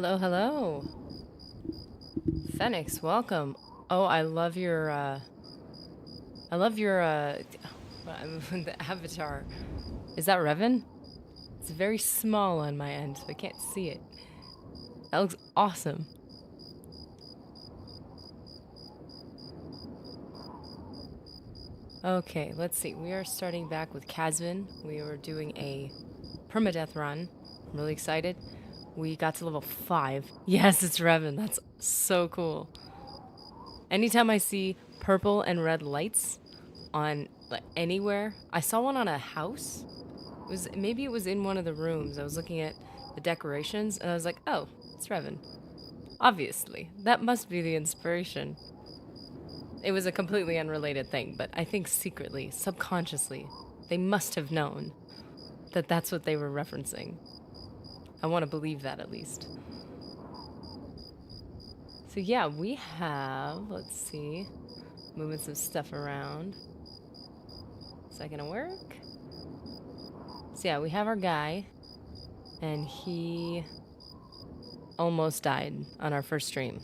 Hello, hello. Phoenix, welcome. Oh, I love your the avatar. Is that Revan? It's very small on my end, so I can't see it. That looks awesome. Okay, let's see. We are starting back with Casvyn. We were doing a permadeath run. I'm really excited. We got to level 5. Yes, it's Revan. That's so cool. Anytime I see purple and red lights on like anywhere, I saw one on a house. Maybe it was in one of the rooms. I was looking at the decorations and I was like, "Oh, it's Revan." Obviously, that must be the inspiration. It was a completely unrelated thing, but I think secretly, subconsciously, they must have known that that's what they were referencing. I want to believe that at least. So yeah, we have, let's see, moving some stuff around. Is that gonna work? So yeah, we have our guy, and he almost died on our first stream.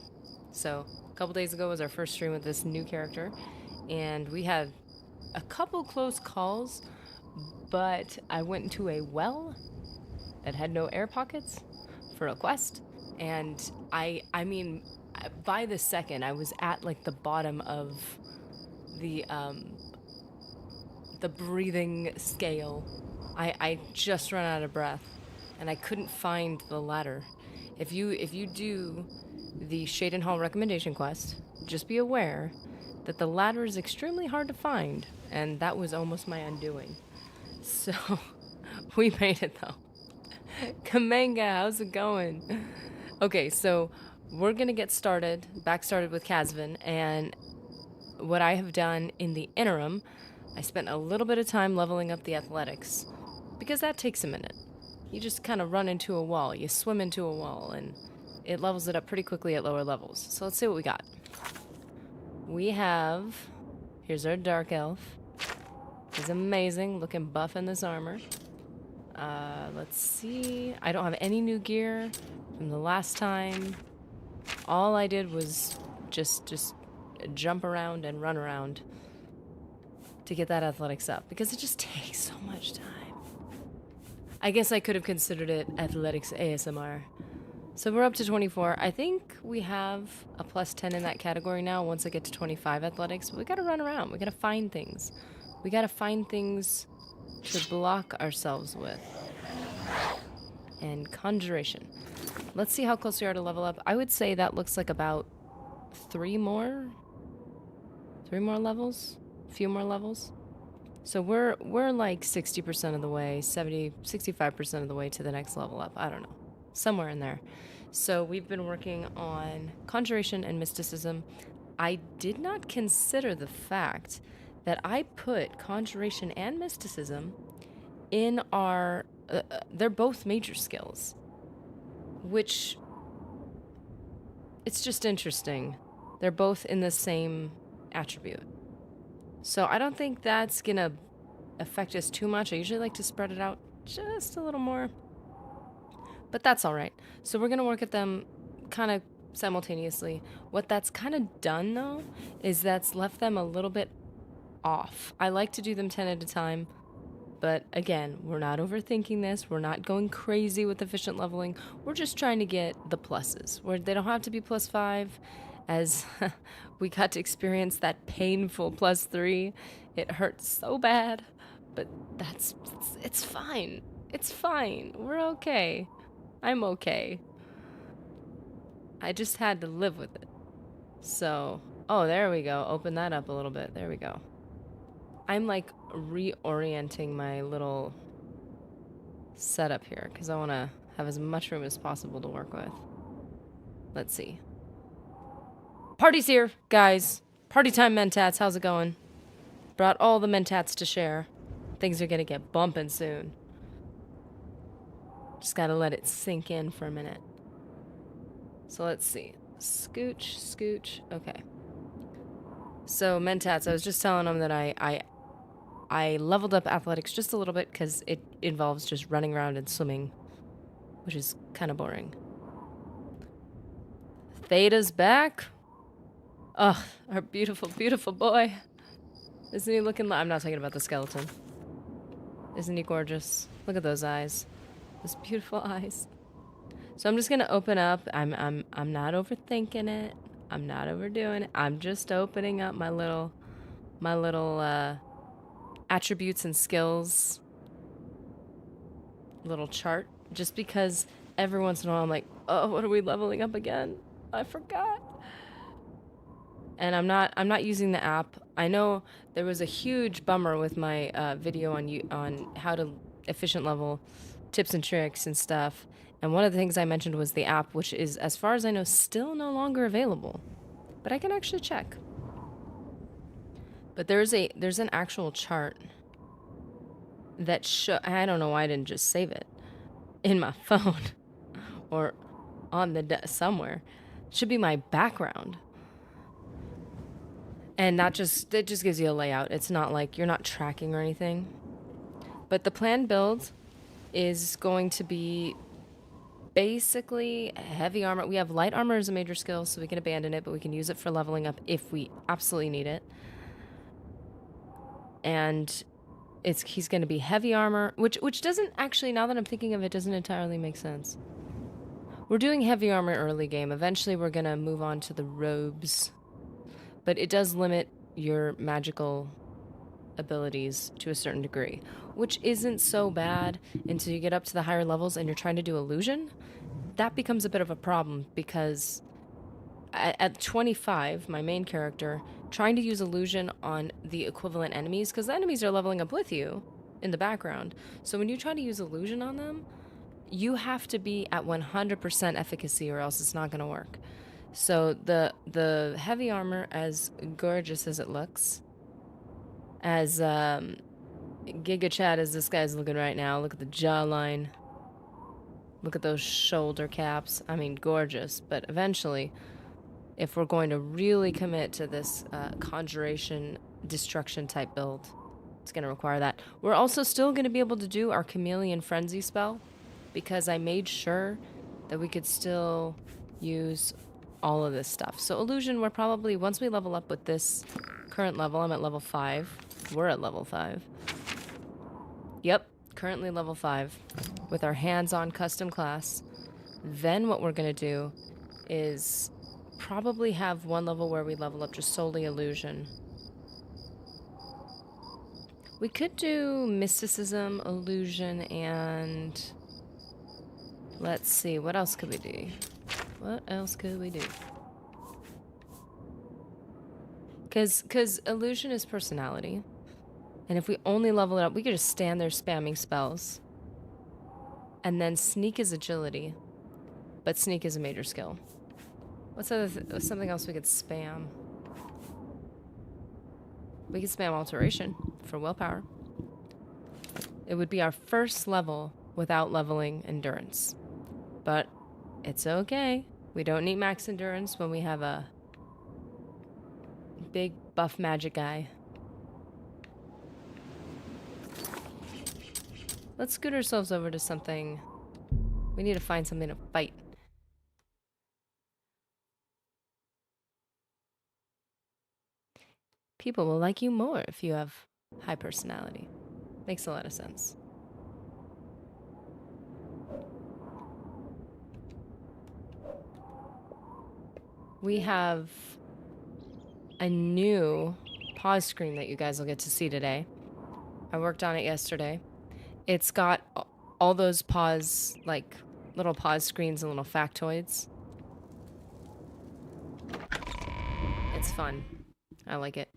So a couple days ago was our first stream with this new character, and we had a couple close calls, but I went into a well that had no air pockets for a quest, and I mean, by the second I was at like the bottom of the breathing scale. I just run out of breath, and I couldn't find the ladder. If you do the Shaden Hall recommendation quest, just be aware that the ladder is extremely hard to find, and that was almost my undoing. So we made it though. Kamanga, how's it going? Okay, so we're gonna get started with Casvyn, and what I have done in the interim, I spent a little bit of time leveling up the athletics, because that takes a minute. You just kind of run into a wall, you swim into a wall, and it levels it up pretty quickly at lower levels. So let's see what we got. We have, here's our Dark Elf. He's amazing, looking buff in this armor. Let's see, I don't have any new gear from the last time. All I did was just jump around and run around to get that athletics up, because it just takes so much time. I guess I could have considered it athletics ASMR. So we're up to 24. I think we have a plus 10 in that category now once I get to 25 athletics. But we gotta run around. We gotta find things. We gotta find things to block ourselves with. And Conjuration. Let's see how close we are to level up. I would say that looks like about 3 more levels? A few more levels? So we're like 60% of the way, 65% of the way to the next level up. I don't know. Somewhere in there. So we've been working on Conjuration and Mysticism. I did not consider the fact that I put Conjuration and Mysticism in our... they're both major skills. Which... it's just interesting. They're both in the same attribute. So I don't think that's gonna affect us too much. I usually like to spread it out just a little more. But that's all right. So we're gonna work at them kind of simultaneously. What that's kind of done though, is that's left them a little bit off. I like to do them 10 at a time. But again, we're not overthinking this. We're not going crazy with efficient leveling. We're just trying to get the pluses, where they don't have to be plus 5, as we got to experience that painful plus 3. It hurts so bad, but it's fine. It's fine. We're okay. I'm okay. I just had to live with it. So, oh, there we go. Open that up a little bit. There we go. I'm like reorienting my little setup here because I want to have as much room as possible to work with. Let's see. Party's here, guys. Party time, Mentats. How's it going? Brought all the Mentats to share. Things are gonna get bumping soon. Just gotta let it sink in for a minute. So let's see. Scooch, scooch. Okay. So Mentats, I was just telling them that I leveled up athletics just a little bit because it involves just running around and swimming, which is kind of boring. Theta's back. Ugh, our beautiful, beautiful boy. Isn't he looking I'm not talking about the skeleton. Isn't he gorgeous? Look at those eyes. Those beautiful eyes. So I'm just gonna open up. I'm not overthinking it. I'm not overdoing it. I'm just opening up my little attributes and skills little chart, just because every once in a while I'm like, oh, what are we leveling up again? I forgot. And I'm not using the app. I know there was a huge bummer with my video on how to efficient level tips and tricks and stuff. And one of the things I mentioned was the app, which is, as far as I know, still no longer available. But I can actually check. But there's an actual chart that I don't know why I didn't just save it in my phone or on the somewhere. It should be my background. And it just gives you a layout. It's not like you're not tracking or anything. But the planned build is going to be basically heavy armor. We have light armor as a major skill, so we can abandon it, but we can use it for leveling up if we absolutely need it. And he's going to be heavy armor, which doesn't actually, now that I'm thinking of it, doesn't entirely make sense. We're doing heavy armor early game. Eventually we're going to move on to the robes. But it does limit your magical abilities to a certain degree, which isn't so bad until you get up to the higher levels and you're trying to do illusion. That becomes a bit of a problem because at 25, my main character, trying to use illusion on the equivalent enemies, because the enemies are leveling up with you in the background. So when you try to use illusion on them, you have to be at 100% efficacy or else it's not going to work. So the heavy armor, as gorgeous as it looks, as Giga Chad as this guy's looking right now, look at the jawline, look at those shoulder caps. I mean, gorgeous. But eventually, if we're going to really commit to this Conjuration destruction type build, it's going to require that. We're also still going to be able to do our Chameleon Frenzy spell, because I made sure that we could still use all of this stuff. So illusion, we're probably, once we level up with this current level, I'm at level 5. We're at level 5. Yep, currently level 5 with our hands-on custom class. Then what we're going to do is probably have one level where we level up just solely illusion. We could do mysticism, illusion, and let's see, what else could we do? What else could we do? Because illusion is personality. And if we only level it up, we could just stand there spamming spells. And then sneak is agility. But sneak is a major skill. What's something else we could spam? We could spam alteration for willpower. It would be our first level without leveling endurance. But it's okay. We don't need max endurance when we have a big buff magic guy. Let's scoot ourselves over to something. We need to find something to fight. People will like you more if you have high personality. Makes a lot of sense. We have a new pause screen that you guys will get to see today. I worked on it yesterday. It's got all those pause, like little pause screens and little factoids. It's fun. I like it.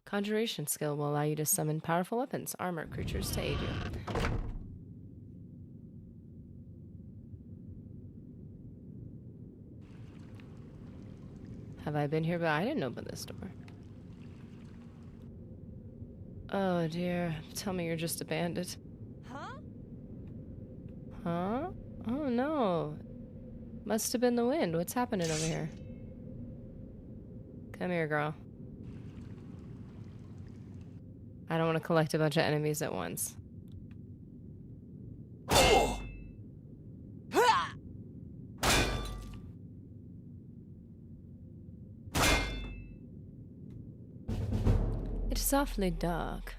Conjuration skill will allow you to summon powerful weapons, armor, creatures to aid you. Have I been here? But I didn't open this door. Oh dear. Tell me you're just a bandit. Huh? Huh? Oh no. Must have been the wind. What's happening over here? Come here, girl. I don't want to collect a bunch of enemies at once. softly dark.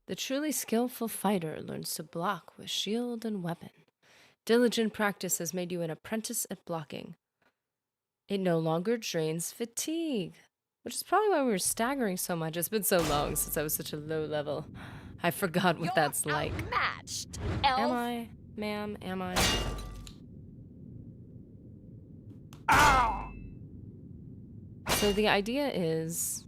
The truly skillful fighter learns to block with shield and weapon. Diligent practice has made you an apprentice at blocking. It no longer drains fatigue, which is probably why we were staggering so much. It's been so long since I was such a low level. I forgot what that's like. Outmatched, elf. Am I, ma'am? Am I? Ow! So the idea is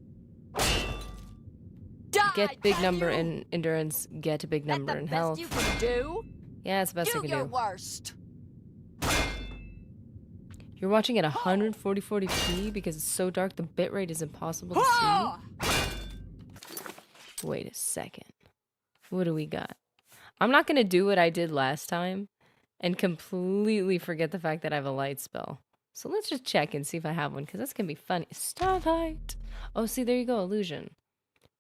Die, get big can number you? in endurance, get a big number in That's the health. best you can do? Yeah, it's the best I Do can your do. worst. You're watching at 140p because it's so dark the bitrate is impossible to see. Wait a second. What do we got? I'm not going to do what I did last time and completely forget the fact that I have a light spell. So let's just check and see if I have one, because that's going to be funny. Starlight! Oh, see, there you go, illusion.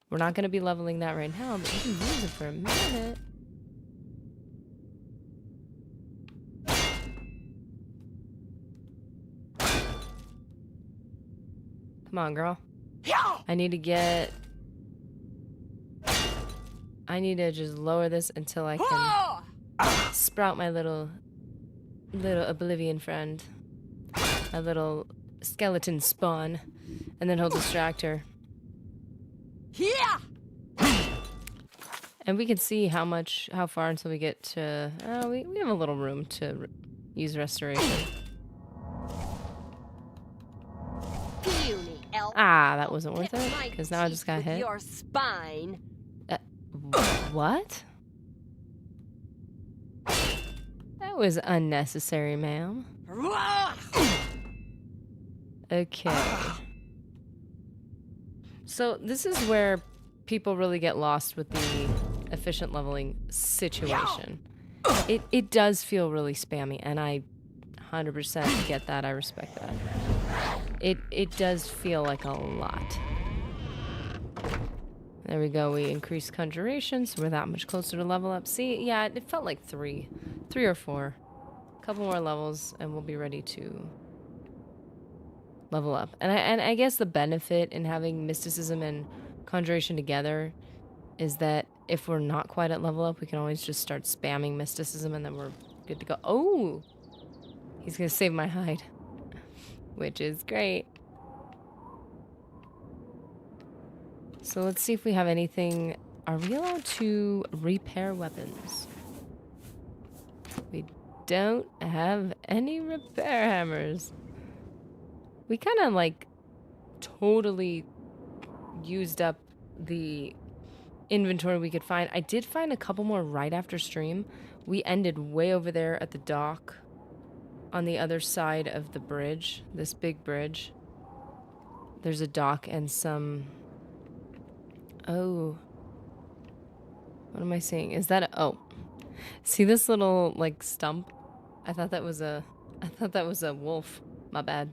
We're not going to be leveling that right now, but we can use it for a minute. Come on, girl. I need to just lower this until I can sprout my little Oblivion friend. My little skeleton spawn. And then he'll distract her. Yeah. And we can see how far until we get to... we have a little room to use restoration. Puny elf. Ah, that wasn't worth it, because now I just got hit. Your spine. What? That was unnecessary, ma'am. Okay. So this is where people really get lost with the efficient leveling situation. It does feel really spammy, and I 100% get that. I respect that. It does feel like a lot. There we go. We increased Conjuration, so we're that much closer to level up. See, yeah, it felt like three or four. A couple more levels, and we'll be ready to level up. And I guess the benefit in having mysticism and Conjuration together is that if we're not quite at level up, we can always just start spamming mysticism, and then we're good to go. Oh, he's gonna save my hide, which is great. So let's see if we have anything. Are we allowed to repair weapons? We don't have any repair hammers. We kind of like totally used up the inventory we could find. I did find a couple more right after stream. We ended way over there at the dock on the other side of the bridge, this big bridge. There's a dock and some... Oh. What am I seeing? Is that a... Oh. See this little, like, stump? I thought that was a wolf. My bad.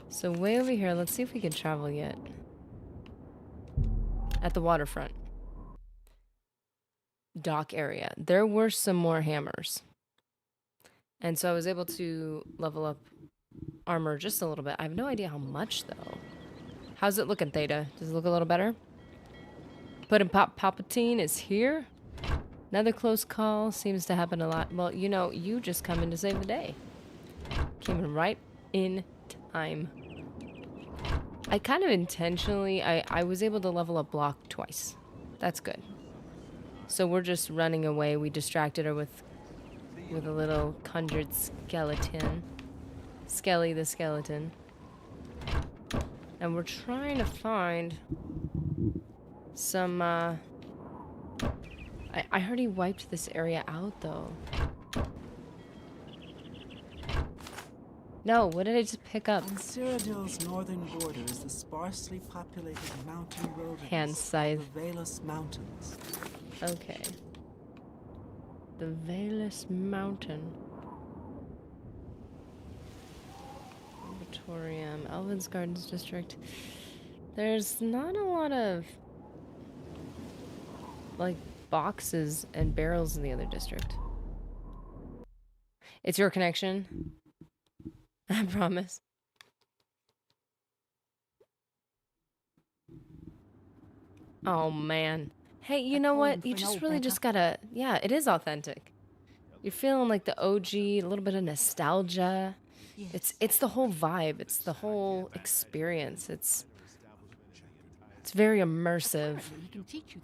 So way over here, let's see if we can travel yet. At the waterfront. Dock area. There were some more hammers. And so I was able to level up armor just a little bit. I have no idea how much, though. How's it looking, Theta? Does it look a little better? Puddin' Pop Palpatine is here. Another close call. Seems to happen a lot. Well, you know, you just come in to save the day. Came in right in time. I kind of intentionally... I was able to level up block twice. That's good. So we're just running away. We distracted her with a little conjured skeleton. Skelly the skeleton. And we're trying to find some, I heard he wiped this area out, though. No, what did I just pick up? On Cyrodiil's northern border is the sparsely populated mountain wilderness Hand scythe. of the Valus Mountains. Okay. The Valus Mountain. Auditorium, Elvin's Gardens District. There's not a lot of, like, boxes and barrels in the other district. It's your connection. I promise. Oh man. Hey, you A know poem what? You for an just old really beggar. just gotta. Yeah, it is authentic. You're feeling like the OG, a little bit of nostalgia. It's the whole vibe. It's the whole experience. It's very immersive. Apparently he can teach you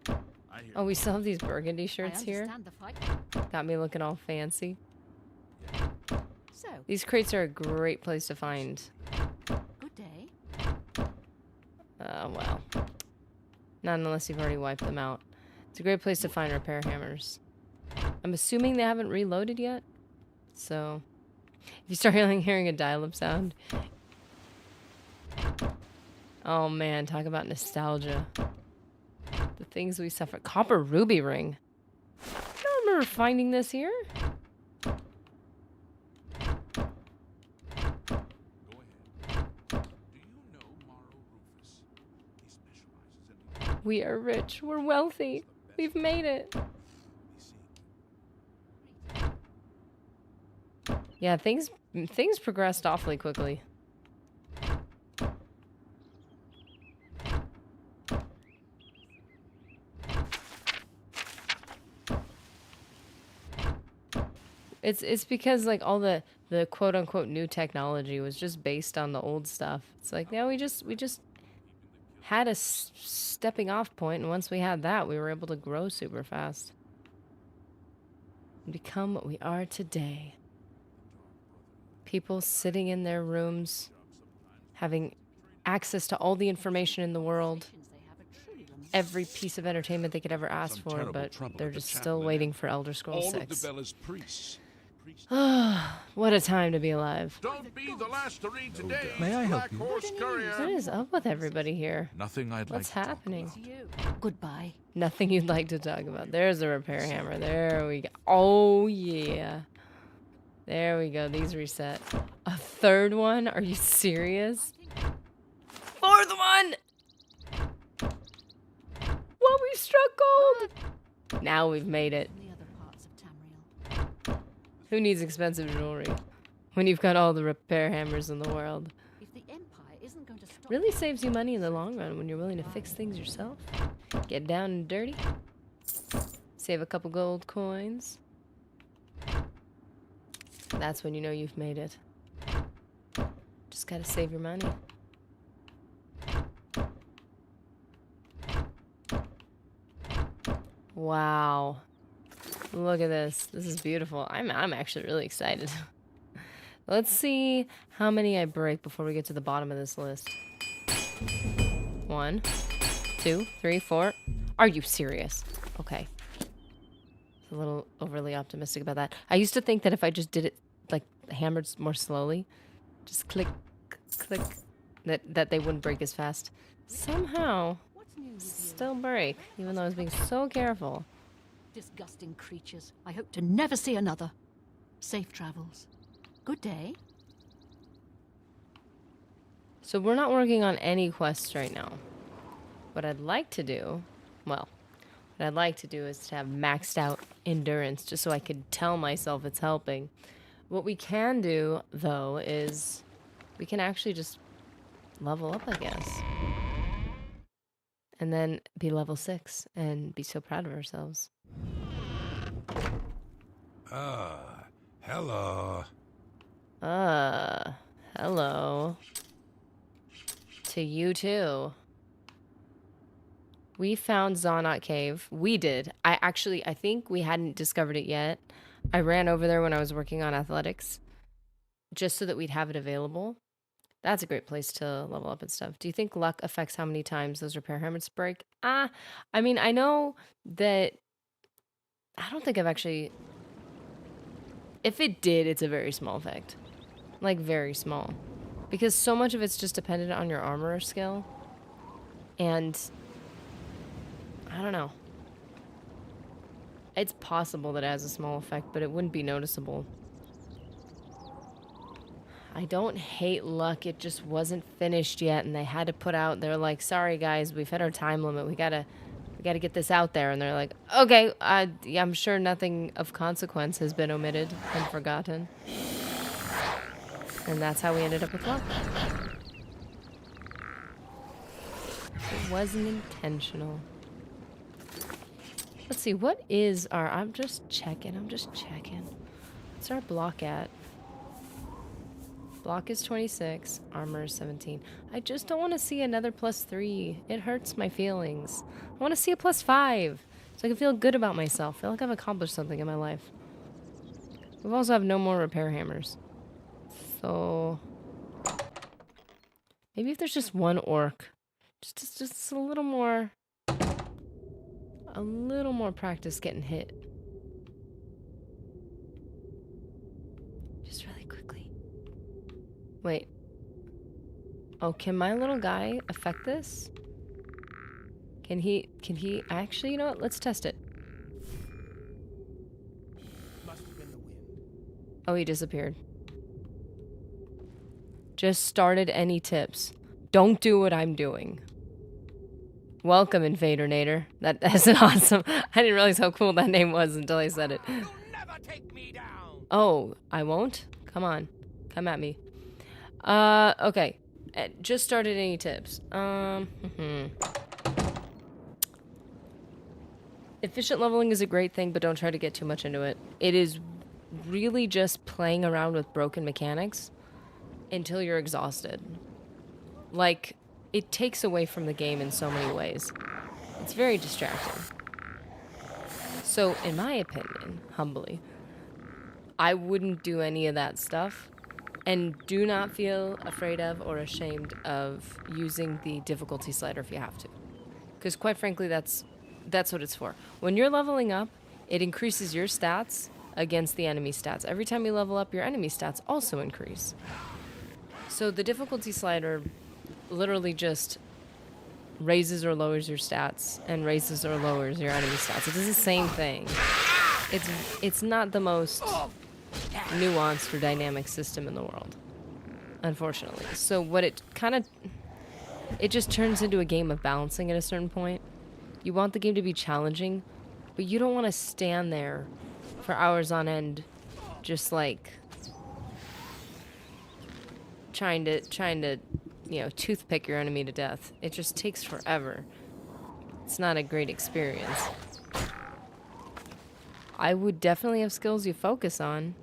the Oh, we still have these burgundy I shirts here. understand the fight. Got me looking all fancy. So, These crates are a great place to find. good day. Well, not unless you've already wiped them out. It's a great place to find repair hammers. I'm assuming they haven't reloaded yet. So, if you start hearing a dial-up sound. Oh man, talk about nostalgia. The things we suffer. Copper ruby ring. I don't remember finding this here. We are rich. We're wealthy. We've made it. Yeah, things progressed awfully quickly. It's because like all the quote unquote new technology was just based on the old stuff. It's like, yeah, we just had a stepping off point, and once we had that, we were able to grow super fast and become what we are today. People sitting in their rooms, having access to all the information in the world, every piece of entertainment they could ever ask for, but they're just still waiting for Elder Scrolls All 6. of the Bella's priests. What a time to be alive. Don't be the last to read today. May I help Black you? Horse Courier. What is up with everybody here? Nothing I'd What's like to happening? talk about. You. Goodbye. Nothing you'd like to talk about. There's the repair hammer. There we go. Oh, yeah. There we go. These reset. A third one? Are you serious? Fourth one! Well, we struck gold! Now we've made it. The other parts of Tamriel. Who needs expensive jewelry when you've got all the repair hammers in the world? If the Empire isn't going to stop Really saves you money in the long run when you're willing to fix things yourself. Get down and dirty. Save a couple gold coins. That's when you know you've made it. Just gotta save your money. Wow. Look at this. This is beautiful. I'm actually really excited. Let's see how many I break before we get to the bottom of this list. 1, 2, 3, 4. Are you serious? Okay. A little overly optimistic about that. I used to think that if I just did it like hammered more slowly, just click, click, that they wouldn't break as fast. Somehow, what's new with you? still break, even though I was being so careful. Disgusting creatures. I hope to never see another. Safe travels. Good day. So we're not working on any quests right now. What I'd like to do, well, what I'd like to do is to have maxed out endurance just so I could tell myself it's helping. What we can do, though, is we can actually just level up, I guess. And then be level 6 and be so proud of ourselves. Hello. Hello. To you too. We found Zonot Cave. We did. I think we hadn't discovered it yet. I ran over there when I was working on athletics, just so that we'd have it available. That's a great place to level up and stuff. Do you think luck affects how many times those repair hammers break? I mean, I know that... I don't think I've actually... If it did, it's a very small effect. Like, very small. Because so much of it's just dependent on your armor skill. And... I don't know. It's possible that it has a small effect, but it wouldn't be noticeable. I don't hate luck, it just wasn't finished yet, and they had to put out, they're like, sorry guys, we've hit our time limit, we gotta get this out there, and they're like, okay, yeah, I'm sure nothing of consequence has been omitted and forgotten. And that's how we ended up with luck. This is wasn't intentional. Let's see, what is our... I'm just checking. What's our block at? Block is 26. Armor is 17. I just don't want to see another +3. It hurts my feelings. I want to see a +5. So I can feel good about myself. I feel like I've accomplished something in my life. We also have no more repair hammers. So... maybe if there's just one orc. Just a little more... a little more practice getting hit. Just really quickly. Wait. Oh, can my little guy affect this? Can he... actually, you know what? Let's test it. Must have been the wind. Oh, he disappeared. Just started any tips. Don't do what I'm doing. Welcome, Invadornator. That's an awesome... I didn't realize how cool that name was until I said it. You'll never take me down. Oh, I won't? Come on. Come at me. Okay. Just started any tips. Efficient leveling is a great thing, but don't try to get too much into it. It is really just playing around with broken mechanics until you're exhausted. Like, it takes away from the game in so many ways. It's very distracting. So, in my opinion, humbly, I wouldn't do any of that stuff. And do not feel afraid of or ashamed of using the difficulty slider if you have to. Because quite frankly, that's what it's for. When you're leveling up, it increases your stats against the enemy stats. Every time you level up, your enemy stats also increase. So the difficulty slider literally just raises or lowers your stats and raises or lowers your enemy stats. It does the same thing. It's not the most nuanced or dynamic system in the world, unfortunately. So what it just turns into a game of balancing at a certain point. You want the game to be challenging, but you don't want to stand there for hours on end just like trying to toothpick your enemy to death. It just takes forever. It's not a great experience. I would definitely have skills you focus on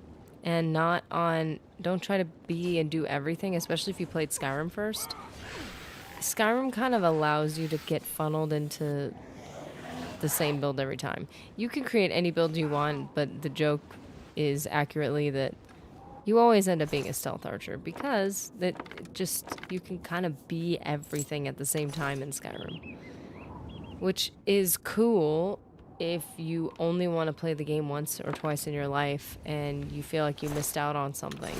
and not on... don't try to be and do everything, especially if you played Skyrim first. Skyrim kind of allows you to get funneled into the same build every time. You can create any build you want, but the joke is accurately that you always end up being a stealth archer because you can kind of be everything at the same time in Skyrim. Which is cool if you only want to play the game once or twice in your life and you feel like you missed out on something.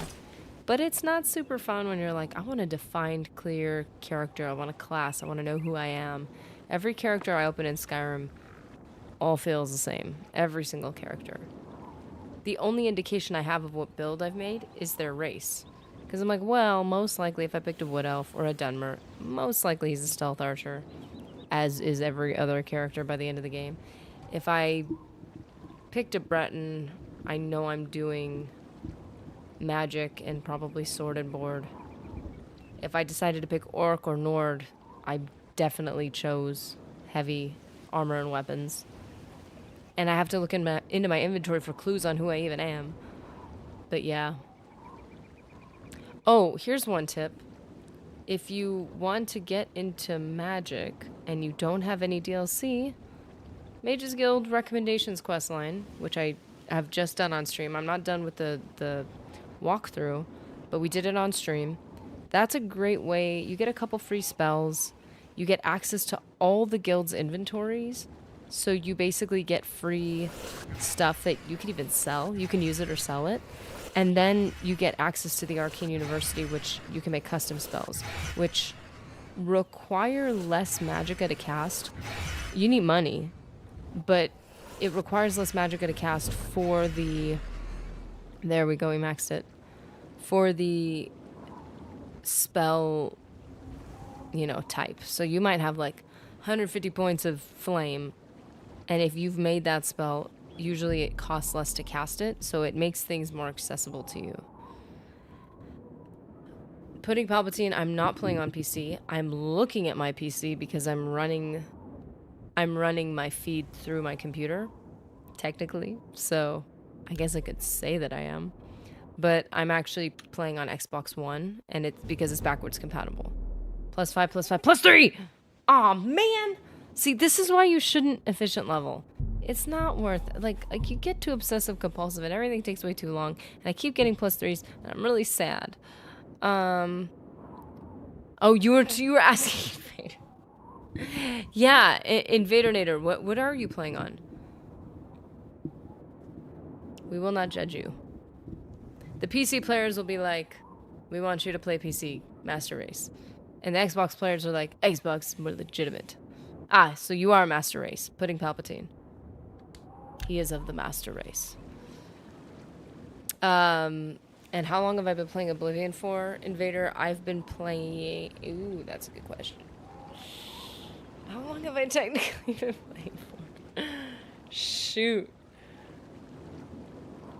But it's not super fun when you're like, I want a defined, clear character. I want a class. I want to know who I am. Every character I open in Skyrim all feels the same. Every single character. The only indication I have of what build I've made is their race. Because I'm like, well, most likely if I picked a Wood Elf or a Dunmer, most likely he's a Stealth Archer, as is every other character by the end of the game. If I picked a Breton, I know I'm doing magic and probably sword and board. If I decided to pick Orc or Nord, I definitely chose heavy armor and weapons. And I have to look into my inventory for clues on who I even am. But yeah. Oh, here's one tip. If you want to get into magic and you don't have any DLC, Mages Guild Recommendations questline, which I have just done on stream. I'm not done with the walkthrough, but we did it on stream. That's a great way. You get a couple free spells. You get access to all the guild's inventories. So you basically get free stuff that you can even sell. You can use it or sell it. And then you get access to the Arcane University, which you can make custom spells, which require less magicka to cast. You need money, but it requires less magicka to cast for the... There we go, we maxed it. For the spell, type. So you might have like 150 points of flame, and if you've made that spell, usually it costs less to cast it, so it makes things more accessible to you. Putting Palpatine, I'm not playing on PC. I'm looking at my PC because I'm running my feed through my computer, technically. So I guess I could say that I am. But I'm actually playing on Xbox One, and it's because it's backwards compatible. +5, +5, +3! Aw, man! See, this is why you shouldn't efficient level. It's not worth it. Like you get too obsessive compulsive and everything takes way too long. And I keep getting +3s, and I'm really sad. Oh, you were asking Invader. Yeah, Invader Nader, what are you playing on? We will not judge you. The PC players will be like, we want you to play PC Master Race. And the Xbox players are like, Xbox more legitimate. Ah, so you are Master Race, putting Palpatine. He is of the Master Race. And how long have I been playing Oblivion for, Invader? I've been playing... Ooh, that's a good question. How long have I technically been playing for? Shoot.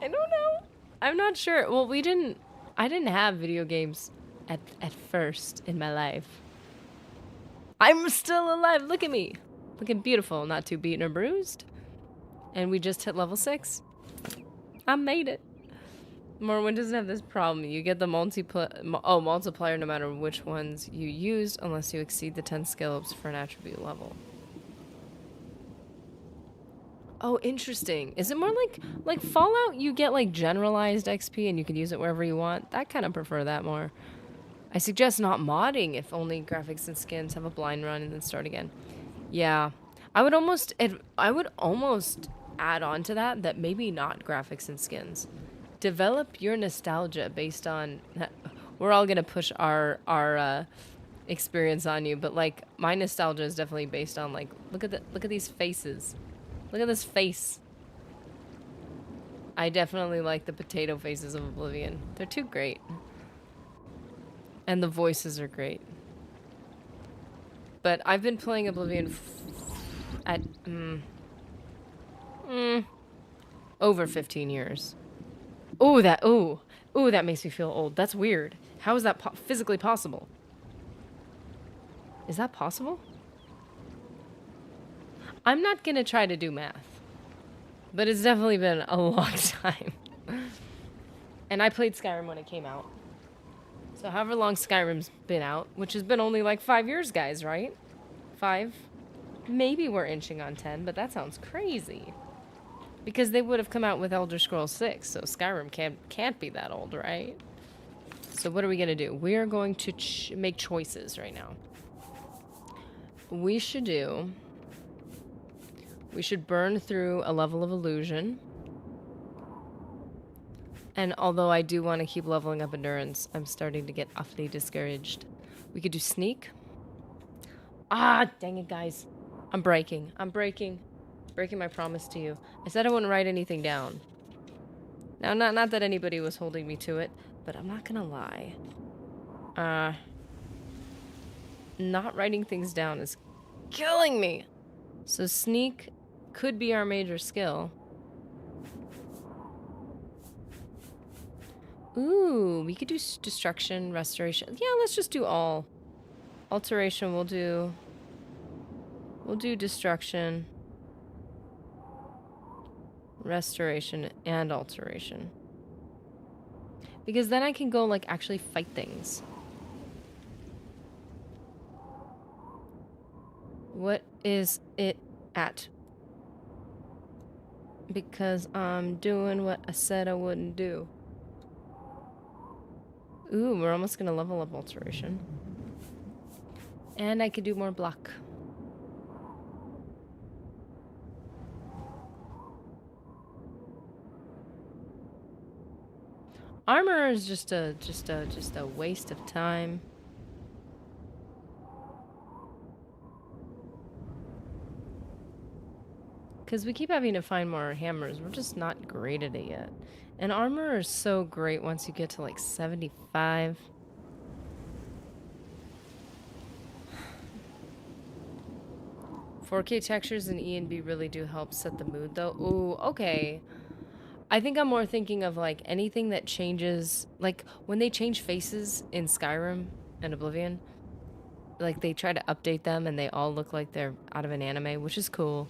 I don't know. I'm not sure. Well, I didn't have video games at first in my life. I'm still alive. Look at me. Looking beautiful. Not too beaten or bruised. And we just hit level 6. I made it. Morrowind doesn't have this problem. You get the multiplier no matter which ones you use, unless you exceed the 10 skill ups for an attribute level. Oh, interesting. Is it more like Fallout? You get like generalized XP and you can use it wherever you want. I kind of prefer that more. I suggest not modding if only graphics and skins have a blind run and then start again. Yeah, I would almost add on to that maybe not graphics and skins. Develop your nostalgia based on. We're all gonna push our experience on you, but like my nostalgia is definitely based on like look at these faces. Look at this face. I definitely like the potato faces of Oblivion. They're too great. And the voices are great. But I've been playing Oblivion at over 15 years. Ooh, that makes me feel old. That's weird. How is that physically possible? Is that possible? I'm not gonna try to do math, but it's definitely been a long time. And I played Skyrim when it came out. So however long Skyrim's been out, which has been only like 5 years, guys, right? 5? Maybe we're inching on 10, but that sounds crazy. Because they would have come out with Elder Scrolls 6, so Skyrim can't be that old, right? So what are we gonna do? We are going to make choices right now. We should burn through a level of illusion. And although I do want to keep leveling up endurance, I'm starting to get awfully discouraged. We could do sneak. Ah, dang it, guys. I'm breaking my promise to you. I said I wouldn't write anything down. Now, not that anybody was holding me to it, but I'm not gonna lie. Not writing things down is killing me. So sneak could be our major skill. Ooh, we could do destruction, restoration. Yeah, let's just do all. Alteration, we'll do destruction, restoration, and alteration. Because then I can go, like, actually fight things. What is it at? Because I'm doing what I said I wouldn't do. Ooh, we're almost gonna level up alteration. And I could do more block. Armor is just a waste of time. Because we keep having to find more hammers. We're just not great at it yet. And armor is so great once you get to like 75. $4K textures in E and B really do help set the mood though. Ooh, okay. I think I'm more thinking of like anything that changes, like when they change faces in Skyrim and Oblivion, like they try to update them and they all look like they're out of an anime, which is cool.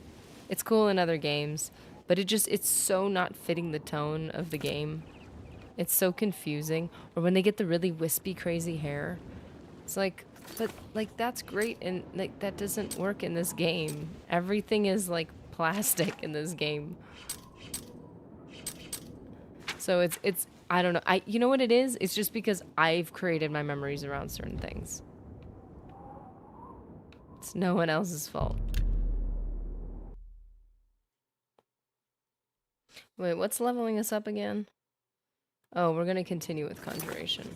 It's cool in other games, but it's so not fitting the tone of the game. It's so confusing. Or when they get the really wispy, crazy hair, it's like, but like that's great, and like that doesn't work in this game. Everything is like plastic in this game. So it's I don't know. You know what it is? It's just because I've created my memories around certain things. It's no one else's fault. Wait, what's leveling us up again? Oh, we're gonna continue with Conjuration.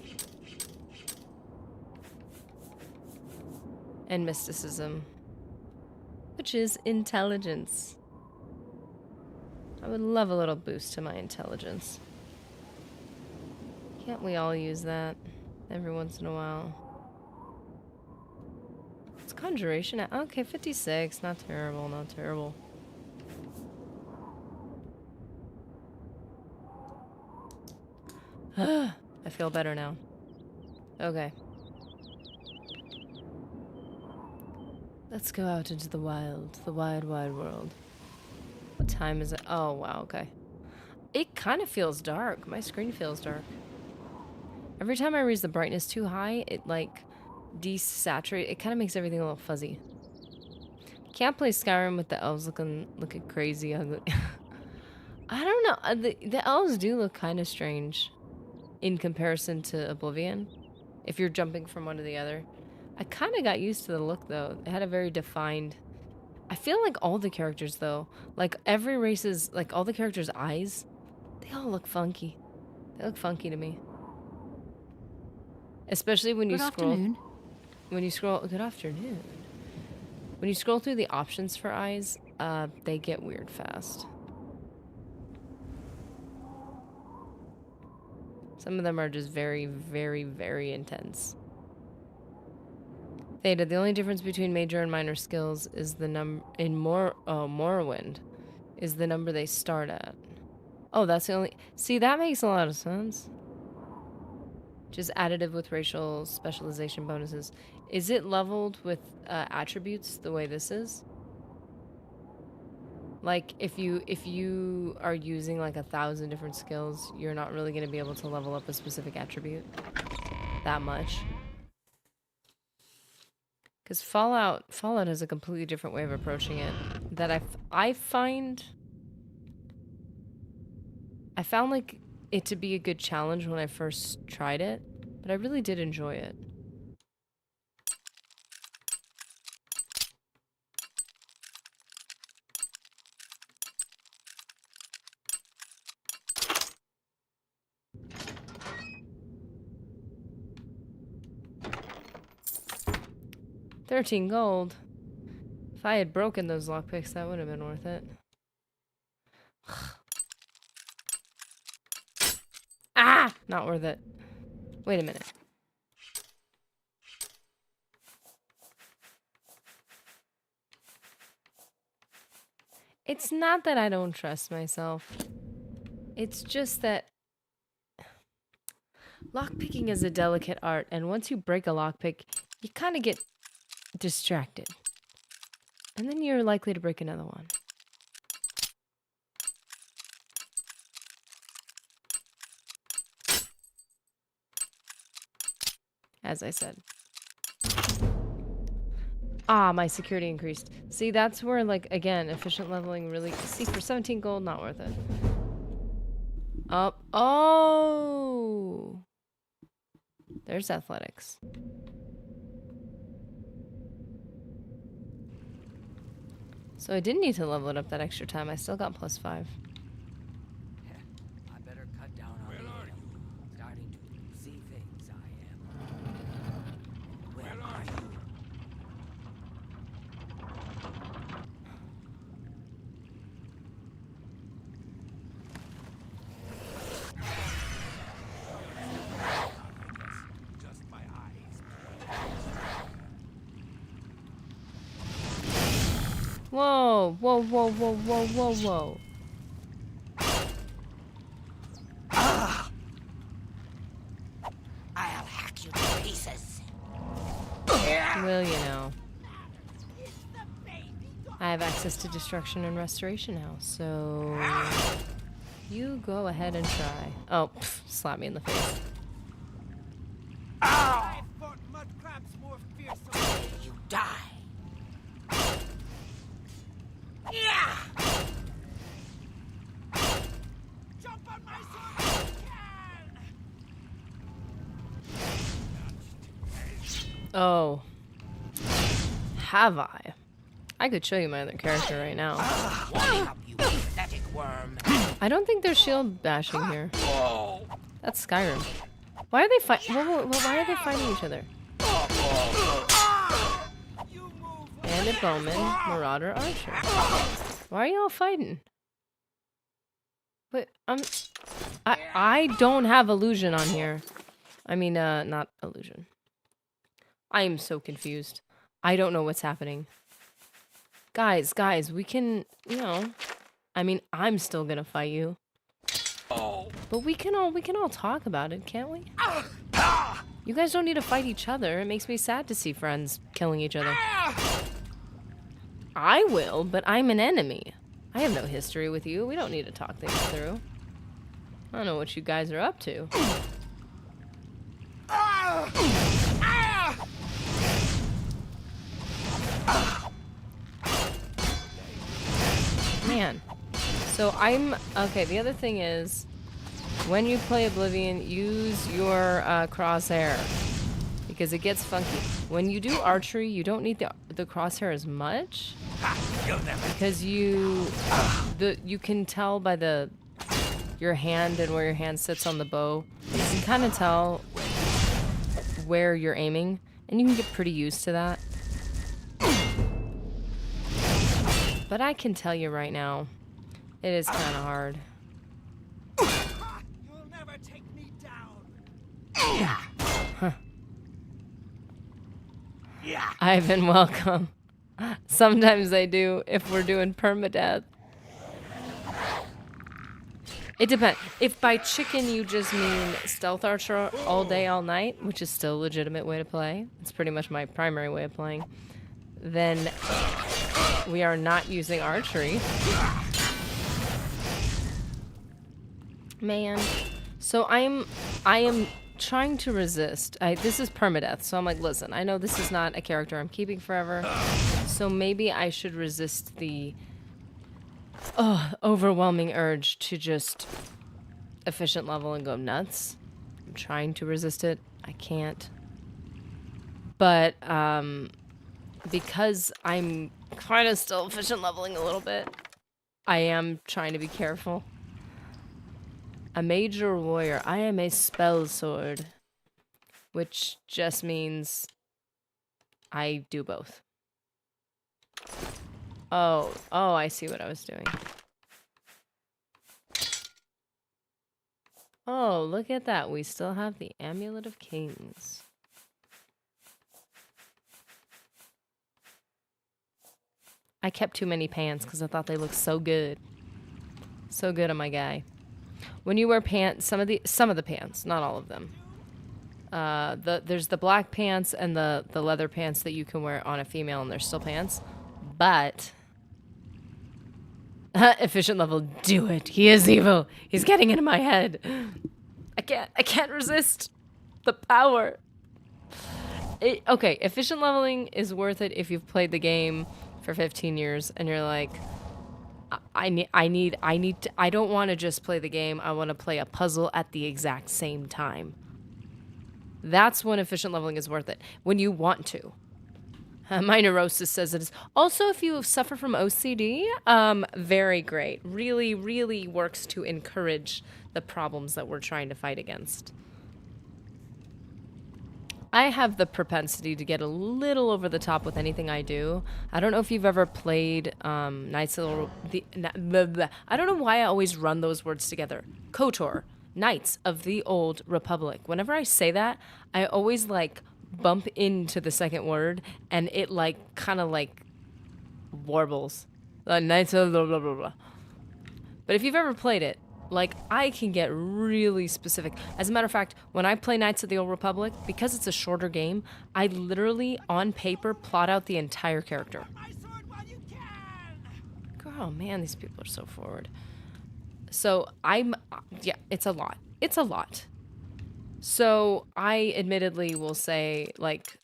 And mysticism. Which is intelligence. I would love a little boost to my intelligence. Can't we all use that every once in a while? It's Conjuration. Okay, 56. Not terrible, not terrible. I feel better now. Okay. Let's go out into the wild, the wide, wide world. What time is it? Oh, wow, okay. It kind of feels dark. My screen feels dark. Every time I raise the brightness too high, it like desaturates. It kind of makes everything a little fuzzy. Can't play Skyrim with the elves looking crazy ugly. I don't know. The elves do look kind of strange in comparison to Oblivion. If you're jumping from one to the other. I kind of got used to the look though. It had a very defined... I feel like all the characters though, like every race's, like all the characters' eyes, they all look funky. They look funky to me. Especially when you scroll. Afternoon. When you scroll, good afternoon. When you scroll through the options for eyes, they get weird fast. Some of them are just very, very, very intense. Theta, the only difference between major and minor skills is the number in Morrowind is the number they start at. Oh, that's the only... See, that makes a lot of sense. Just additive with racial specialization bonuses. Is it leveled with attributes the way this is? Like, if you are using like 1,000 different skills, you're not really going to be able to level up a specific attribute that much. Because Fallout has a completely different way of approaching it that I found like it to be a good challenge when I first tried it, but I really did enjoy it. $13 gold. If I had broken those lockpicks, that would have been worth it. Ah! Not worth it. Wait a minute. It's not that I don't trust myself. It's just that lockpicking is a delicate art, and once you break a lockpick, you kind of get distracted. And then you're likely to break another one. As I said. Ah, my security increased. See, that's where, like, again, efficient leveling really... See, for 17 gold, not worth it. Oh! There's athletics. So I didn't need to level it up that extra time. I still got +5. I better cut down on the items. Starting to see things, I am. Where are you? Just my eyes. Whoa, whoa, whoa, whoa, whoa, whoa, whoa. Will you now? I have access to destruction and restoration now, so you go ahead and try. Oh, pff, slap me in the face. I fought mud crabs more fearsomely. You die. Yeah! Jump on my sword if you can! Oh. Have I? I could show you my other character right now. Warming up, you pathetic worm. I don't think there's shield bashing here. That's Skyrim. Why are they fighting? Why are they fighting each other? Bandit Bowman, Marauder Archer. Why are y'all fighting? But I don't have illusion on here. I mean, not illusion. I am so confused. I don't know what's happening. Guys, we can, you know, I mean, I'm still gonna fight you. But we can all talk about it, can't we? You guys don't need to fight each other. It makes me sad to see friends killing each other. I will, but I'm an enemy. I have no history with you. We don't need to talk things through. I don't know what you guys are up to. Man. So okay, the other thing is, when you play Oblivion, use your crosshair, because it gets funky. When you do archery, you don't need the crosshair as much, because you can tell by your hand and where your hand sits on the bow. You can kind of tell where you're aiming, and you can get pretty used to that. But I can tell you right now, it is kind of hard. You'll never take me down. Huh. Ivan, welcome. Sometimes I do if we're doing permadeath. It depends. If by chicken you just mean stealth archer all day, all night, which is still a legitimate way to play, it's pretty much my primary way of playing, then we are not using archery. Man. So I am trying to resist. This is permadeath, so I'm like, listen, I know this is not a character I'm keeping forever, so maybe I should resist the overwhelming urge to just efficient level and go nuts. I'm trying to resist it. I can't. But because I'm kind of still efficient leveling a little bit, I am trying to be careful. A major warrior. I am a spell sword, which just means I do both. Oh, I see what I was doing. Oh, look at that. We still have the Amulet of Kings. I kept too many pants because I thought they looked so good. So good on my guy. When you wear pants, some of the pants, not all of them. There's the black pants and the leather pants that you can wear on a female, and they're still pants. But efficient level, do it. He is evil. He's getting into my head. I can't resist the power. Okay, efficient leveling is worth it if you've played the game for 15 years and you're like, I don't want to just play the game. I want to play a puzzle at the exact same time. That's when efficient leveling is worth it. When you want to. My neurosis says it is. Also, if you suffer from OCD, very great. Really, really works to encourage the problems that we're trying to fight against. I have the propensity to get a little over the top with anything I do. I don't know if you've ever played Knights of the... I don't know why I always run those words together. KOTOR, Knights of the Old Republic. Whenever I say that, I always like bump into the second word, and it like kind of like warbles. Knights of blah, blah, blah, blah. But if you've ever played it, Like, I can get really specific. As a matter of fact, when I play Knights of the Old Republic, because it's a shorter game, I literally, on paper, plot out the entire character. Oh man, these people are so forward. So yeah, it's a lot. It's a lot. So I admittedly will say, like,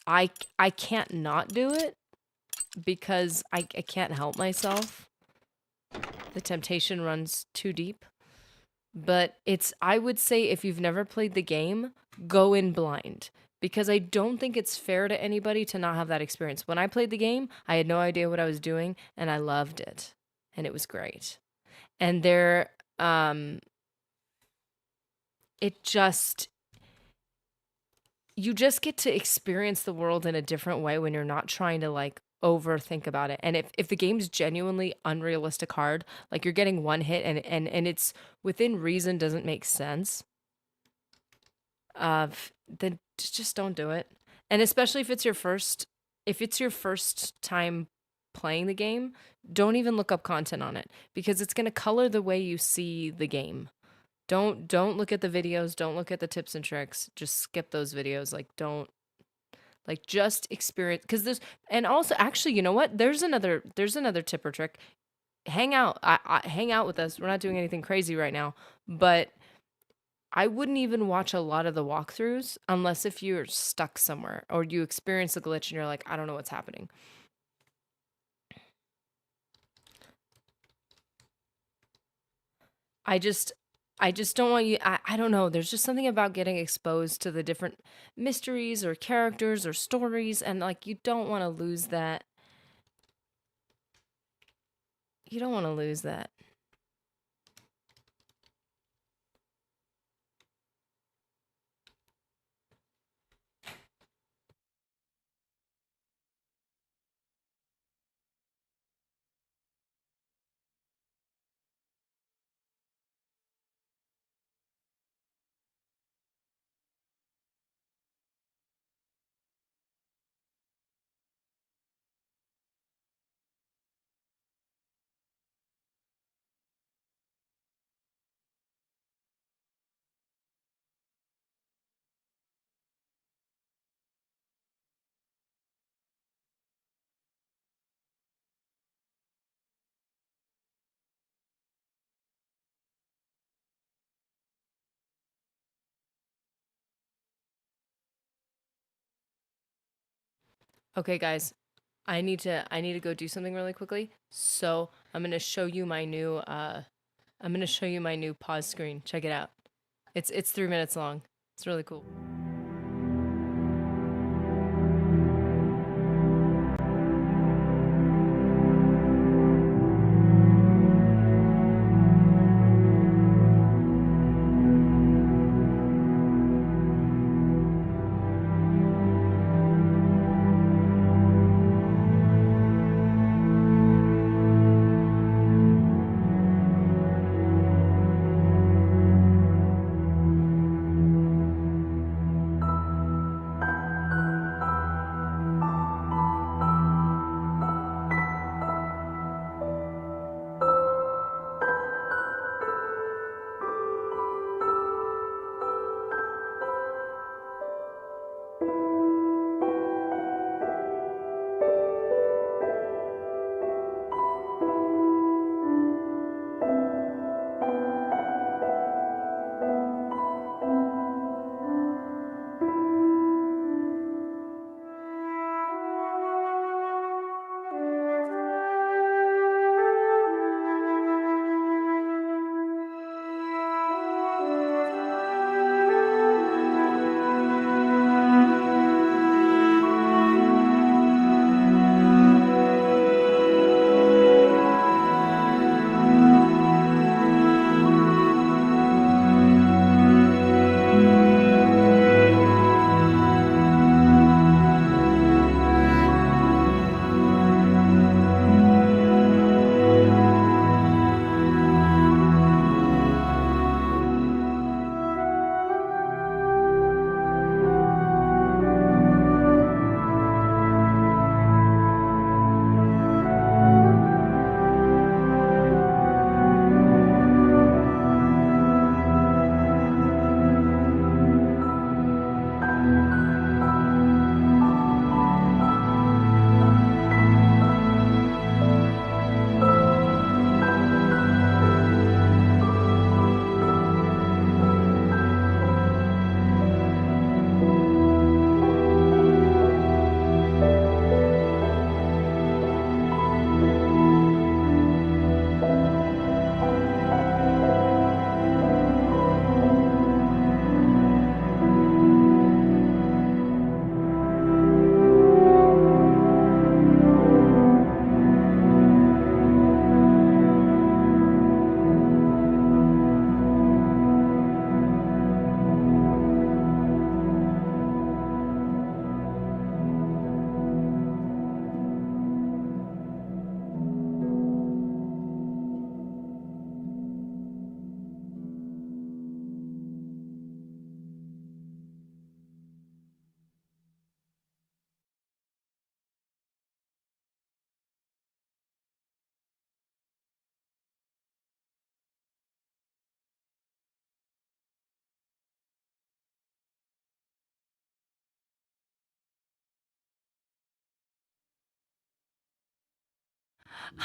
I can't not do it because I can't help myself. The temptation runs too deep. But I would say if you've never played the game, go in blind. Because I don't think it's fair to anybody to not have that experience. When I played the game, I had no idea what I was doing, and I loved it. And it was great. And it just, you just get to experience the world in a different way when you're not trying to like overthink about it. And if the game's genuinely unrealistic hard, like you're getting one hit and it's within reason doesn't make sense, then just don't do it. And especially if it's your first time playing the game, don't even look up content on it because it's going to color the way you see the game. Don't look at the videos, don't look at the tips and tricks. Just skip those videos. Just experience, because there's, and also actually, you know what? There's another tip or trick. Hang out. Hang out with us. We're not doing anything crazy right now, but I wouldn't even watch a lot of the walkthroughs unless if you're stuck somewhere or you experience a glitch and you're like, I don't know what's happening. I just don't want you, I don't know, there's just something about getting exposed to the different mysteries or characters or stories, and like you don't want to lose that. You don't want to lose that. Okay, guys, I need to go do something really quickly. So I'm gonna show you my new pause screen. Check it out. It's 3 minutes long. It's really cool.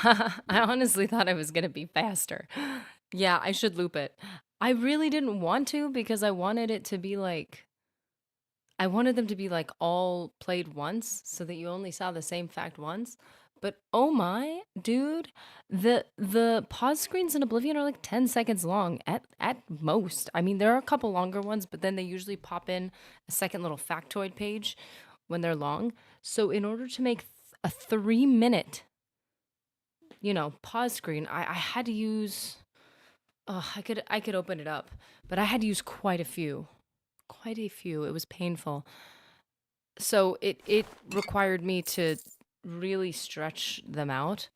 I honestly thought I was gonna be faster. Yeah, I should loop it. I really didn't want to because I wanted it to be like I wanted them to be like all played once so that you only saw the same fact once. But oh my, dude, the pause screens in Oblivion are like 10 seconds long at most. I mean, there are a couple longer ones, but then they usually pop in a second little factoid page when they're long. So in order to make a 3 minute, pause screen, I had to use I could open it up, but I had to use quite a few. Quite a few. It was painful. So it required me to really stretch them out.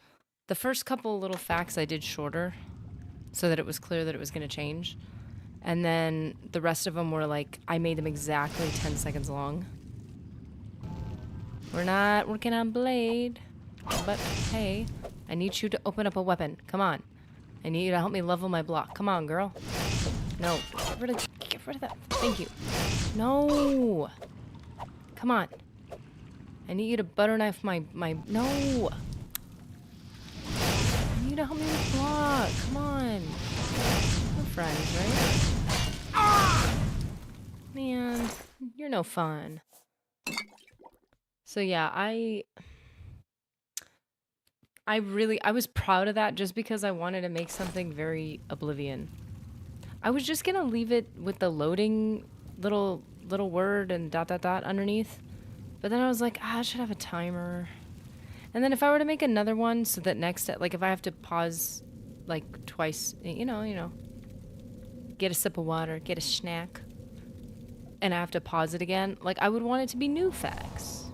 The first couple little facts I did shorter so that it was clear that it was going to change. And then the rest of them were like, I made them exactly 10 seconds long. We're not working on Blade, but hey, I need you to open up a weapon. Come on. I need you to help me level my block. Come on, girl. No, get rid of that. Thank you. No. Come on. I need you to butter knife my no. I need you to help me with block. Come on. We're friends, right? Ah! Man, you're no fun. So yeah, I was proud of that just because I wanted to make something very Oblivion. I was just gonna leave it with the loading little word and ... underneath. But then I was like, I should have a timer. And then if I were to make another one so that next, like if I have to pause like twice, get a sip of water, get a snack, and I have to pause it again, like I would want it to be new facts.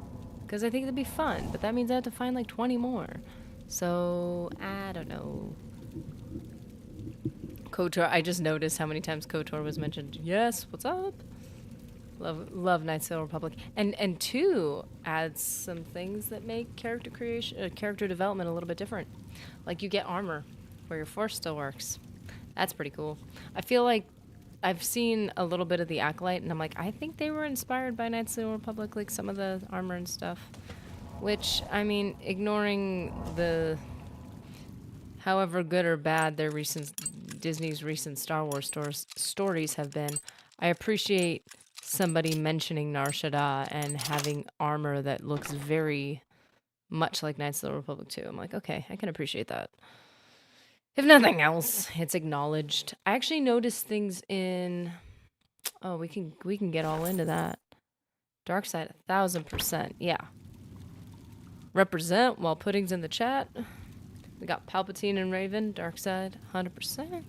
Because I think it'd be fun, but that means I have to find like 20 more. So, I don't know. KOTOR, I just noticed how many times KOTOR was mentioned. Yes, what's up? Love Knights of the Old Republic. And 2 adds some things that make character creation, character development a little bit different. Like you get armor, where your force still works. That's pretty cool. I feel like I've seen a little bit of the Acolyte, and I'm like, I think they were inspired by Knights of the Old Republic, like some of the armor and stuff. Which, I mean, ignoring the however good or bad their Disney's recent Star Wars stories have been, I appreciate somebody mentioning Nar Shaddaa and having armor that looks very much like Knights of the Republic 2. I'm like, okay, I can appreciate that. If nothing else, it's acknowledged. I actually noticed things in... Oh, we can get all into that. Dark side, 1000%. Yeah. Represent while Pudding's in the chat. We got Palpatine and Raven. Dark side, 100%.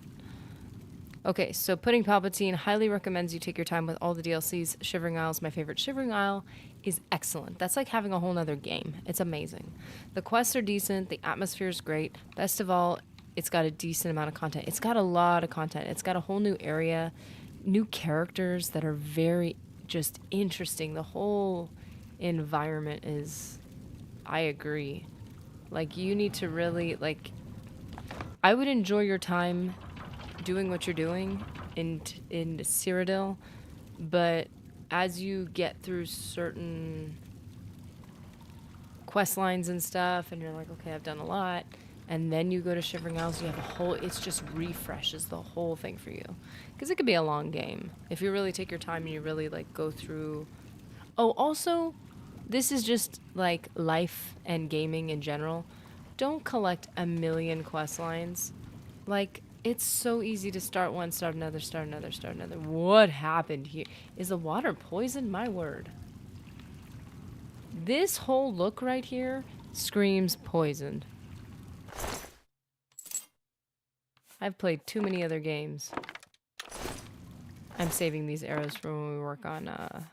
Okay, so Pudding Palpatine highly recommends you take your time with all the DLCs. Shivering Isle's my favorite. Shivering Isle is excellent. That's like having a whole nother game. It's amazing. The quests are decent. The atmosphere is great. Best of all, it's got a decent amount of content. It's got a lot of content. It's got a whole new area, new characters that are very just interesting. The whole environment is, I agree. Like, you need to really, like, I would enjoy your time doing what you're doing in Cyrodiil, but as you get through certain quest lines and stuff, and you're like, okay, I've done a lot, and then you go to Shivering Isles, you have a whole, it's just refreshes the whole thing for you. Because it could be a long game. If you really take your time and you really, like, go through... Oh, also, this is just, like, life and gaming in general. Don't collect a million quest lines. Like, it's so easy to start one, start another, start another, start another. What happened here? Is the water poisoned? My word. This whole look right here screams poisoned. I've played too many other games. I'm saving these arrows for when we work on, Repair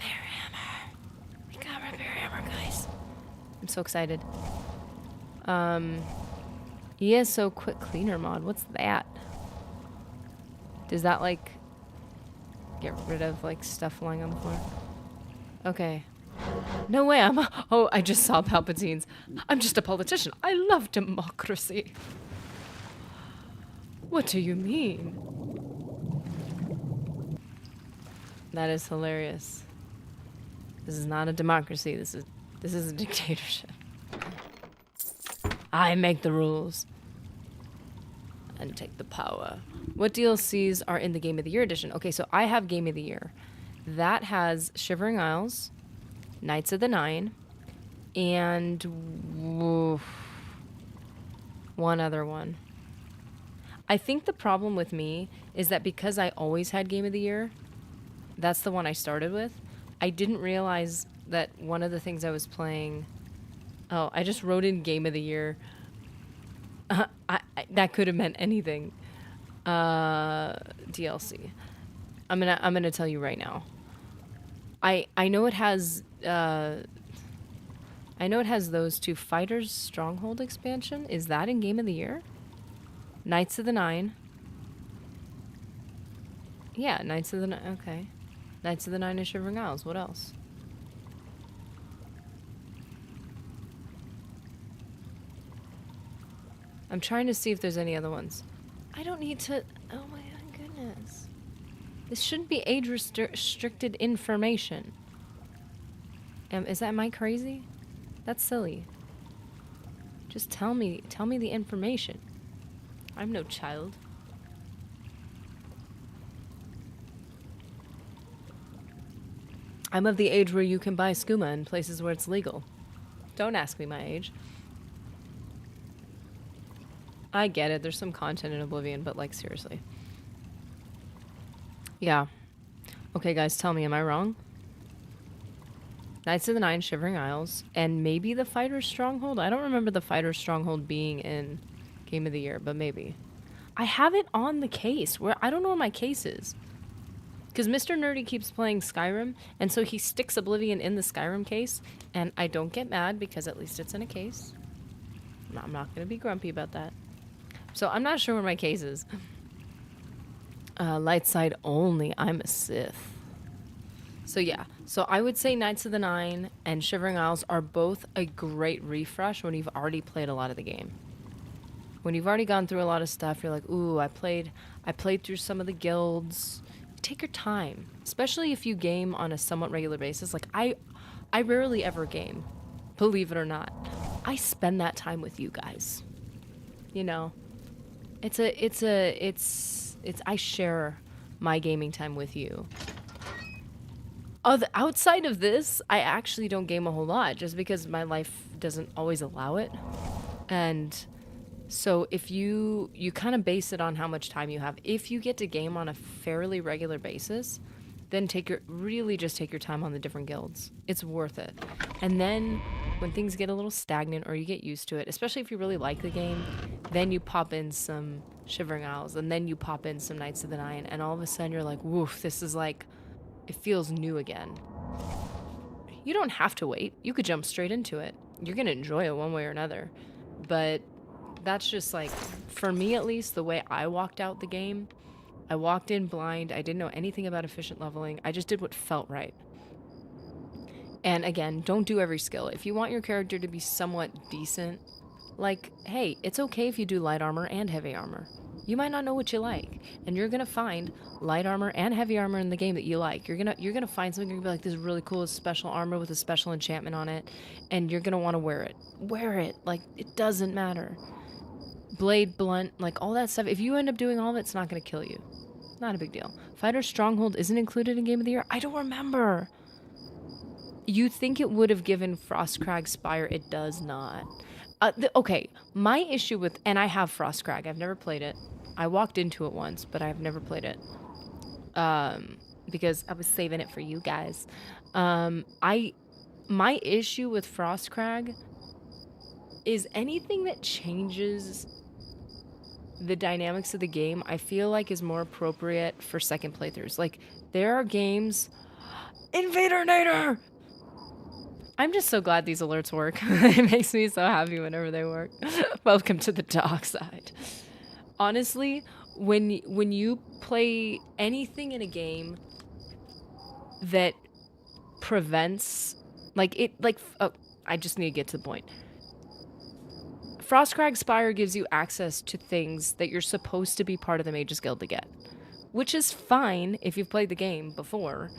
hammer. We got repair hammer, guys. I'm so excited. ESO quick cleaner mod. What's that? Does that, like, get rid of, like, stuff lying on the floor? Okay. No way, oh, I just saw Palpatine's. I'm just a politician. I love democracy. What do you mean? That is hilarious. This is not a democracy. This is a dictatorship. I make the rules. And take the power. What DLCs are in the Game of the Year edition? Okay, so I have Game of the Year. That has Shivering Isles, Knights of the Nine, and one other one. I think the problem with me is that because I always had Game of the Year, that's the one I started with. I didn't realize that one of the things I was playing... Oh, I just wrote in Game of the Year. That could have meant anything. DLC. I'm gonna tell you right now. I know it has those two. Fighters Stronghold expansion. Is that in Game of the Year? Knights of the Nine. Yeah, Knights of the Nine. Okay. Knights of the Nine and Shivering Isles. What else? I'm trying to see if there's any other ones. I don't need to... Oh my goodness. This shouldn't be age restricted information. Am I crazy? That's silly. Just tell me the information. I'm no child. I'm of the age where you can buy skooma in places where it's legal. Don't ask me my age. I get it. There's some content in Oblivion, but like seriously. Yeah. Okay, guys, tell me, am I wrong? Knights of the Nine, Shivering Isles, and maybe the Fighter's Stronghold? I don't remember the Fighter's Stronghold being in Game of the Year, but maybe. I have it on the case. Where I don't know where my case is. Because Mr. Nerdy keeps playing Skyrim, and so he sticks Oblivion in the Skyrim case, and I don't get mad because at least it's in a case. I'm not going to be grumpy about that. So I'm not sure where my case is. Light side only. I'm a Sith. So yeah. So I would say Knights of the Nine and Shivering Isles are both a great refresh when you've already played a lot of the game. When you've already gone through a lot of stuff, you're like, ooh, I played through some of the guilds. Take your time. Especially if you game on a somewhat regular basis. Like I rarely ever game. Believe it or not. I spend that time with you guys. You know? I share my gaming time with you. Outside of this, I actually don't game a whole lot just because my life doesn't always allow it. And so if you kind of base it on how much time you have. If you get to game on a fairly regular basis, then really just take your time on the different guilds. It's worth it. And then when things get a little stagnant or you get used to it, especially if you really like the game, then you pop in some Shivering Isles and then you pop in some Knights of the Nine and all of a sudden you're like, woof, this is like, it feels new again. You don't have to wait. You could jump straight into it. You're going to enjoy it one way or another. But that's just like, for me at least, the way I walked out the game. I walked in blind. I didn't know anything about efficient leveling. I just did what felt right. And again, don't do every skill. If you want your character to be somewhat decent, like, hey, it's okay if you do light armor and heavy armor. You might not know what you like, and you're gonna find light armor and heavy armor in the game that you like. You're gonna find something, you're gonna be like, this is really cool, special armor with a special enchantment on it, and you're gonna want to wear it. Wear it. Like, it doesn't matter. Blade, blunt, like all that stuff. If you end up doing all of it, it's not gonna kill you. Not a big deal. Fighter Stronghold isn't included in Game of the Year? I don't remember. You think it would have given Frostcrag Spire? It does not. Okay, my issue with... And I have Frostcrag. I've never played it. I walked into it once, but I've never played it. Because I was saving it for you guys. My issue with Frostcrag is anything that changes the dynamics of the game, I feel like is more appropriate for second playthroughs. Like, there are games... Invader Nader! I'm just so glad these alerts work. It makes me so happy whenever they work. Welcome to the dark side. Honestly, when you play anything in a game that prevents... I just need to get to the point. Frostcrag Spire gives you access to things that you're supposed to be part of the Mages Guild to get. Which is fine if you've played the game before.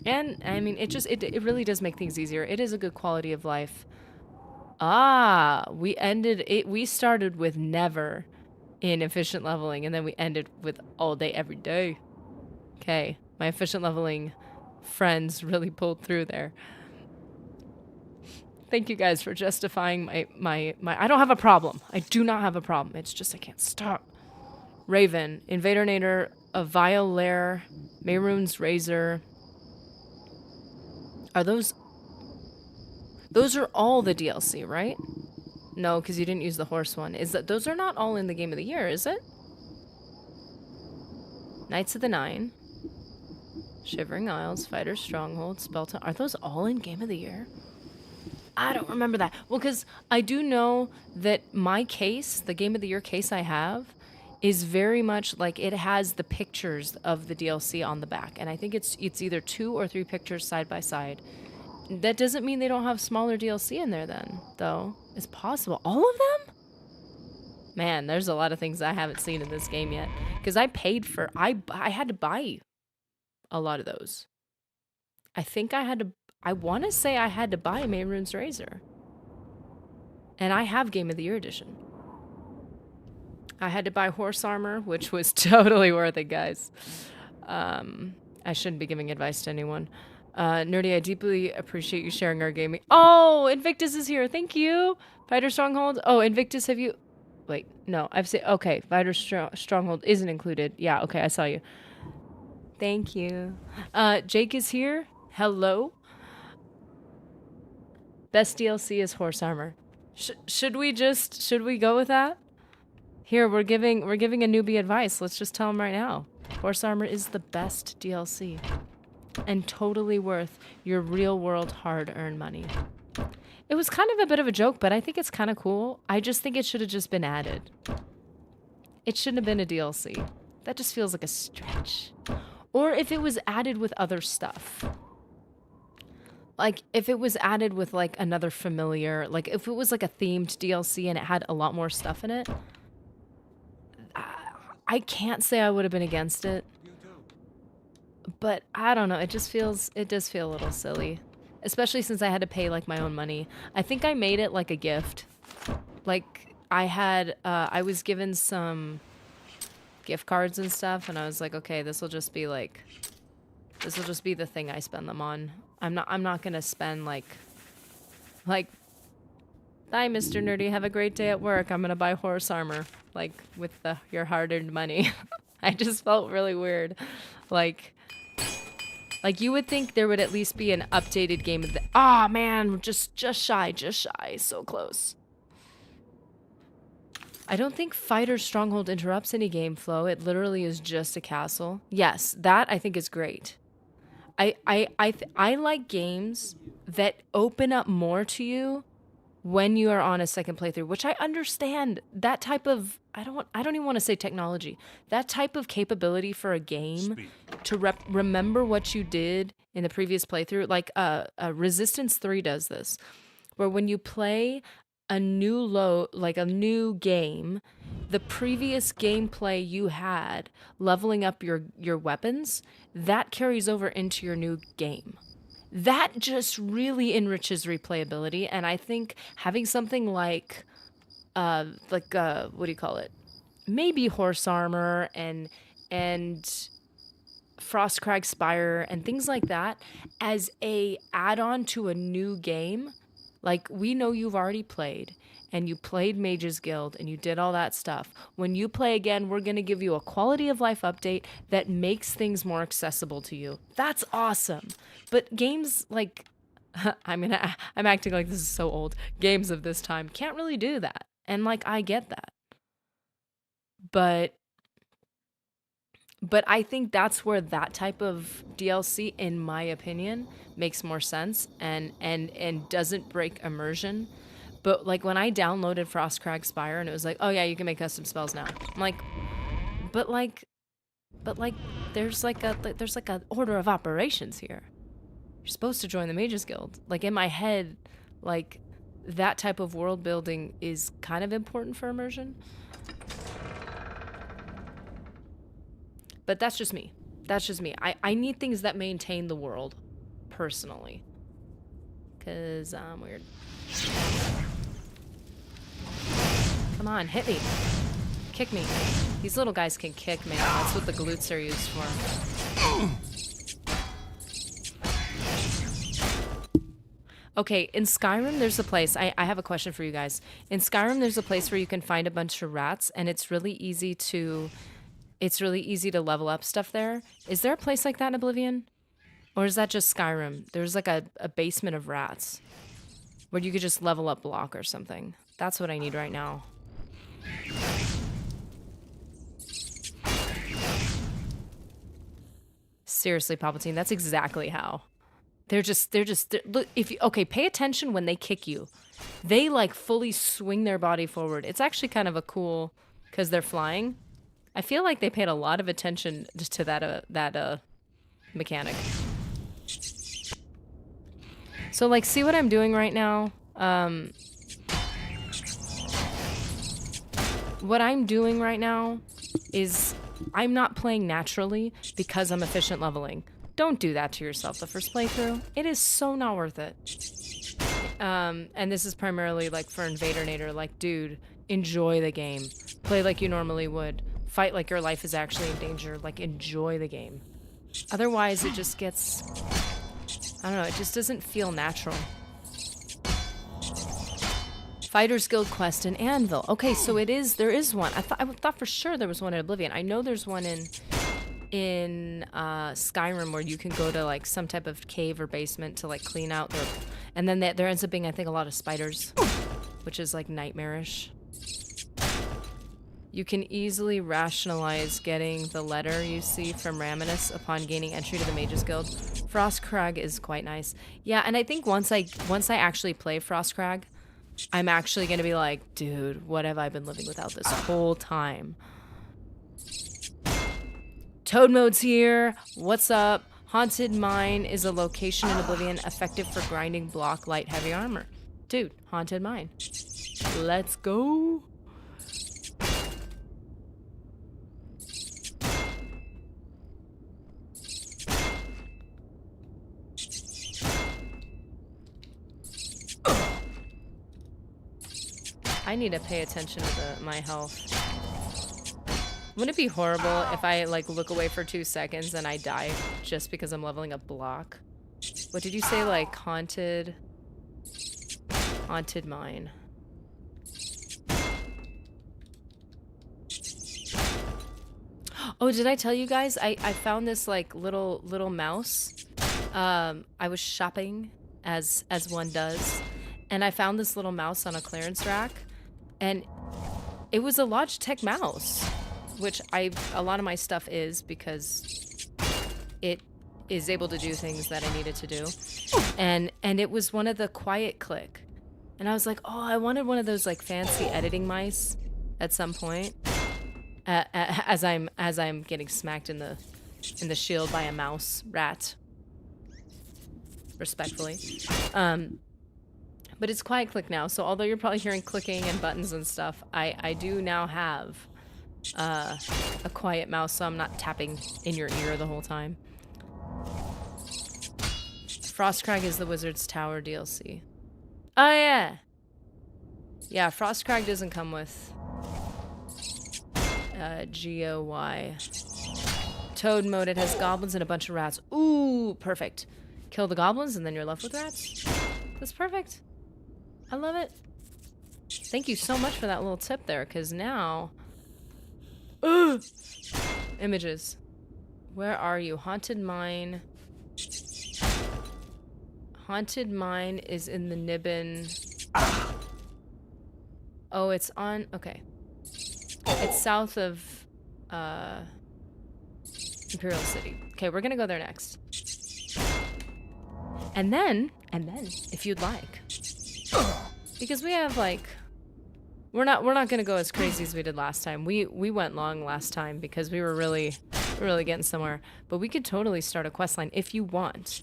And, I mean, it really does make things easier. It is a good quality of life Ah, we started with never in efficient leveling, and then we ended with all day, every day. Okay, my efficient leveling friends really pulled through there. Thank you guys for justifying my I don't have a problem. I do not have a problem. It's just I can't stop. Raven, Invader Nader, a Vile Lair, Mayrune's Razor. Are those are all the DLC, right? No, because you didn't use the horse one. Those are not all in the Game of the Year, is it? Knights of the Nine, Shivering Isles, Fighter's Stronghold, Spelltown. Are those all in Game of the Year? I don't remember that. Well, because I do know that my case, the Game of the Year case I have, is very much like it has the pictures of the DLC on the back. And I think it's either 2 or 3 pictures side by side. That doesn't mean they don't have smaller DLC in there then, though. It's possible. All of them? Man, there's a lot of things I haven't seen in this game yet. Because I paid for... I had to buy a lot of those. I think I had to... I want to say I had to buy Mayrune's Razor. And I have Game of the Year edition. I had to buy horse armor, which was totally worth it, guys. I shouldn't be giving advice to anyone. Nerdy, I deeply appreciate you sharing our gaming. Oh, Invictus is here. Thank you. Fighter Stronghold. Oh, Invictus, have you... Wait, no. I've said... Okay, Fighter Stronghold isn't included. Yeah, okay, I saw you. Thank you. Jake is here. Hello. Best DLC is horse armor. Should we go with that? Here, we're giving a newbie advice. Let's just tell him right now. Horse armor is the best DLC. And totally worth your real-world hard-earned money. It was kind of a bit of a joke, but I think it's kind of cool. I just think it should have just been added. It shouldn't have been a DLC. That just feels like a stretch. Or if it was added with other stuff. Like, if it was added with, like, another familiar... Like, if it was, like, a themed DLC and it had a lot more stuff in it... I can't say I would have been against it. But, I don't know. It does feel a little silly. Especially since I had to pay, like, my own money. I think I made it, like, a gift. Like, I was given some gift cards and stuff, and I was like, okay, this will just be, like... This will just be the thing I spend them on. I'm not gonna spend, like... Bye, Mr. Nerdy. Have a great day at work. I'm gonna buy horse armor. Like, with your hard-earned money. I just felt really weird. Like, you would think there would at least be an updated game of the... Ah, man! Just shy. So close. I don't think Fighter's Stronghold interrupts any game flow. It literally is just a castle. Yes, that I think is great. I like games that open up more to you when you are on a second playthrough, which I understand. That type of... I don't even want to say technology. That type of capability for a game to remember what you did in the previous playthrough. Like, Resistance 3 does this. Where when you play a new game, the previous gameplay you had, leveling up your weapons, that carries over into your new game. That just really enriches replayability, and I think having something like what do you call it? Maybe horse armor and Frostcrag Spire and things like that as a add-on to a new game. Like, we know you've already played, and you played Mage's Guild, and you did all that stuff. When you play again, we're going to give you a quality of life update that makes things more accessible to you. That's awesome. But games like... I'm acting like this is so old. Games of this time can't really do that. And, like, I get that. But I think that's where that type of DLC, in my opinion, makes more sense and doesn't break immersion. But, like, when I downloaded Frostcrag Spire and it was like, oh yeah, you can make custom spells now. I'm like, but there's like a order of operations here. You're supposed to join the Mages Guild. Like, in my head, like, that type of world building is kind of important for immersion. But that's just me. I need things that maintain the world, personally. Because I'm weird. Come on, hit me. Kick me. These little guys can kick, man. That's what the glutes are used for. Okay, in Skyrim, there's a place. I have a question for you guys. In Skyrim, there's a place where you can find a bunch of rats, and it's really easy to level up stuff there. Is there a place like that in Oblivion? Or is that just Skyrim? There's like a basement of rats where you could just level up block or something. That's what I need right now. Seriously, Palpatine, that's exactly how. They're look, okay, pay attention when they kick you. They like fully swing their body forward. It's actually kind of a cool, because they're flying. I feel like they paid a lot of attention to that mechanic. So like, see what I'm doing right now? What I'm doing right now is I'm not playing naturally because I'm efficient leveling. Don't do that to yourself the first playthrough. It is so not worth it. And this is primarily like for Invadernnator, like, dude, enjoy the game. Play like you normally would. Fight like your life is actually in danger. Like, enjoy the game. Otherwise, it just gets... I don't know, it just doesn't feel natural. Fighters Guild quest in Anvil. Okay, so there is one. I thought for sure there was one in Oblivion. I know there's one in Skyrim where you can go to like some type of cave or basement to like clean out their, and then there ends up being, I think, a lot of spiders, which is like nightmarish. You can easily rationalize getting the letter you see from Raminus upon gaining entry to the Mages Guild. Frostcrag is quite nice. Yeah, and I think once I actually play Frostcrag, I'm actually gonna be like, dude, what have I been living without this whole time? Toad Mode's here. What's up? Haunted Mine is a location in Oblivion effective for grinding block light heavy armor. Dude, Haunted Mine. Let's go. I need to pay attention to my health. Wouldn't it be horrible if I like look away for 2 seconds and I die just because I'm leveling a block? What did you say, like haunted mine? Oh, did I tell you guys? I found this like little mouse. I was shopping as one does, and I found this little mouse on a clearance rack, and it was a Logitech mouse, which a lot of my stuff is because it is able to do things that I needed to do. And it was one of the quiet click. And I was like, oh, I wanted one of those like fancy editing mice at some point. As I'm getting smacked in the shield by a mouse rat. Respectfully. But it's quiet click now, so although you're probably hearing clicking and buttons and stuff, I do now have a quiet mouse, so I'm not tapping in your ear the whole time. Frostcrag is the Wizard's Tower DLC. Oh yeah! Yeah, Frostcrag doesn't come with GOY. Toad mode, it has goblins and a bunch of rats. Ooh, perfect. Kill the goblins and then you're left with rats? That's perfect. I love it. Thank you so much for that little tip there, because now... Ugh! Images. Where are you? Haunted Mine. Haunted Mine is in the Nibbin. Oh, it's on... Okay. It's south of Imperial City. Okay, we're gonna go there next. And then, if you'd like, because we have like, we're not gonna go as crazy as we did last time. We went long last time because we were really getting somewhere. But we could totally start a quest line if you want.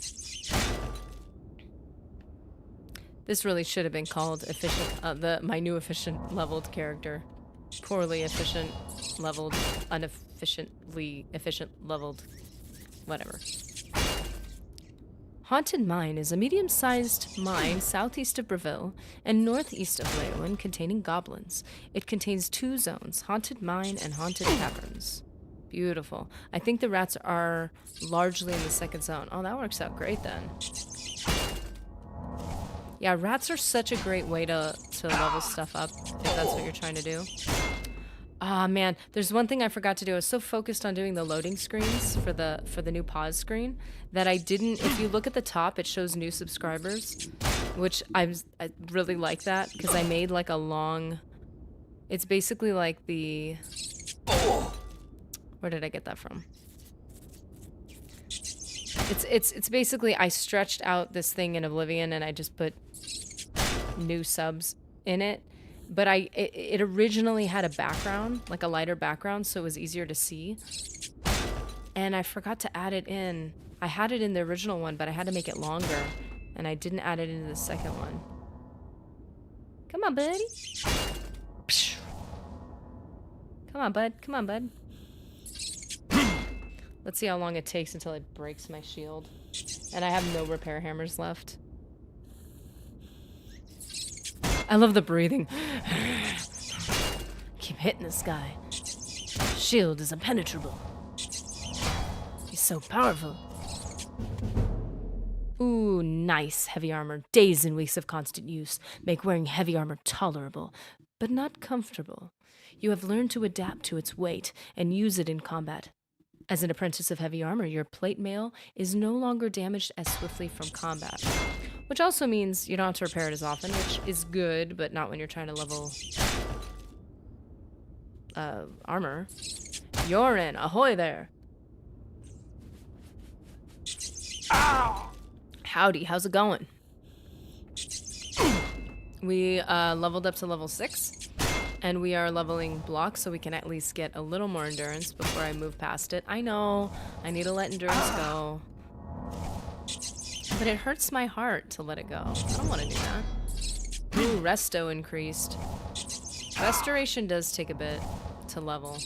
This really should have been called efficient. My new efficient leveled character, poorly efficient leveled, inefficiently efficient leveled, whatever. Haunted Mine is a medium-sized mine southeast of Breville and northeast of Leowyn containing goblins. It contains 2 zones, Haunted Mine and Haunted Caverns. Beautiful. I think the rats are largely in the 2nd zone. Oh, that works out great then. Yeah, rats are such a great way to level stuff up, if that's what you're trying to do. Ah, man, there's one thing I forgot to do. I was so focused on doing the loading screens for the new pause screen that I didn't. If you look at the top, it shows new subscribers, which I really like that because I made like a long. It's basically like the. Where did I get that from? It's basically I stretched out this thing in Oblivion and I just put new subs in it. But it originally had a background, like a lighter background, so it was easier to see. And I forgot to add it in. I had it in the original one, but I had to make it longer. And I didn't add it into the 2nd one. Come on, buddy. Come on, bud. Come on, bud. Let's see how long it takes until it breaks my shield. And I have no repair hammers left. I love the breathing. Keep hitting this guy. Shield is impenetrable. He's so powerful. Ooh, nice heavy armor. Days and weeks of constant use make wearing heavy armor tolerable, but not comfortable. You have learned to adapt to its weight and use it in combat. As an apprentice of heavy armor, your plate mail is no longer damaged as swiftly from combat. Which also means you don't have to repair it as often, which is good, but not when you're trying to level armor. Yorin, ahoy there! Ow! Howdy, how's it going? We leveled up to level 6. And we are leveling blocks so we can at least get a little more endurance before I move past it. I know, I need to let endurance go. But it hurts my heart to let it go. I don't want to do that. Ooh, resto increased. Restoration does take a bit to level.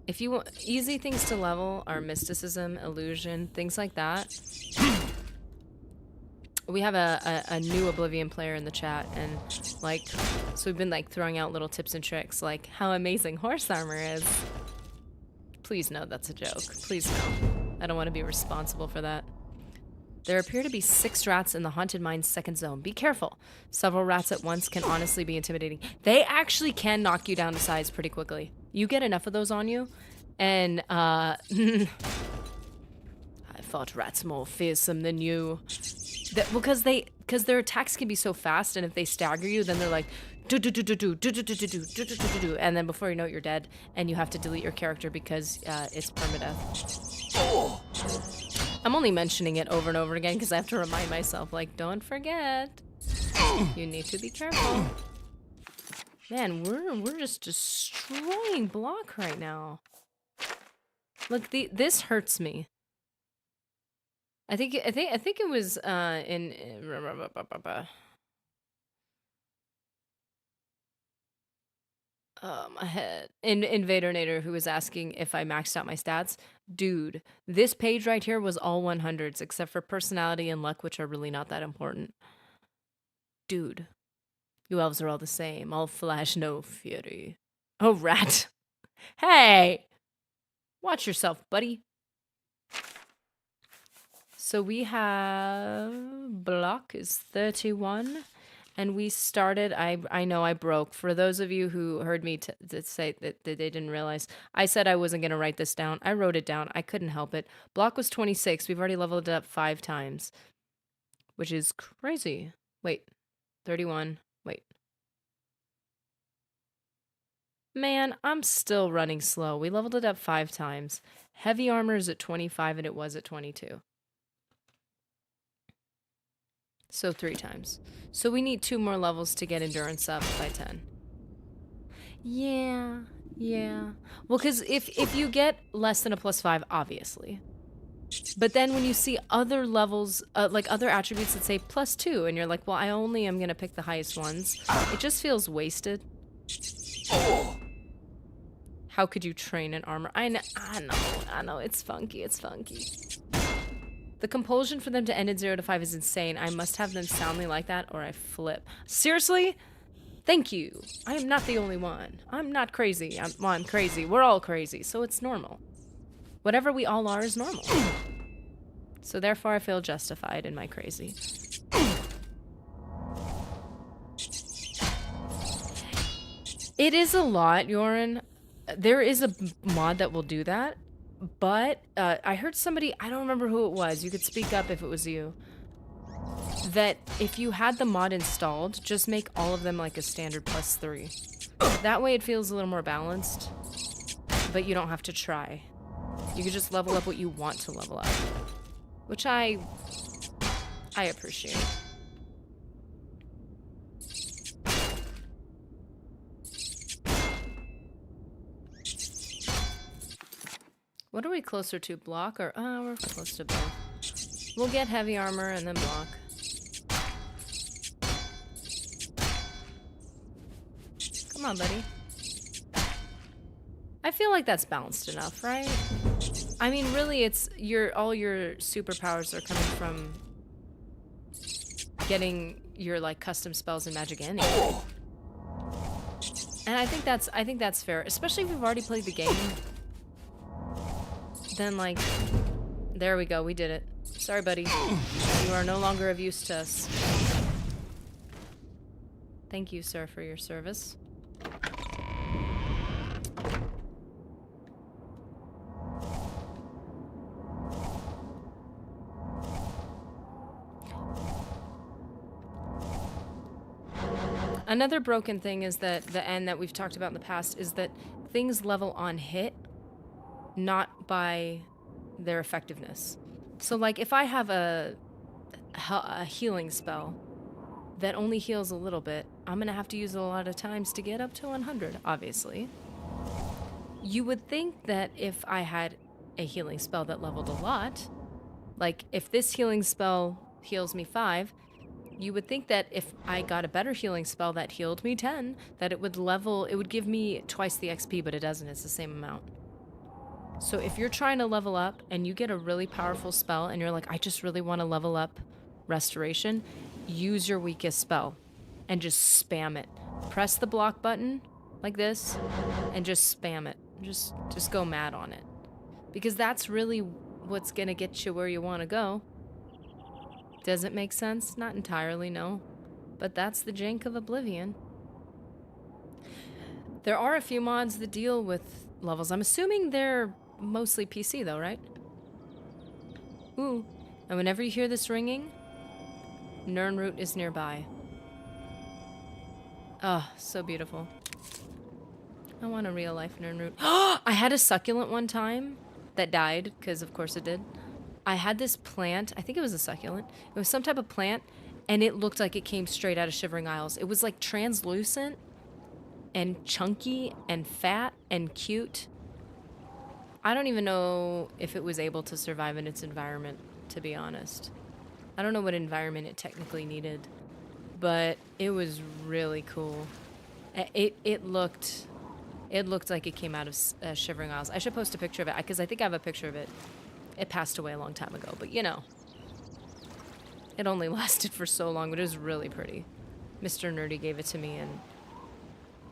If you want easy things to level are mysticism, illusion, things like that. We have a new Oblivion player in the chat, and like, so we've been like throwing out little tips and tricks, like how amazing horse armor is. Please no, that's a joke. Please no. I don't want to be responsible for that. There appear to be 6 rats in the Haunted Mine's 2nd zone. Be careful. Several rats at once can honestly be intimidating. They actually can knock you down to size pretty quickly. You get enough of those on you, and I thought rats more fearsome than you. Because their attacks can be so fast, and if they stagger you, then they're like and then before you know it, you're dead, and you have to delete your character because it's permadeath. I'm only mentioning it over and over again because I have to remind myself, like, don't forget. You need to be careful. Man, we're just destroying block right now. Look, this hurts me. I think it was in my head. Invader Nader, who was asking if I maxed out my stats. Dude, this page right here was all 100s except for personality and luck, which are really not that important. Dude, you elves are all the same. All flash, no fury. Oh, rat. Hey! Watch yourself, buddy. So we have block is 31, and we started. I know I broke. For those of you who heard me say that they didn't realize, I said I wasn't gonna write this down. I wrote it down. I couldn't help it. Block was 26. We've already leveled it up 5 times, which is crazy. Wait, 31. Wait. Man, I'm still running slow. We leveled it up 5 times. Heavy armor is at 25, and it was at 22. So 3 times. So we need 2 more levels to get endurance up by 10. Yeah. Well, because if you get less than a +5, obviously. But then when you see other levels, like other attributes that say +2, and you're like, well, I only am going to pick the highest ones, it just feels wasted. How could you train in armor? I know, it's funky, The compulsion for them to end in 0 to 5 is insane. I must have them soundly like that or I flip. Seriously? Thank you. I am not the only one. I'm not crazy. I'm crazy. We're all crazy, so it's normal. Whatever we all are is normal. So therefore I feel justified in my crazy. It is a lot, Yoren. There is a mod that will do that, but I heard somebody, I don't remember who it was, you could speak up if it was you, that if you had the mod installed, just make all of them like a standard +3. That way it feels a little more balanced, but you don't have to try. You can just level up what you want to level up, which I appreciate. What are we closer to, block or... we're close to both. We'll get heavy armor and then block. Come on, buddy. I feel like that's balanced enough, right? I mean, really, it's all your superpowers are coming from getting your like custom spells and magic anyway. And I think that's fair, especially if you've already played the game. Then like, there we go, we did it. Sorry, buddy. You are no longer of use to us. Thank you, sir, for your service. Another broken thing is that the end that we've talked about in the past is that things level on hit, not by their effectiveness. So like if I have a healing spell that only heals a little bit, I'm gonna have to use it a lot of times to get up to 100, obviously. You would think that if I had a healing spell that leveled a lot, like if this healing spell heals me 5, you would think that if I got a better healing spell that healed me 10, that it would give me twice the XP, but it doesn't, it's the same amount. So if you're trying to level up and you get a really powerful spell and you're like, I just really want to level up Restoration, use your weakest spell and just spam it. Press the block button like this and just spam it. Just go mad on it. Because that's really what's going to get you where you want to go. Does it make sense? Not entirely, no. But that's the jank of Oblivion. There are a few mods that deal with levels. I'm assuming they're mostly PC though, right? Ooh. And whenever you hear this ringing, Nirnroot is nearby. Oh, so beautiful. I want a real life Nirnroot. I had a succulent one time that died, because of course it did. I had this plant, I think it was a succulent. It was some type of plant, and it looked like it came straight out of Shivering Isles. It was like translucent and chunky and fat and cute. I don't even know if it was able to survive in its environment, to be honest. I don't know what environment it technically needed, but it was really cool. It looked like it came out of Shivering Isles. I should post a picture of it, because I think I have a picture of it. It passed away a long time ago, but you know. It only lasted for so long, but it was really pretty. Mr. Nerdy gave it to me,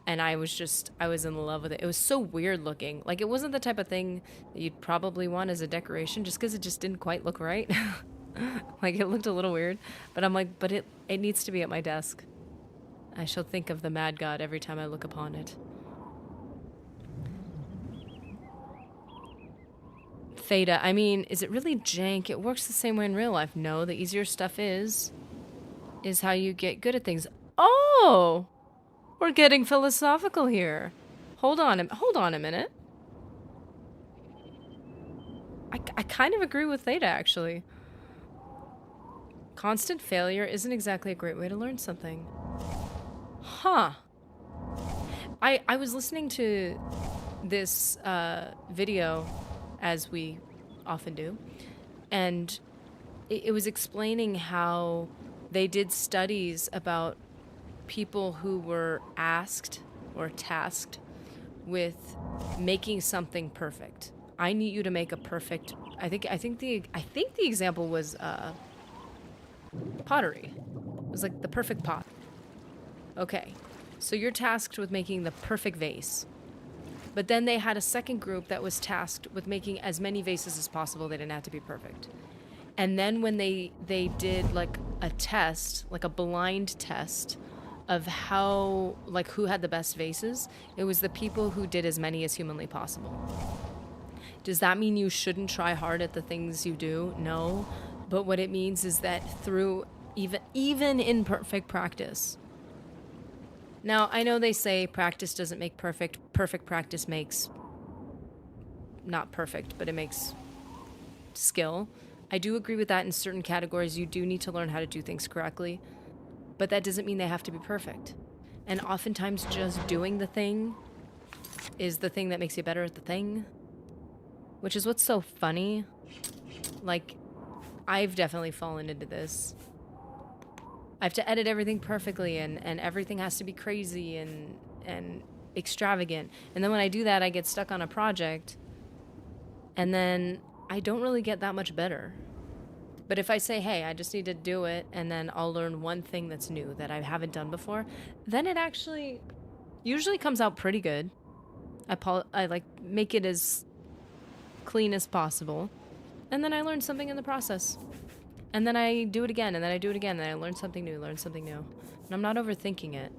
and I was in love with it. It was so weird looking. Like, it wasn't the type of thing that you'd probably want as a decoration, just because it just didn't quite look right. Like, it looked a little weird. But I'm like, but it needs to be at my desk. I shall think of the Mad God every time I look upon it. Theta, I mean, is it really jank? It works the same way in real life. No, the easier stuff is how you get good at things. Oh! We're getting philosophical here. Hold on a minute. I kind of agree with Theta, actually. Constant failure isn't exactly a great way to learn something. Huh. I was listening to this video, as we often do, and it was explaining how they did studies about people who were asked or tasked with making something perfect, I need you to make a perfect. I think the example was pottery. It was like the perfect pot. Okay, so you're tasked with making the perfect vase. But then they had a second group that was tasked with making as many vases as possible. They didn't have to be perfect. And then when they did like a test, like a blind test of how, like who had the best vases, it was the people who did as many as humanly possible. Does that mean you shouldn't try hard at the things you do? No. But what it means is that through even imperfect practice. Now, I know they say practice doesn't make perfect. Perfect practice makes not perfect, but it makes skill. I do agree with that in certain categories. You do need to learn how to do things correctly, but that doesn't mean they have to be perfect. And oftentimes just doing the thing is the thing that makes you better at the thing, which is what's so funny. Like, I've definitely fallen into this. I have to edit everything perfectly, and everything has to be crazy and extravagant. And then when I do that, I get stuck on a project, and then I don't really get that much better. But if I say, hey, I just need to do it, and then I'll learn one thing that's new that I haven't done before, then it actually usually comes out pretty good. I like make it as clean as possible, and then I learn something in the process. And then I do it again, and then I do it again, and I learn something new. And I'm not overthinking it.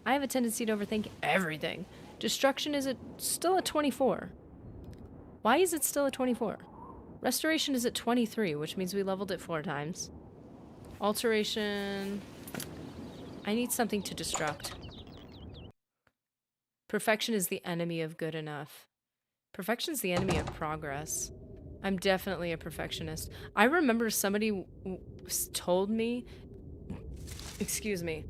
I have a tendency to overthink everything. Destruction is still at 24. Why is it still at 24? Restoration is at 23, which means we leveled it 4 times. Alteration. I need something to destruct. Perfection is the enemy of good enough. Perfection is the enemy of progress. I'm definitely a perfectionist. I remember somebody told me, excuse me,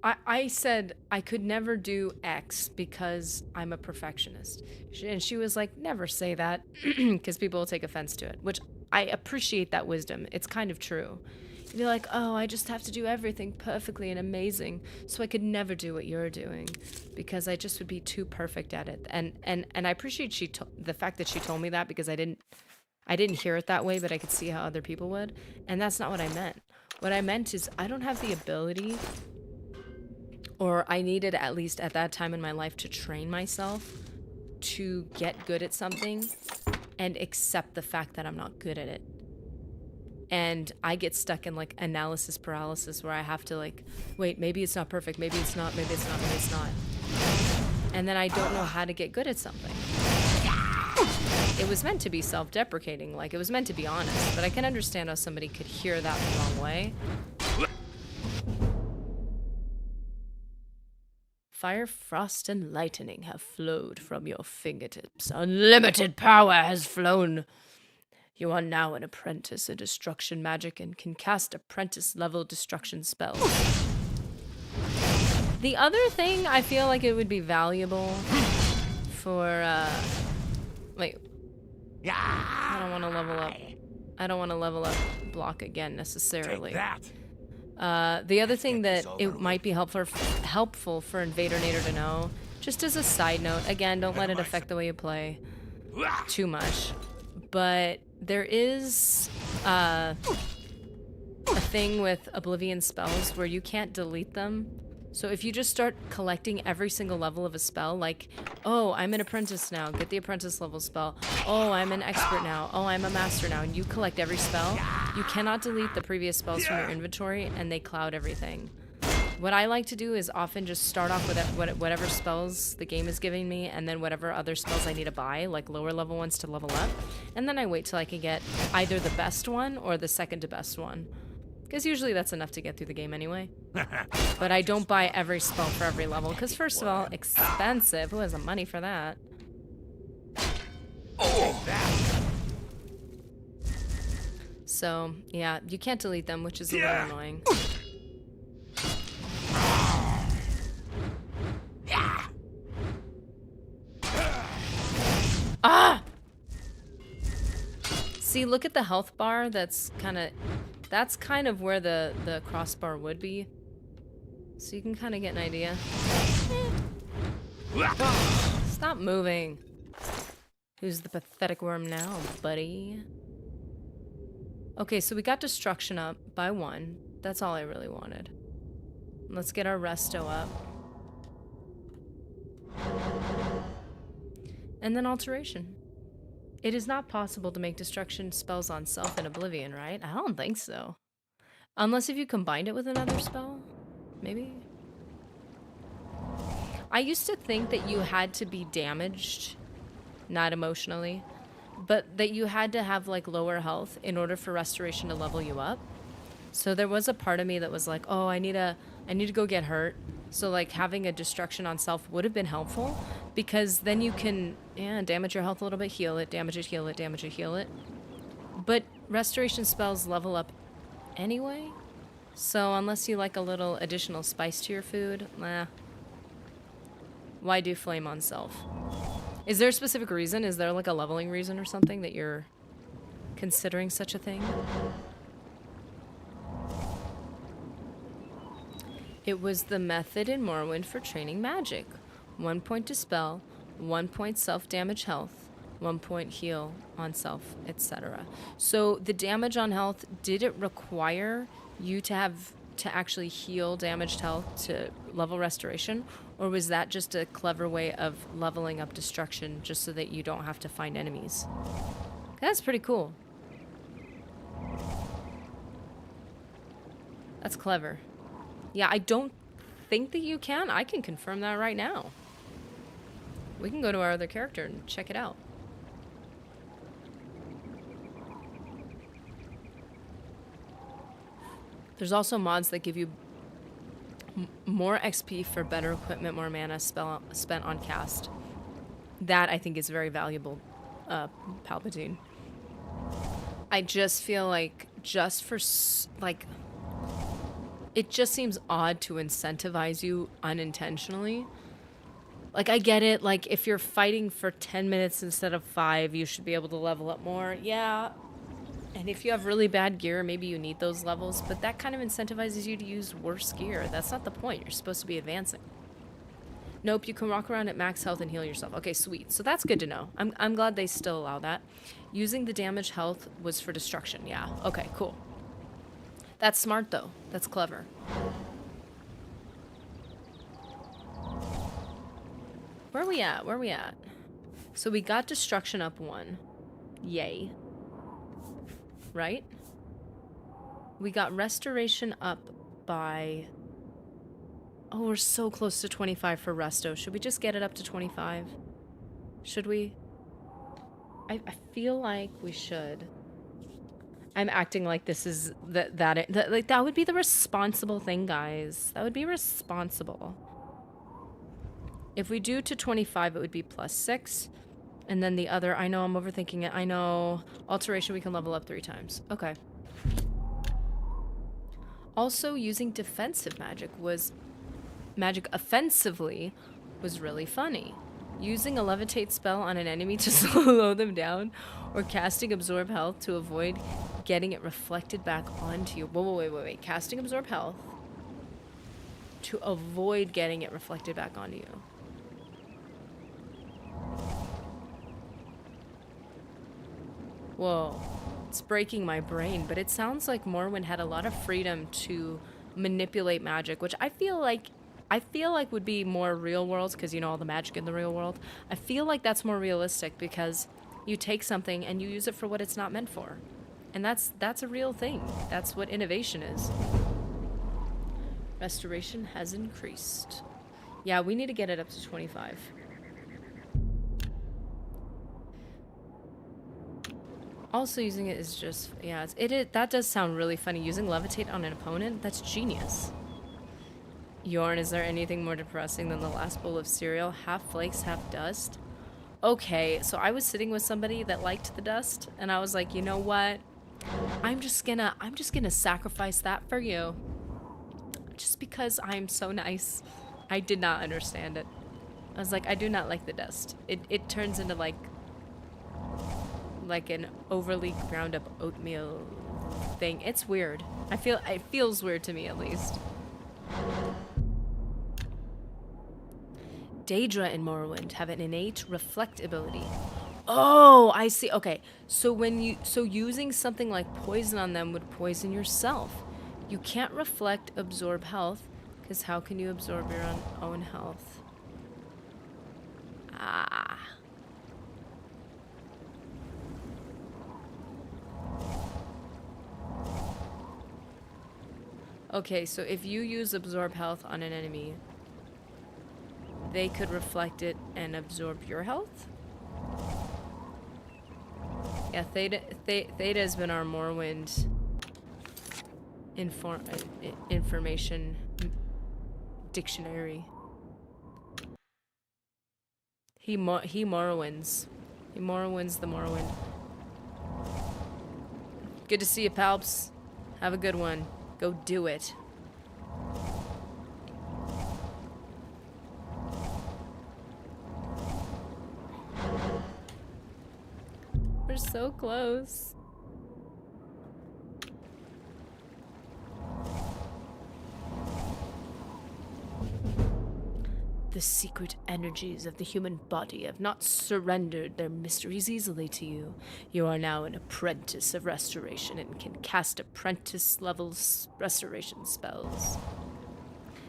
I said I could never do X because I'm a perfectionist. And she was like, never say that because people will take offense to it, which I appreciate that wisdom. It's kind of true. You'd be like, oh, I just have to do everything perfectly and amazing, so I could never do what you're doing because I just would be too perfect at it. And I appreciate the fact that she told me that, because I didn't hear it that way, but I could see how other people would. And that's not what I meant. What I meant is I don't have the ability, or I needed, at least at that time in my life, to train myself to get good at something and accept the fact that I'm not good at it. And I get stuck in like analysis paralysis, where I have to like, wait, maybe it's not perfect, maybe it's not, maybe it's not, maybe it's not. And then I don't know how to get good at something. It was meant to be self-deprecating, like it was meant to be honest, but I can understand how somebody could hear that the wrong way. Fire, frost, and lightning have flowed from your fingertips. Unlimited power has flown. You are now an apprentice in destruction magic and can cast apprentice-level destruction spells. The other thing I feel like it would be valuable for, wait. I don't want to level up. I don't want to level up block again, necessarily. Take that. The other thing that it might be helpful for Invader Nader to know, just as a side note, again, don't let it affect the way you play too much, but there is a thing with Oblivion spells where you can't delete them. So if you just start collecting every single level of a spell, like, oh, I'm an apprentice now, get the apprentice level spell. Oh, I'm an expert now. Oh, I'm a master now. And you collect every spell, you cannot delete the previous spells from your inventory, and they cloud everything. What I like to do is often just start off with whatever spells the game is giving me, and then whatever other spells I need to buy, like lower level ones to level up. And then I wait till I can get either the best one or the second to best one. Because usually that's enough to get through the game anyway. But I don't buy every spell for every level, because first of all, expensive. Who has the money for that? So, yeah, you can't delete them, which is a little annoying. Ah! See, look at the health bar. That's kind of where the crossbar would be. So you can kind of get an idea. Stop moving. Who's the pathetic worm now, buddy? Okay, so we got destruction up by 1. That's all I really wanted. Let's get our resto up. And then alteration. It is not possible to make destruction spells on self in Oblivion, right? I don't think so. Unless if you combined it with another spell, maybe? I used to think that you had to be damaged, not emotionally, but that you had to have like lower health in order for restoration to level you up. So there was a part of me that was like, oh, I need to go get hurt. So like having a destruction on self would have been helpful, because then you can damage your health a little bit, heal it, damage it, heal it, damage it, heal it. But restoration spells level up anyway. So unless you like a little additional spice to your food, why do flame on self? Is there a specific reason? Is there like a leveling reason or something that you're considering such a thing? It was the method in Morrowind for training magic. 1 point dispel, 1 point self-damage health, 1 point heal on self, etc. So the damage on health, did it require you to actually heal damaged health to level restoration? Or was that just a clever way of leveling up destruction just so that you don't have to find enemies? That's pretty cool. That's clever. Yeah, I don't think that you can. I can confirm that right now. We can go to our other character and check it out. There's also mods that give you more XP for better equipment, more mana spent on cast. That I think is very valuable, Palpatine. I just feel like just for like, it just seems odd to incentivize you unintentionally. Like, I get it, like, if you're fighting for 10 minutes instead of 5, you should be able to level up more. Yeah. And if you have really bad gear, maybe you need those levels, but that kind of incentivizes you to use worse gear. That's not the point. You're supposed to be advancing. Nope, you can walk around at max health and heal yourself. Okay, sweet. So that's good to know. I'm glad they still allow that. Using the damage health was for destruction. Yeah. Okay, cool. That's smart, though. That's clever. Where are we at? Where are we at? So we got destruction up 1. Yay. Right? We got restoration up by... Oh, we're so close to 25 for resto. Should we just get it up to 25? Should we? I feel like we should. I'm acting like this is that would be the responsible thing, guys. That would be responsible. If we do to 25, it would be +6. And then the other, I know I'm overthinking it. I know alteration we can level up 3 times. Okay. Also, using defensive magic offensively was really funny. Using a levitate spell on an enemy to slow them down, or casting absorb health to avoid getting it reflected back onto you. Whoa, wait. Casting absorb health to avoid getting it reflected back onto you. Whoa, it's breaking my brain, but it sounds like Morrowind had a lot of freedom to manipulate magic, which I feel like would be more real world, because you know all the magic in the real world. I feel like that's more realistic because you take something and you use it for what it's not meant for. And that's a real thing. That's what innovation is. Restoration has increased. Yeah, we need to get it up to 25. Also using it is just, yeah, that does sound really funny. Using levitate on an opponent, that's genius. Yorn, is there anything more depressing than the last bowl of cereal? Half flakes, half dust? Okay, so I was sitting with somebody that liked the dust, and I was like, you know what? I'm just gonna sacrifice that for you. Just because I'm so nice. I did not understand it. I was like, I do not like the dust. It turns into like an overly ground up oatmeal thing. It's weird. It feels weird to me, at least. Daedra and Morrowind have an innate reflect ability. Oh, I see. Okay. So using something like poison on them would poison yourself. You can't reflect absorb health, because how can you absorb your own health? Ah. Okay, so if you use absorb health on an enemy, they could reflect it and absorb your health? Yeah, Theta has been our Morrowind information dictionary. He Morrowinds. He Morrowinds the Morrowind. Good to see you, Palps. Have a good one. Go do it. We're so close. The secret energies of the human body have not surrendered their mysteries easily to you. You are now an apprentice of restoration and can cast apprentice-level restoration spells.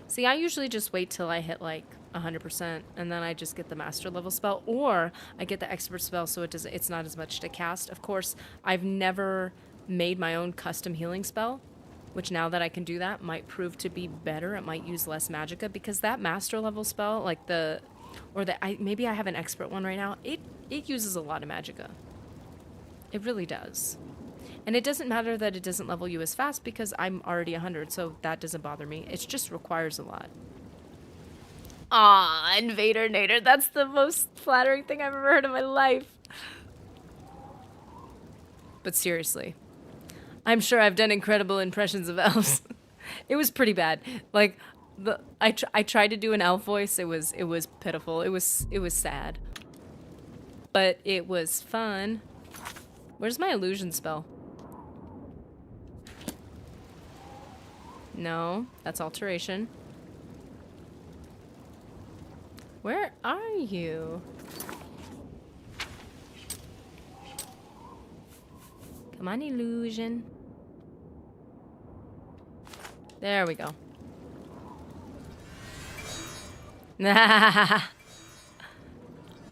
See, I usually just wait till I hit like 100% and then I just get the master level spell, or I get the expert spell so it's not as much to cast. Of course, I've never made my own custom healing spell, which now that I can do that might prove to be better. It might use less magicka, because that master level spell, like maybe I have an expert one right now, it uses a lot of magicka. It really does. And it doesn't matter that it doesn't level you as fast, because I'm already 100, so that doesn't bother me. It just requires a lot. Ah, Invader Nader, that's the most flattering thing I've ever heard in my life. But seriously, I'm sure I've done incredible impressions of elves. It was pretty bad. Like, I tried to do an elf voice. It was pitiful. It was sad. But it was fun. Where's my illusion spell? No, that's alteration. Where are you? Come on, illusion. There we go.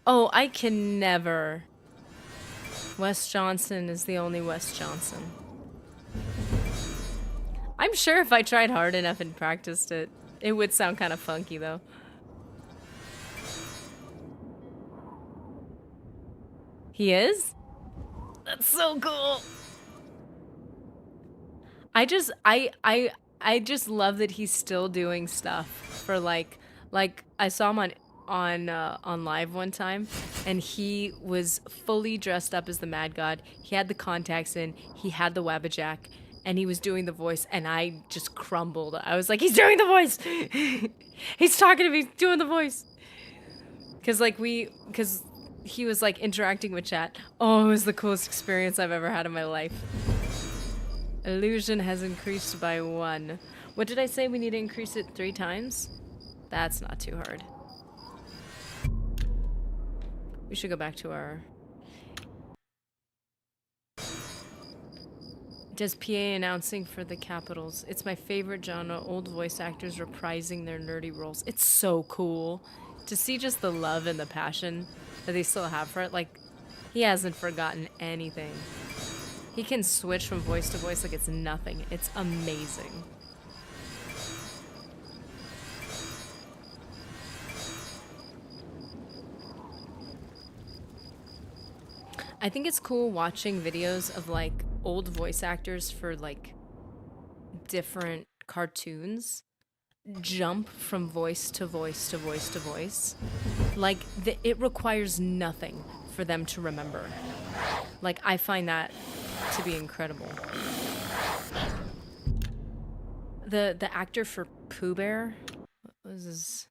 Oh, I can never. Wes Johnson is the only Wes Johnson. I'm sure if I tried hard enough and practiced it, it would sound kind of funky though. He is? That's so cool. I just love that he's still doing stuff for like I saw him on live one time, and he was fully dressed up as the Mad God. He had the contacts in, he had the Wabbajack, and he was doing the voice, and I just crumbled. I was like, he's doing the voice. He's talking to me, he's doing the voice. Cause he was like interacting with chat. Oh, it was the coolest experience I've ever had in my life. Illusion has increased by 1. What did I say? We need to increase it 3 times? That's not too hard. We should go back to our... Does PA announcing for the Capitals. It's my favorite genre. Old voice actors reprising their nerdy roles. It's so cool to see just the love and the passion that they still have for it. Like, he hasn't forgotten anything. He can switch from voice to voice like it's nothing. It's amazing. I think it's cool watching videos of like old voice actors for like different cartoons jump from voice to voice to voice to voice. Like, it requires nothing for them to remember. Like, I find that to be incredible. The actor for Pooh Bear, what was his...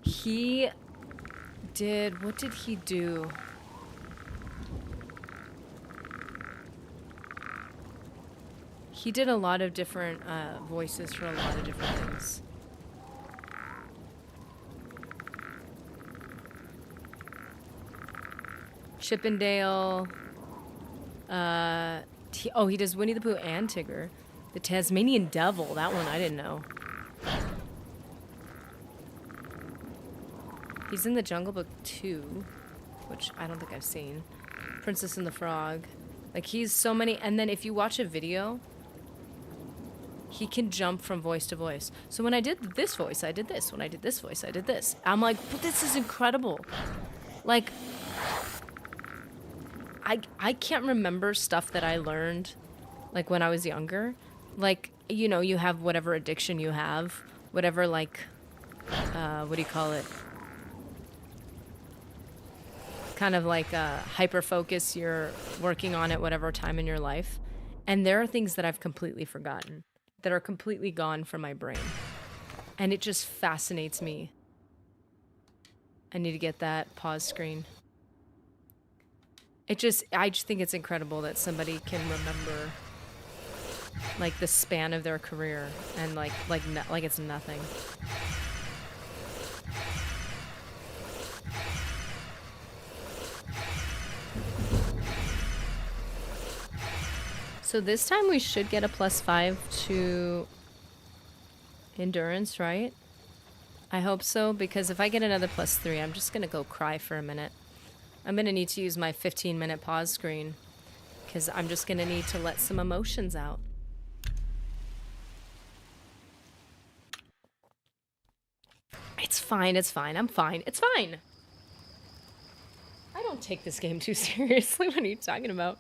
He did... What did he do? He did a lot of different voices for a lot of different things. Chippendale. He does Winnie the Pooh and Tigger. The Tasmanian Devil. That one I didn't know. He's in the Jungle Book 2, which I don't think I've seen. Princess and the Frog. Like, he's so many. And then if you watch a video, he can jump from voice to voice. So when I did this voice, I did this. When I did this voice, I did this. I'm like, but this is incredible. Like, I can't remember stuff that I learned, like, when I was younger. Like, you know, you have whatever addiction you have. Whatever, like, what do you call it? Kind of like hyper focus you're working on at whatever time in your life. And there are things that I've completely forgotten, that are completely gone from my brain. And it just fascinates me. I need to get that pause screen. I just think it's incredible that somebody can remember, like, the span of their career and like it's nothing. So this time we should get a +5 to endurance, right? I hope so, because if I get another +3, I'm just gonna go cry for a minute. I'm gonna need to use my 15-minute pause screen, because I'm just gonna need to let some emotions out. It's fine, it's fine, I'm fine, it's fine! I don't take this game too seriously. What are you talking about?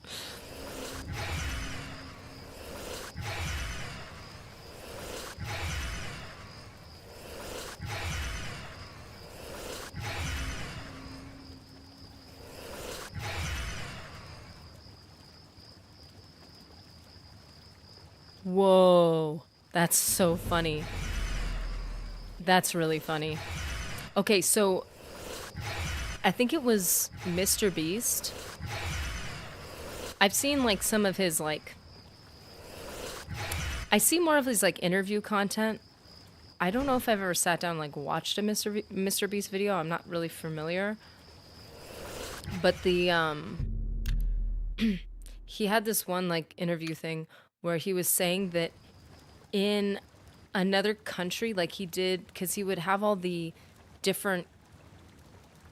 Whoa, that's so funny. That's really funny. Okay, so I think it was Mr. Beast. I've seen like some of his like, I see more of his like interview content. I don't know if I've ever sat down and like watched a Mr. Beast video. I'm not really familiar. But the he had this one like interview thing where he was saying that in another country, like he did, because he would have all the different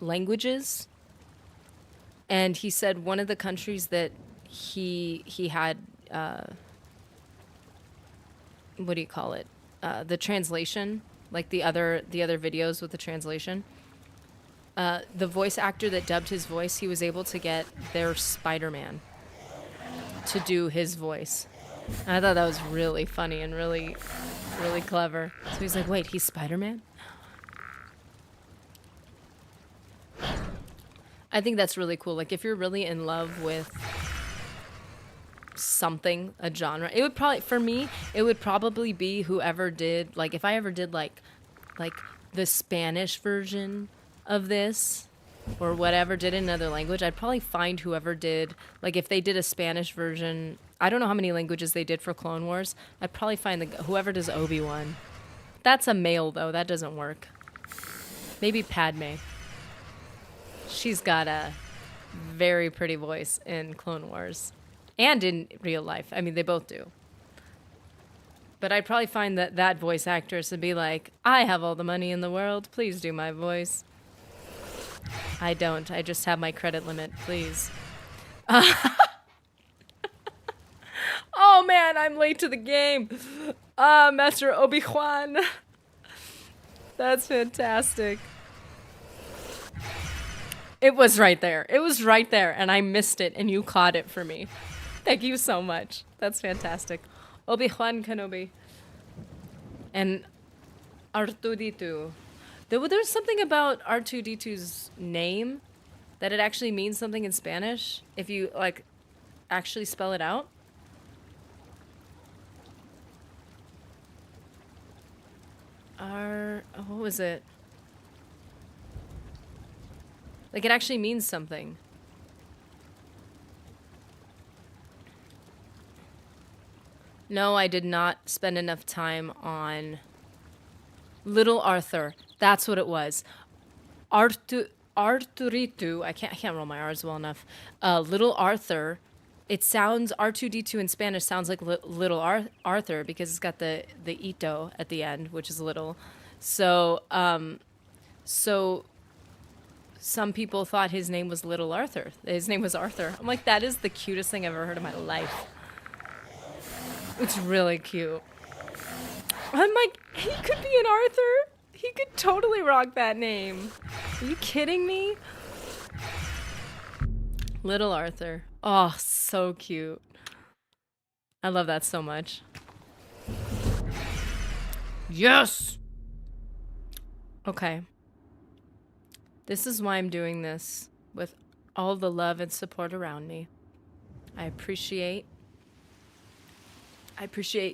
languages, and he said one of the countries that he had what do you call it, the translation, like the other videos with the translation, the voice actor that dubbed his voice, he was able to get their Spider-Man to do his voice. And I thought that was really funny and really clever. So he's like, wait, he's Spider-Man? I think that's really cool. Like, if you're really in love with something, a genre, it would probably, for me, it would probably be whoever did, like, if I ever did, like the Spanish version of this, or whatever, did it in another language, I'd probably find whoever did, like, if they did a Spanish version, I don't know how many languages they did for Clone Wars, I'd probably find whoever does Obi-Wan. That's a male, though. That doesn't work. Maybe Padme. She's got a very pretty voice in Clone Wars. And in real life. I mean, they both do. But I'd probably find that voice actress would be like, I have all the money in the world. Please do my voice. I don't. I just have my credit limit. Please. Oh, man, I'm late to the game. Master Obi-Wan. That's fantastic. It was right there. It was right there, and I missed it, and you caught it for me. Thank you so much. That's fantastic. Obi-Wan Kenobi. And R2-D2. There's something about R2-D2's name that it actually means something in Spanish if you, like, actually spell it out. What was it? Like, it actually means something. No, I did not spend enough time on Little Arthur. That's what it was. Arturitu. I can't roll my R's well enough. Little Arthur. It sounds R2D2 in Spanish sounds like Little Arthur because it's got the ito at the end, which is little. So so some people thought his name was Little Arthur. His name was Arthur. I'm like, that is the cutest thing I've ever heard in my life. It's really cute. I'm like, he could be an Arthur. He could totally rock that name. Are you kidding me? Little Arthur. Oh, so cute. I love that so much. Yes! Okay. This is why I'm doing this with all the love and support around me. I appreciate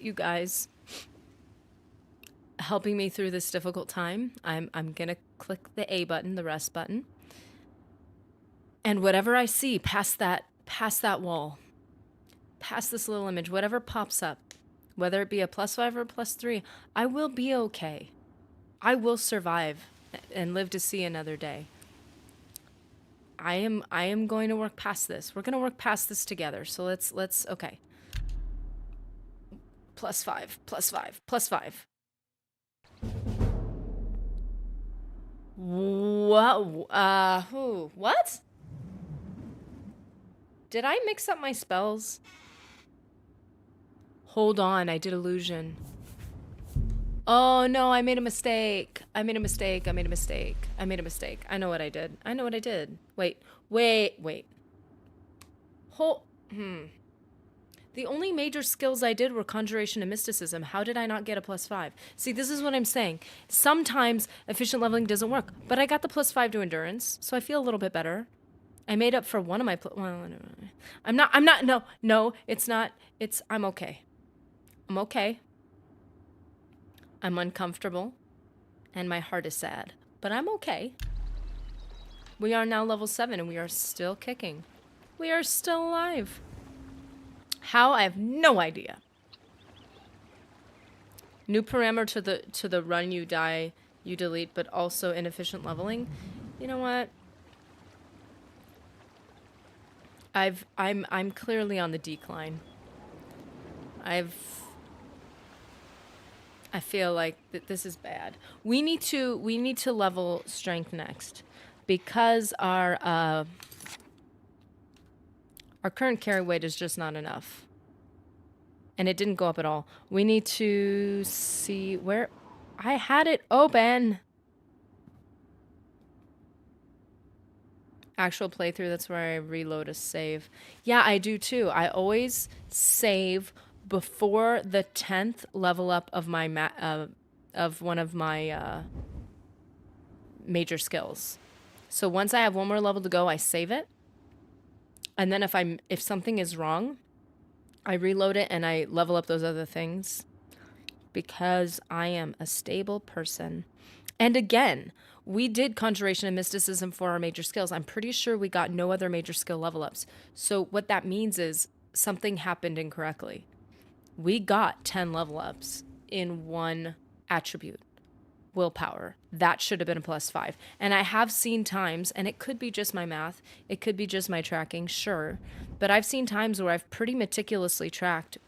you guys helping me through this difficult time. I'm gonna click the A button, the rest button. And whatever I see past that wall, past this little image, whatever pops up, whether it be a +5 or a +3, I will be okay. I will survive and live to see another day. I am going to work past this. We're going to work past this together. So let's okay. +5, +5, +5. What? Did I mix up my spells? Hold on, I did illusion. Oh no, I made a mistake. I made a mistake. I know what I did. Wait. The only major skills I did were Conjuration and Mysticism. How did I not get a +5? See, this is what I'm saying. Sometimes efficient leveling doesn't work, but I got the +5 to Endurance, so I feel a little bit better. I made up for one of my I'm okay. I'm okay. I'm uncomfortable, and my heart is sad, but I'm okay. We are now level 7, and we are still kicking. We are still alive. How? I have no idea. New parameter to the run you die, you delete, but also inefficient leveling. You know what? I'm clearly on the decline. I feel like this is bad. We need to level strength next because our current carry weight is just not enough. And it didn't go up at all. We need to see where I had it open. Actual playthrough, that's where I reload a save. Yeah, I do too. I always save before the 10th level up of my of one of my major skills. So once I have one more level to go, I save it. And then if something is wrong, I reload it and I level up those other things because I am a stable person. And again, we did Conjuration and Mysticism for our major skills. I'm pretty sure we got no other major skill level ups. So what that means is something happened incorrectly. We got 10 level ups in one attribute, willpower. That should have been a +5. And I have seen times, and it could be just my math, it could be just my tracking, sure. But I've seen times where I've pretty meticulously tracked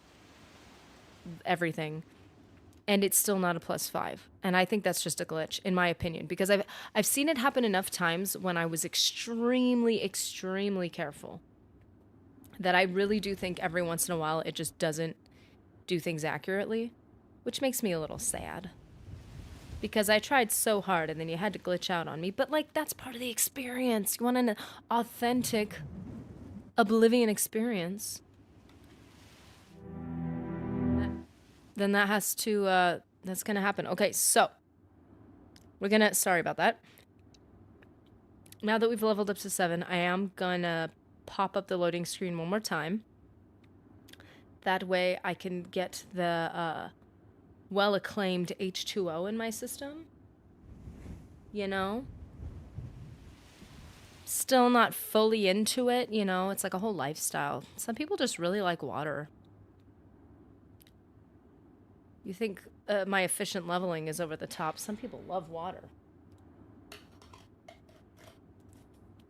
everything, and it's still not a +5. And I think that's just a glitch, in my opinion, because I've seen it happen enough times when I was extremely, extremely careful that I really do think every once in a while it just doesn't do things accurately, which makes me a little sad. Because I tried so hard and then you had to glitch out on me. But, like, that's part of the experience. You want an authentic Oblivion experience. Then that has to, that's gonna happen. Okay, so. Sorry about that. Now that we've leveled up to 7, I am gonna pop up the loading screen one more time. That way I can get the, well-acclaimed H2O in my system. You know? Still not fully into it, you know? It's like a whole lifestyle. Some people just really like water. You think my efficient leveling is over the top. Some people love water.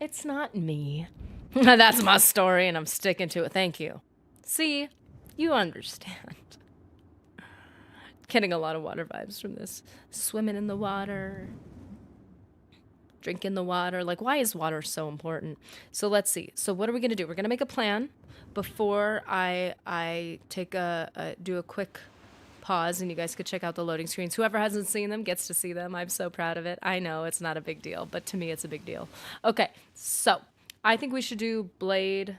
It's not me. That's my story, and I'm sticking to it. Thank you. See? You understand. Getting a lot of water vibes from this. Swimming in the water. Drinking the water. Like, why is water so important? So let's see. So what are we going to do? We're going to make a plan before I take do a quick pause, and you guys could check out the loading screens. Whoever hasn't seen them gets to see them. I'm so proud of it. I know it's not a big deal, but to me it's a big deal. Okay, so I think we should do Blade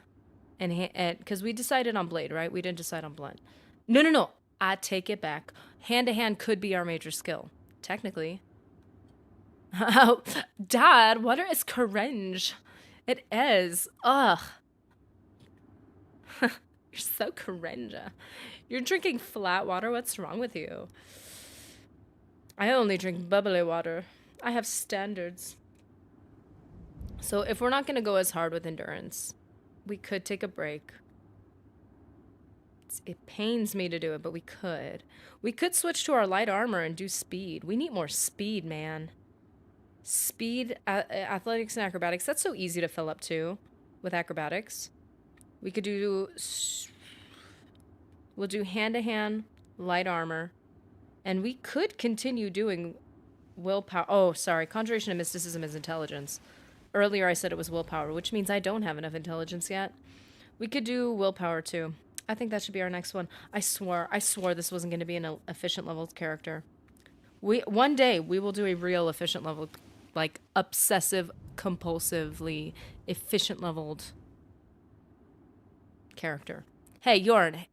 and because we decided on Blade, right? We didn't decide on Blunt. No. I take it back. Hand to hand could be our major skill, technically. Oh, Dad, water is cringe. It is. Ugh. You're so cringe. You're drinking flat water? What's wrong with you? I only drink bubbly water. I have standards. So if we're not going to go as hard with endurance, we could take a break. It pains me to do it, but we could. We could switch to our light armor and do speed. We need more speed, man. Speed, athletics, and acrobatics. That's so easy to fill up too with acrobatics. We could do... We'll do hand-to-hand, light armor. And we could continue doing willpower. Oh, sorry. Conjuration and mysticism is intelligence. Earlier I said it was willpower, which means I don't have enough intelligence yet. We could do willpower too. I think that should be our next one. I swore this wasn't going to be an efficient leveled character. One day we will do a real efficient level, like obsessive, compulsively efficient leveled character. Hey, Yorn,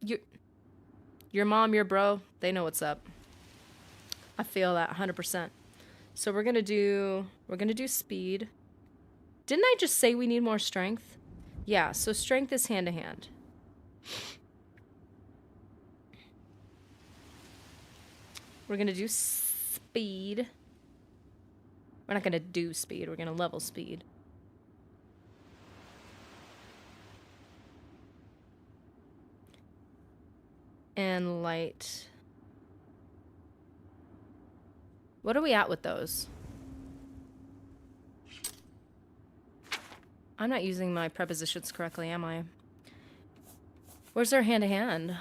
your mom, your bro, they know what's up. I feel that 100%. So we're gonna do speed. Didn't I just say we need more strength? Yeah, so strength is hand to hand. We're gonna do speed. We're not gonna do speed, we're gonna level speed. And light. What are we at with those? I'm not using my prepositions correctly, am I? Where's our hand-to-hand?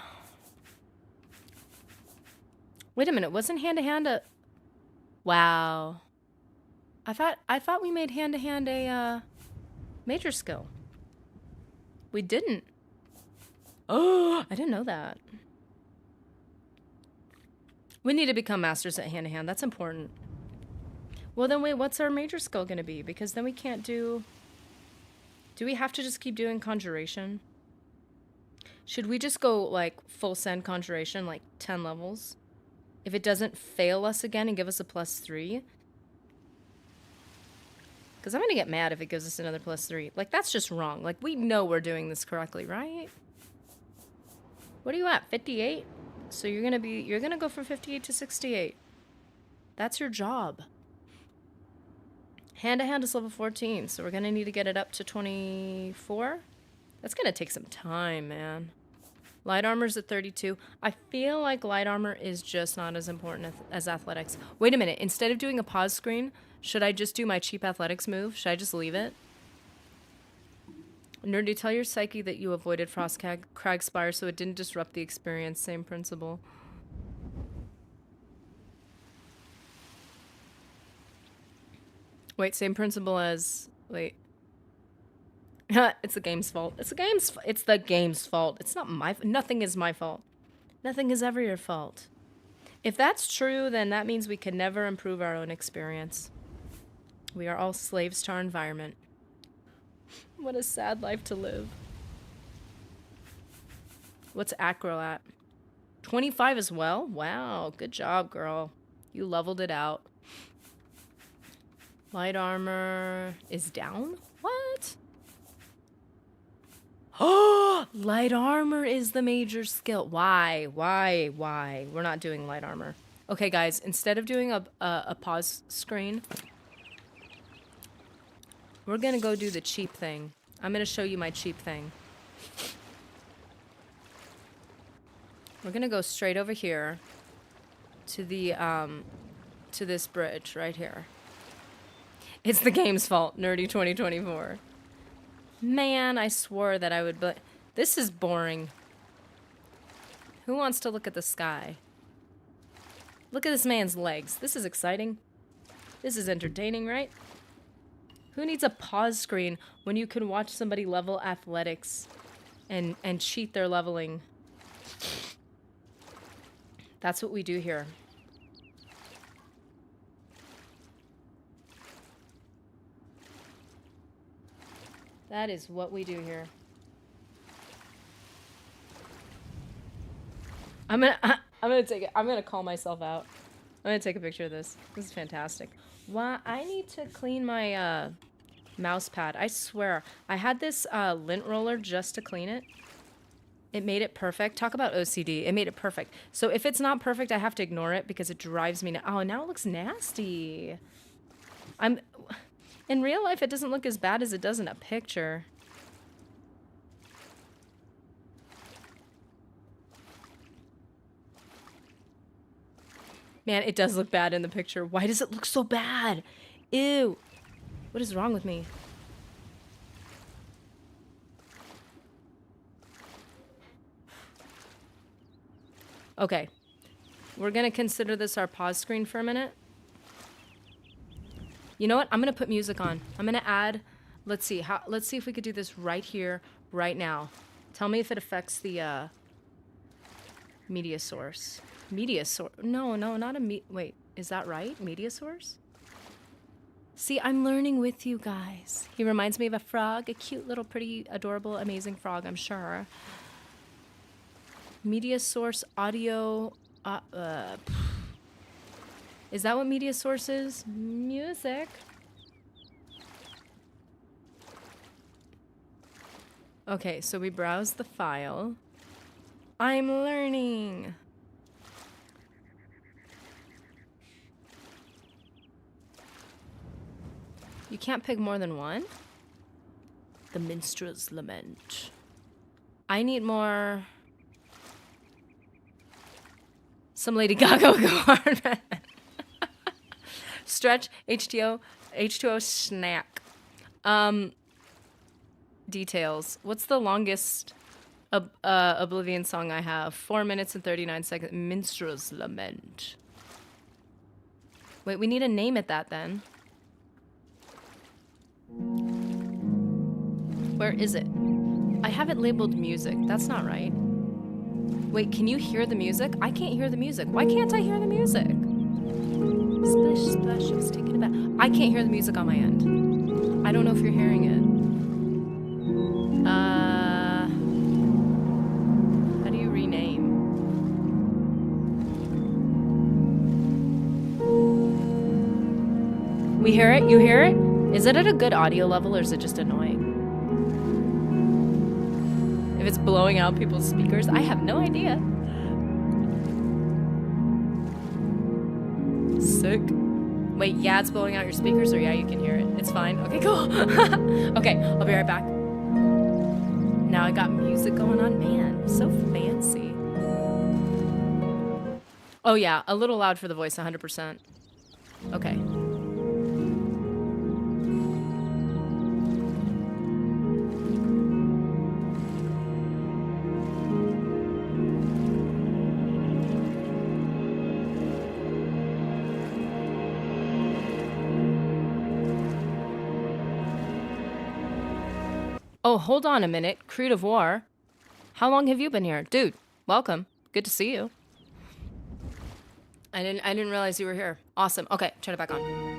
Wait a minute, wasn't hand-to-hand a... Wow. I thought we made hand-to-hand a major skill. We didn't. Oh, I didn't know that. We need to become masters at hand-to-hand. That's important. Well, then wait, what's our major skill going to be? Because then we can't do... Do we have to just keep doing Conjuration? Should we just go, like, full send Conjuration, like 10 levels? If it doesn't fail us again and give us a +3? Because I'm going to get mad if it gives us another +3. Like, that's just wrong. Like, we know we're doing this correctly, right? What are you at? 58? So you're going to go from 58 to 68. That's your job. Hand-to-hand is level 14, so we're going to need to get it up to 24. That's going to take some time, man. Light armor's at 32. I feel like light armor is just not as important as athletics. Wait a minute. Instead of doing a pause screen, should I just do my cheap athletics move? Should I just leave it? Nerdy, tell your psyche that you avoided Frost Cragspire so it didn't disrupt the experience. Same principle. Wait, same principle as... Wait. It's the game's fault. It's the game's fault. It's not my... Nothing is my fault. Nothing is ever your fault. If that's true, then that means we can never improve our own experience. We are all slaves to our environment. What a sad life to live. What's Acro at? 25 as well? Wow, good job, girl. You leveled it out. Light armor is down? What? Oh, light armor is the major skill. Why? We're not doing light armor. Okay, guys, instead of doing a pause screen, we're gonna go do the cheap thing. I'm gonna show you my cheap thing. We're gonna go straight over here. to the to this bridge right here. It's the game's fault, Nerdy 2024. Man, I swore that I would, but this is boring. Who wants to look at the sky? Look at this man's legs. This is exciting. This is entertaining, right? Who needs a pause screen when you can watch somebody level athletics and cheat their leveling? That's what we do here. That is what we do here. I'm gonna take it. I'm gonna call myself out. I'm gonna take a picture of this. This is fantastic. Why I need to clean my mouse pad. I swear, I had this lint roller just to clean it. It made it perfect. Talk about OCD. It made it perfect. So if it's not perfect, I have to ignore it because it drives me. Oh, now it looks nasty. In real life, it doesn't look as bad as it does in a picture. Man, it does look bad in the picture. Why does it look so bad? Ew. What is wrong with me? Okay. We're going to consider this our pause screen for a minute. You know what? I'm going to put music on. I'm going to add, let's see if we could do this right here, right now. Tell me if it affects the media source. Media source. No, not a wait, is that right? Media source? See, I'm learning with you guys. He reminds me of a frog, a cute little pretty adorable amazing frog, I'm sure. Media source audio is that what media source is? Music. Okay, so we browse the file. I'm learning. You can't pick more than one? The Minstrel's Lament. I need more... Some Lady Gaga card. Stretch, H2O snack. Details. What's the longest Oblivion song I have? 4 minutes and 39 seconds. Minstrel's Lament. Wait, we need to name it that then. Where is it? I have it labeled music. That's not right. Wait, can you hear the music? I can't hear the music. Why can't I hear the music? Splish, splash, I was taking a bath. I can't hear the music on my end. I don't know if you're hearing it. How do you rename? We hear it? You hear it? Is it at a good audio level or is it just annoying? If it's blowing out people's speakers, I have no idea. Sick. Wait, yeah, it's blowing out your speakers, or yeah, you can hear it. It's fine. Okay, cool. Okay, I'll be right back. Now I got music going on. Man, so fancy. Oh yeah, a little loud for the voice, 100%. Okay. Oh, hold on a minute. Creed of War. How long have you been here? Dude, welcome. Good to see you. I didn't realize you were here. Awesome. Okay, turn it back on.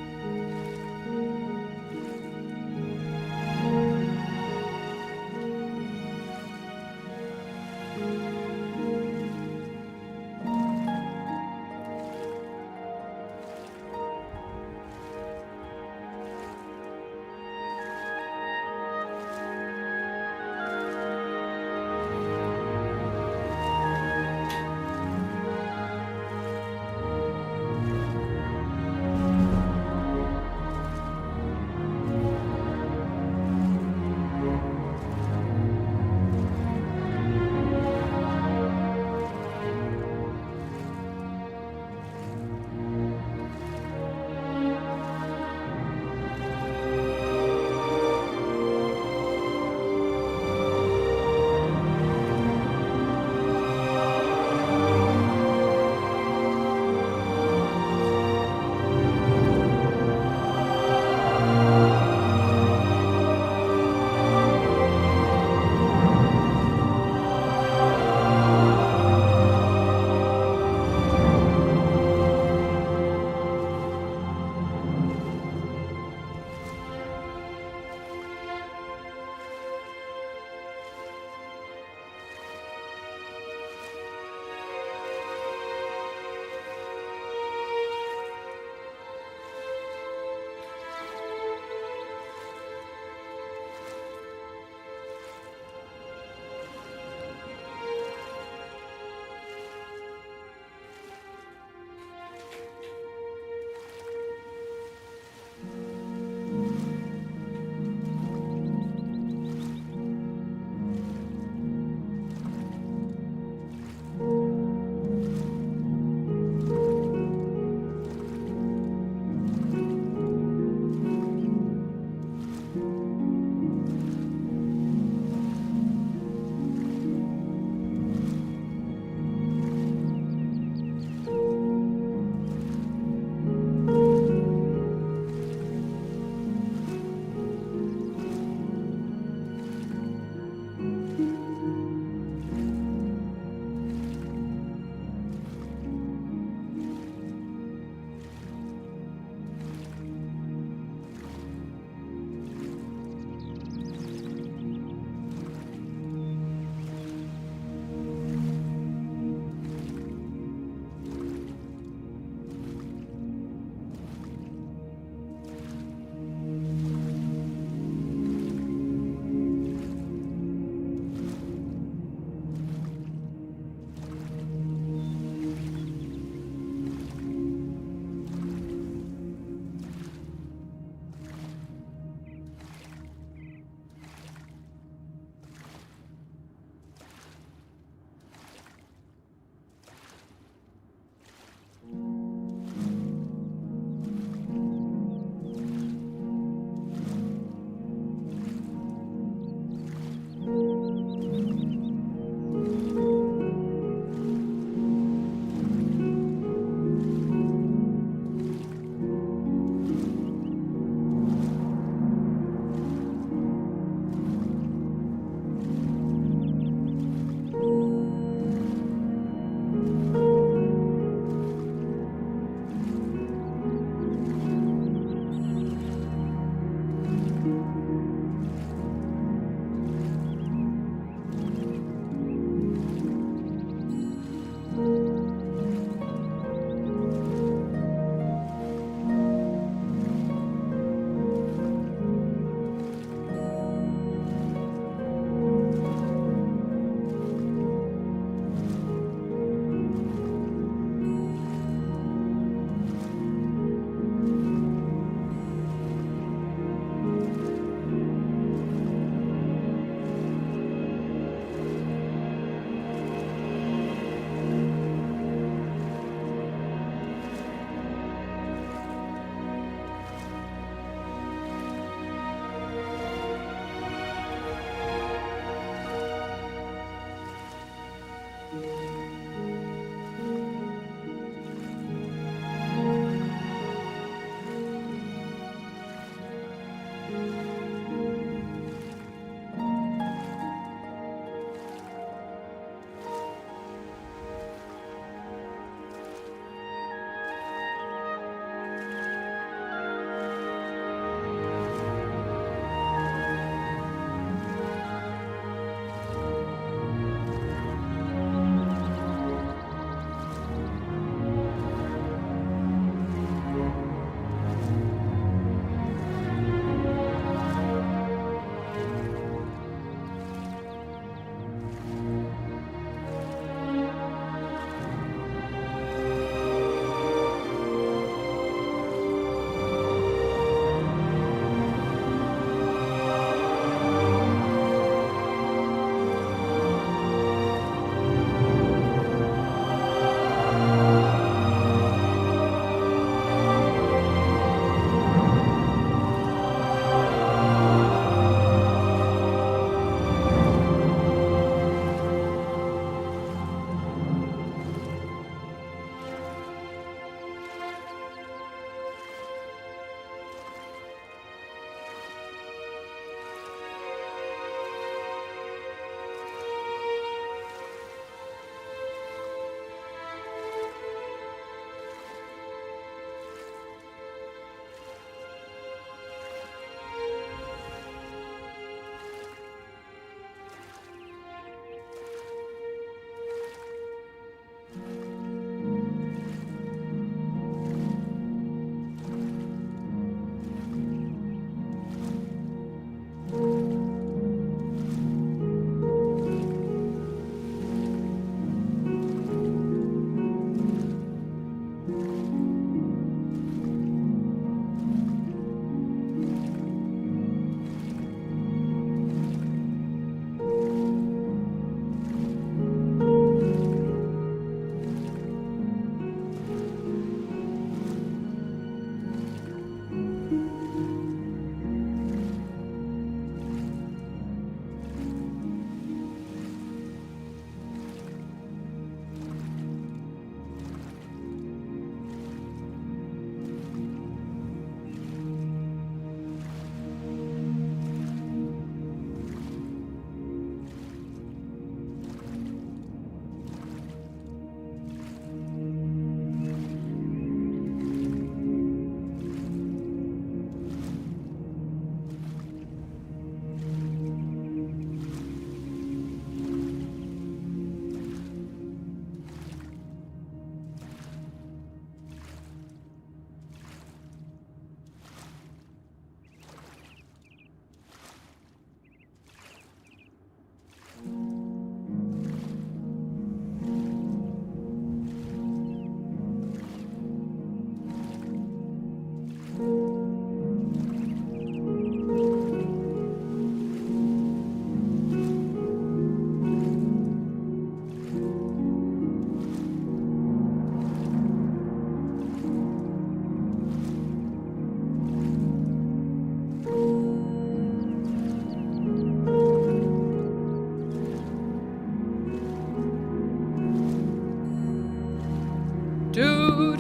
Dude!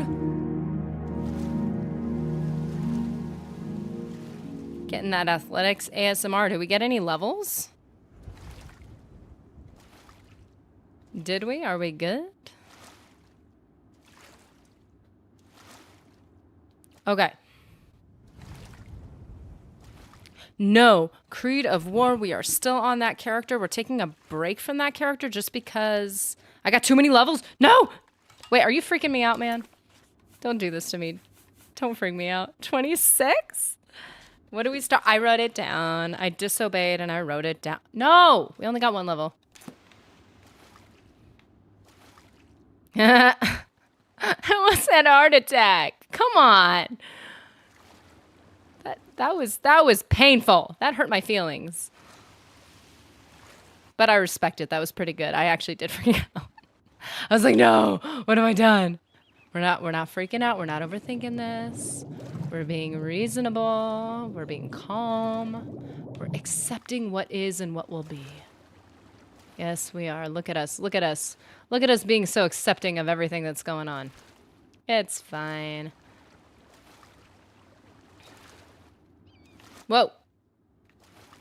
Getting that athletics ASMR. Did we get any levels? Did we? Are we good? Okay. No, Creed of War, we are still on that character. We're taking a break from that character just because I got too many levels. No! Wait, are you freaking me out, man? Don't do this to me. Don't freak me out. 26? What do we start? I wrote it down. I disobeyed and I wrote it down. No! We only got one level. I almost had a heart attack. Come on. That was painful. That hurt my feelings. But I respect it. That was pretty good. I actually did freak out. I was like, no, what have I done? We're not freaking out. We're not overthinking this. We're being reasonable. We're being calm. We're accepting what is and what will be. Yes, we are. Look at us. Look at us. Look at us being so accepting of everything that's going on. It's fine. Whoa.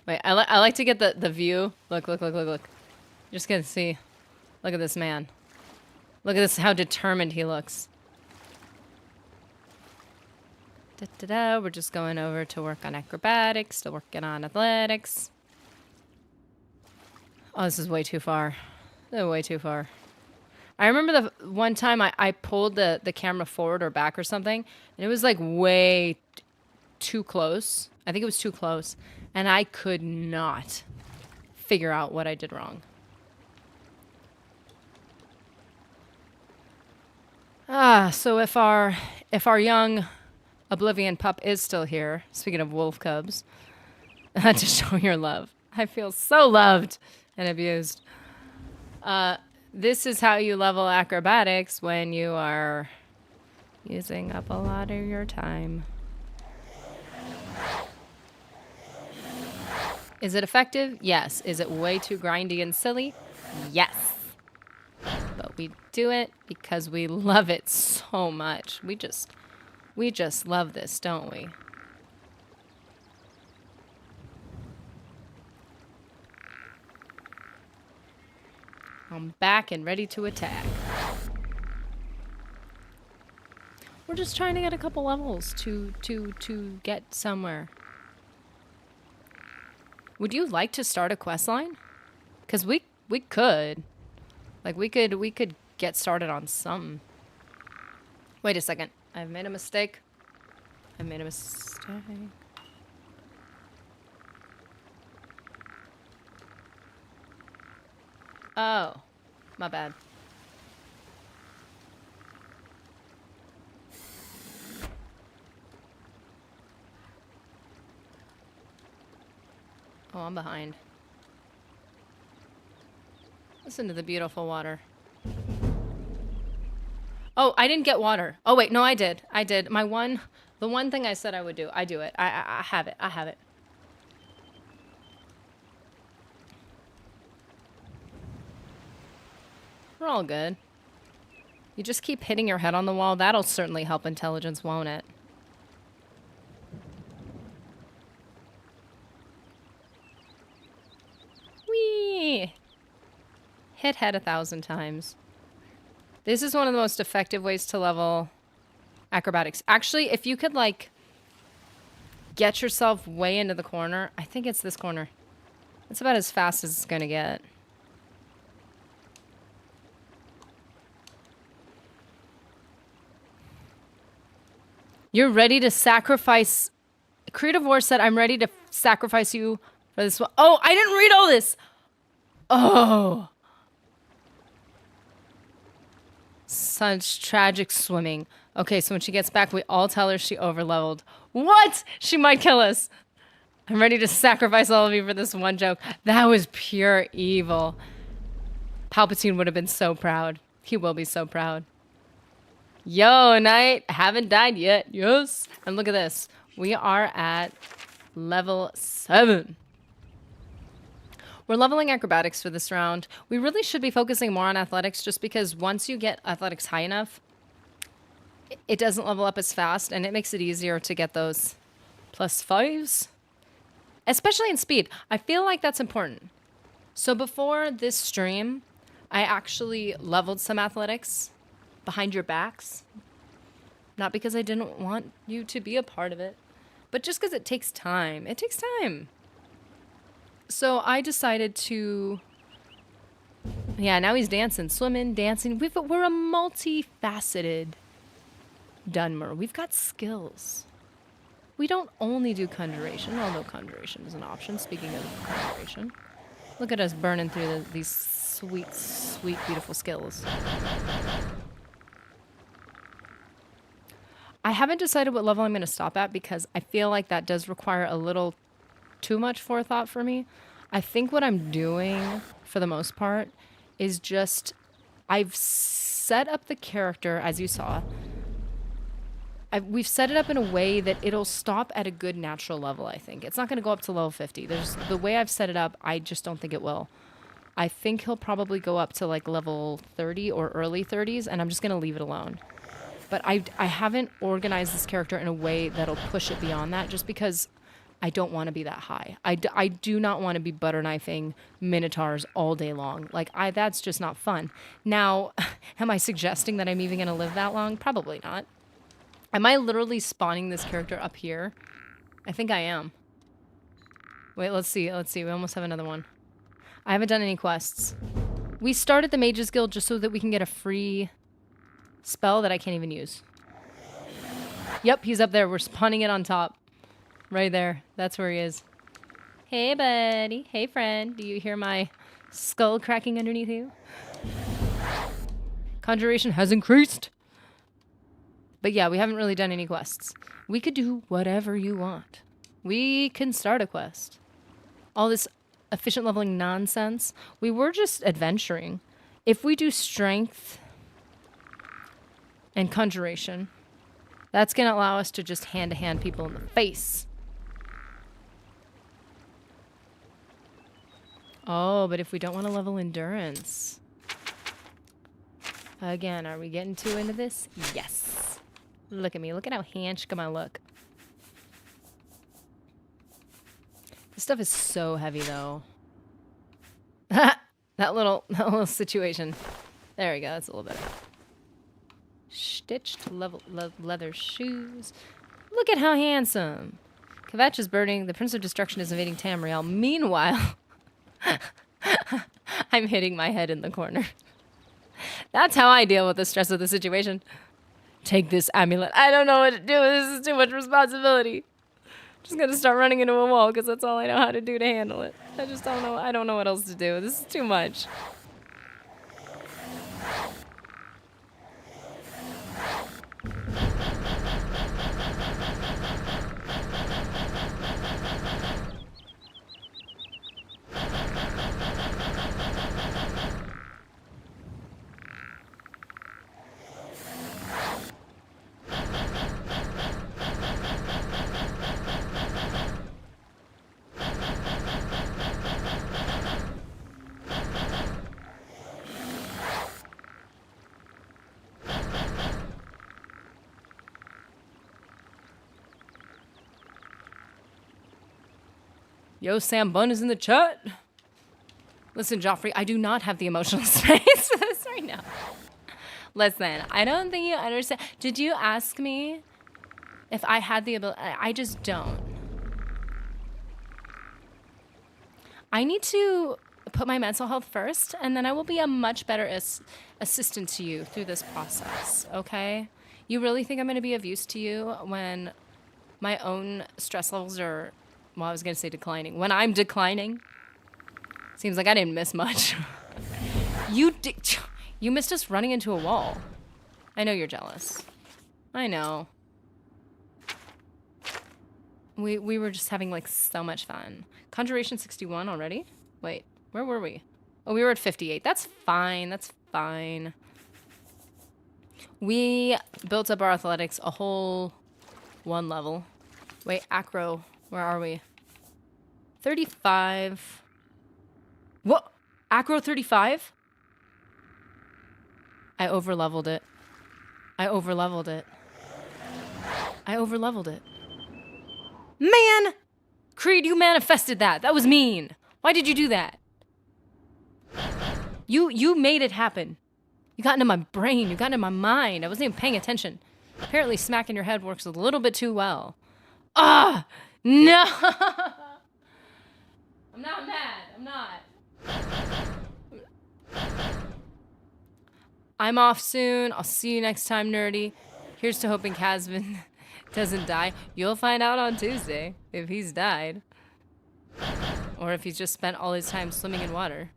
Wait, I like to get the view. Look, look, look, look, look. Just gonna see. Look at this man. Look at this, how determined he looks. Da-da-da. We're just going over to work on acrobatics, still working on athletics. Oh, this is way too far. Way too far. I remember the one time I pulled the camera forward or back or something, and it was like way too close. I think it was too close, and I could not figure out what I did wrong. So if our young Oblivion pup is still here, speaking of wolf cubs, to show your love. I feel so loved and abused. This is how you level acrobatics when you are using up a lot of your time. Is it effective? Yes. Is it way too grindy and silly? Yes. But we do it because we love it so much. We just love this, don't we? I'm back and ready to attack. We're just trying to get a couple levels to get somewhere. Would you like to start a quest line? Cause we could. Like we could get started on some. Wait a second. I've made a mistake. I made a mistake. Oh, my bad. Oh, I'm behind. Listen to the beautiful water. Oh, I didn't get water. Oh, wait, no, I did. I did. The one thing I said I would do, I do it. I have it. I have it. We're all good. You just keep hitting your head on the wall. That'll certainly help intelligence, won't it? Whee! Hit head 1,000 times. This is one of the most effective ways to level acrobatics. Actually, if you could, like, get yourself way into the corner. I think it's this corner. It's about as fast as it's gonna get. You're ready to sacrifice... Creative War said, I'm ready to sacrifice you for this one. Oh, I didn't read all this! Oh! Such tragic swimming. Okay, so when she gets back, we all tell her she overleveled. What? She might kill us. I'm ready to sacrifice all of you for this one joke. That was pure evil. Palpatine would have been so proud. He will be so proud. Yo, Knight, haven't died yet. Yes. And look at this. We are at level 7. We're leveling acrobatics for this round. We really should be focusing more on athletics just because once you get athletics high enough, it doesn't level up as fast and it makes it easier to get those +5s. Especially in speed. I feel like that's important. So before this stream, I actually leveled some athletics behind your backs. Not because I didn't want you to be a part of it, but just because it takes time. It takes time. So I decided to... Yeah, now he's dancing, swimming, dancing. We're a multifaceted Dunmer. We've got skills. We don't only do Conjuration, although Conjuration is an option, speaking of Conjuration. Look at us burning through these sweet, sweet, beautiful skills. I haven't decided what level I'm going to stop at because I feel like that does require a little too much forethought for me. I think what I'm doing, for the most part, is just... I've set up the character, as you saw. We've set it up in a way that it'll stop at a good natural level, I think. It's not going to go up to level 50. The way I've set it up, I just don't think it will. I think he'll probably go up to like level 30 or early 30s, and I'm just going to leave it alone. But I haven't organized this character in a way that'll push it beyond that, just because I don't want to be that high. I do not want to be butter knifing minotaurs all day long. Like, that's just not fun. Now, am I suggesting that I'm even going to live that long? Probably not. Am I literally spawning this character up here? I think I am. Wait, let's see. Let's see. We almost have another one. I haven't done any quests. We started the Mage's Guild just so that we can get a free spell that I can't even use. Yep, he's up there. We're spawning it on top. Right there. That's where he is. Hey, buddy. Hey, friend. Do you hear my skull cracking underneath you? Conjuration has increased. But yeah, we haven't really done any quests. We could do whatever you want. We can start a quest. All this efficient leveling nonsense. We were just adventuring. If we do strength and conjuration, that's going to allow us to just hand-to-hand people in the face. Oh, but if we don't want to level endurance. Again, are we getting too into this? Yes. Look at me. Look at how handsome I look. This stuff is so heavy, though. that little situation. There we go. That's a little better. Stitched leather shoes. Look at how handsome. Kvetch is burning. The Prince of Destruction is invading Tamriel. Meanwhile, I'm hitting my head in the corner. That's how I deal with the stress of the situation. Take this amulet. I don't know what to do. This is too much responsibility. Just gonna start running into a wall because that's all I know how to do to handle it. I just don't know. I don't know what else to do. This is too much. Yo, Sam Bun is in the chat. Listen, Joffrey, I do not have the emotional space for this right now. Listen, I don't think you understand. Did you ask me if I had the ability? I just don't. I need to put my mental health first, and then I will be a much better assistant to you through this process, okay? You really think I'm going to be of use to you when my own stress levels are... Well, I was going to say declining. When I'm declining, seems like I didn't miss much. You missed us running into a wall. I know you're jealous. I know. We were just having, like, so much fun. Conjuration 61 already? Wait, where were we? Oh, we were at 58. That's fine. That's fine. We built up our athletics a whole one level. Wait, acro. Where are we? 35. What? Acro 35? I overleveled it. I overleveled it. I overleveled it. Man! Creed, you manifested that. That was mean. Why did you do that? You made it happen. You got into my brain. You got into my mind. I wasn't even paying attention. Apparently smacking your head works a little bit too well. Ah! No! I'm not mad. I'm not. I'm off soon. I'll see you next time, nerdy. Here's to hoping Casvyn doesn't die. You'll find out on Tuesday if he's died. Or if he's just spent all his time swimming in water.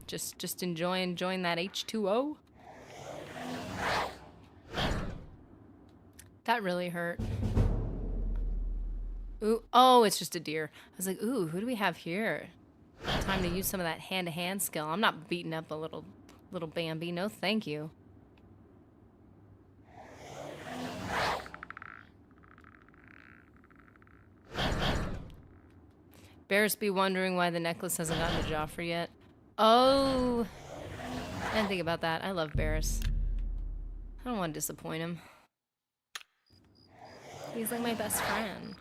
Just enjoying that H2O. That really hurt. Ooh, oh, it's just a deer. I was like, ooh, who do we have here? Time to use some of that hand-to-hand skill. I'm not beating up a little Bambi. No, thank you. Barris be wondering why the necklace hasn't gotten to Joffrey yet. Oh, I didn't think about that. I love Barris. I don't want to disappoint him. He's like my best friend.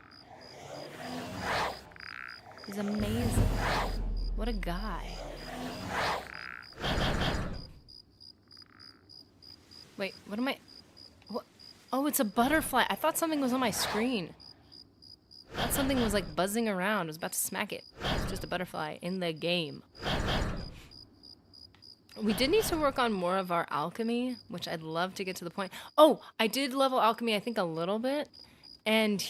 He's amazing. What a guy. Wait, what am I... What? Oh, it's a butterfly. I thought something was on my screen. I thought something was like buzzing around. I was about to smack it. It's just a butterfly in the game. We did need to work on more of our alchemy, which I'd love to get to the point. Oh, I did level alchemy, I think, a little bit. And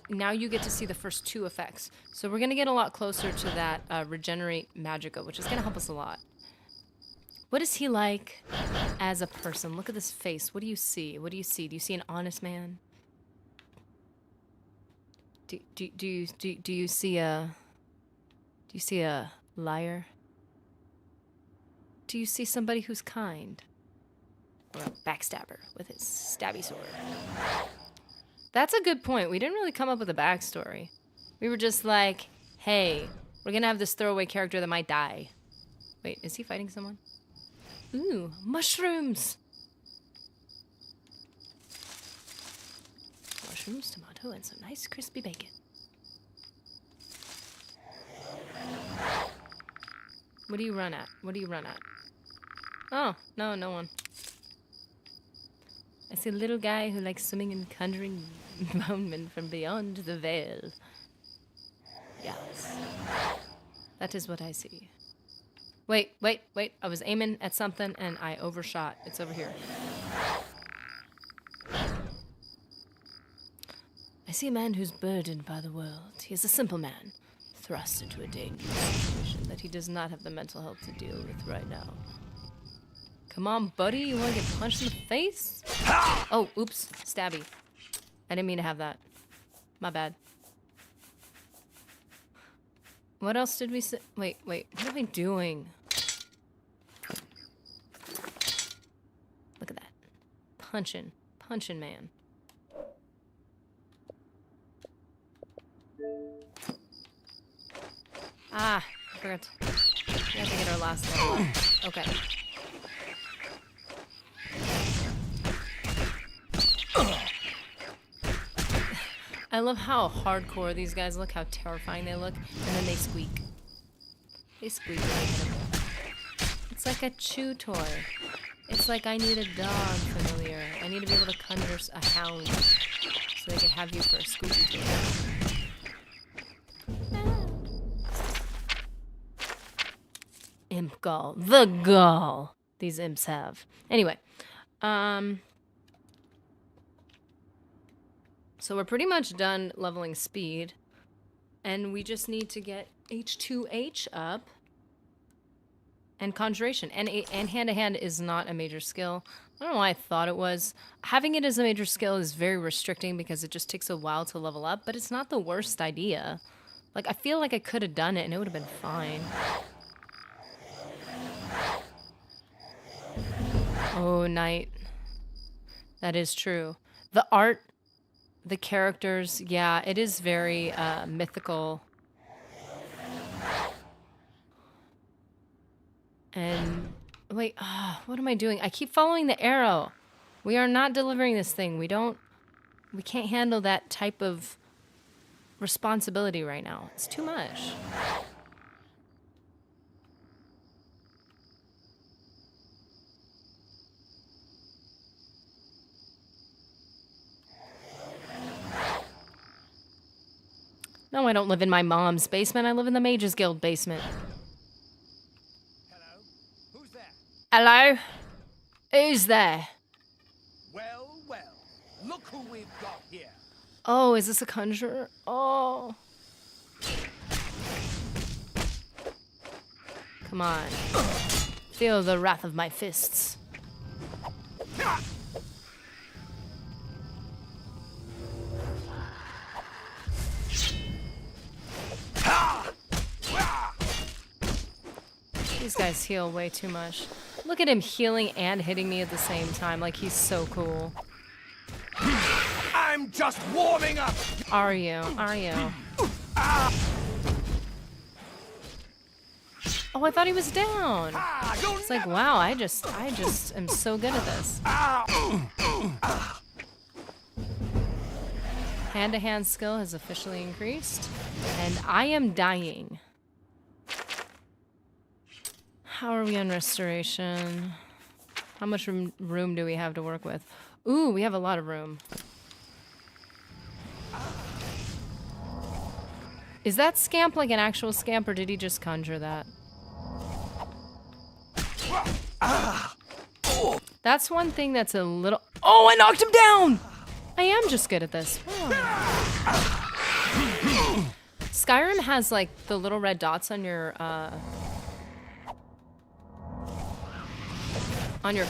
now you get to see the first 2 effects. So we're going to get a lot closer to that regenerate magicka, which is going to help us a lot. What is he like as a person? Look at this face. What do you see? What do you see? Do you see an honest man? Do you see a liar? Do you see somebody who's kind? Or a backstabber with his stabby sword? That's a good point. We didn't really come up with a backstory. We were just like, hey, we're gonna have this throwaway character that might die. Wait, is he fighting someone? Ooh, mushrooms! Mushrooms, tomato, and some nice crispy bacon. What do you run at? What do you run at? Oh, no, no one. I see a little guy who likes swimming and conjuring mountain from beyond the veil. Yes. That is what I see. Wait. I was aiming at something and I overshot. It's over here. I see a man who's burdened by the world. He is a simple man, thrust into a dangerous situation that he does not have the mental health to deal with right now. Come on, buddy. You want to get punched in the face? Oh, oops. Stabby. I didn't mean to have that. My bad. What else did we say? Wait. What are we doing? Look at that. Punching, man. Ah, I forgot. We have to get our last level up. Okay. I love how hardcore these guys look, how terrifying they look, and then they squeak. They squeak when they hit them. It's like a chew toy. It's like I need a dog familiar. I need to be able to conjure a hound so they can have you for a squeaky toy. Imp gall. The gall these imps have. Anyway, so we're pretty much done leveling speed, and we just need to get H2H up and conjuration. And hand-to-hand is not a major skill. I don't know why I thought it was. Having it as a major skill is very restricting because it just takes a while to level up, but it's not the worst idea. Like, I feel like I could have done it and it would have been fine. Oh, night. That is true. The art, the characters, yeah, it is very mythical. And wait, what am I doing? I keep following the arrow. We are not delivering this thing. We can't handle that type of responsibility right now. It's too much. No, I don't live in my mom's basement. I live in the Mages Guild basement. Hello? Who's there? Hello? Who's there? Well, look who we've got here. Oh, is this a conjurer? Oh. Come on. Feel the wrath of my fists. These guys heal way too much. Look at him healing and hitting me at the same time. Like, he's so cool. I'm just warming up. Are you? Are you? Oh, I thought he was down. It's like, wow, I just am so good at this. Hand-to-hand skill has officially increased, and I am dying. How are we on restoration? How much room do we have to work with? Ooh, we have a lot of room. Is that scamp like an actual scamp, or did he just conjure that? That's one thing that's a little... Oh, I knocked him down! I am just good at this. Wow. Skyrim has, like, the little red dots on your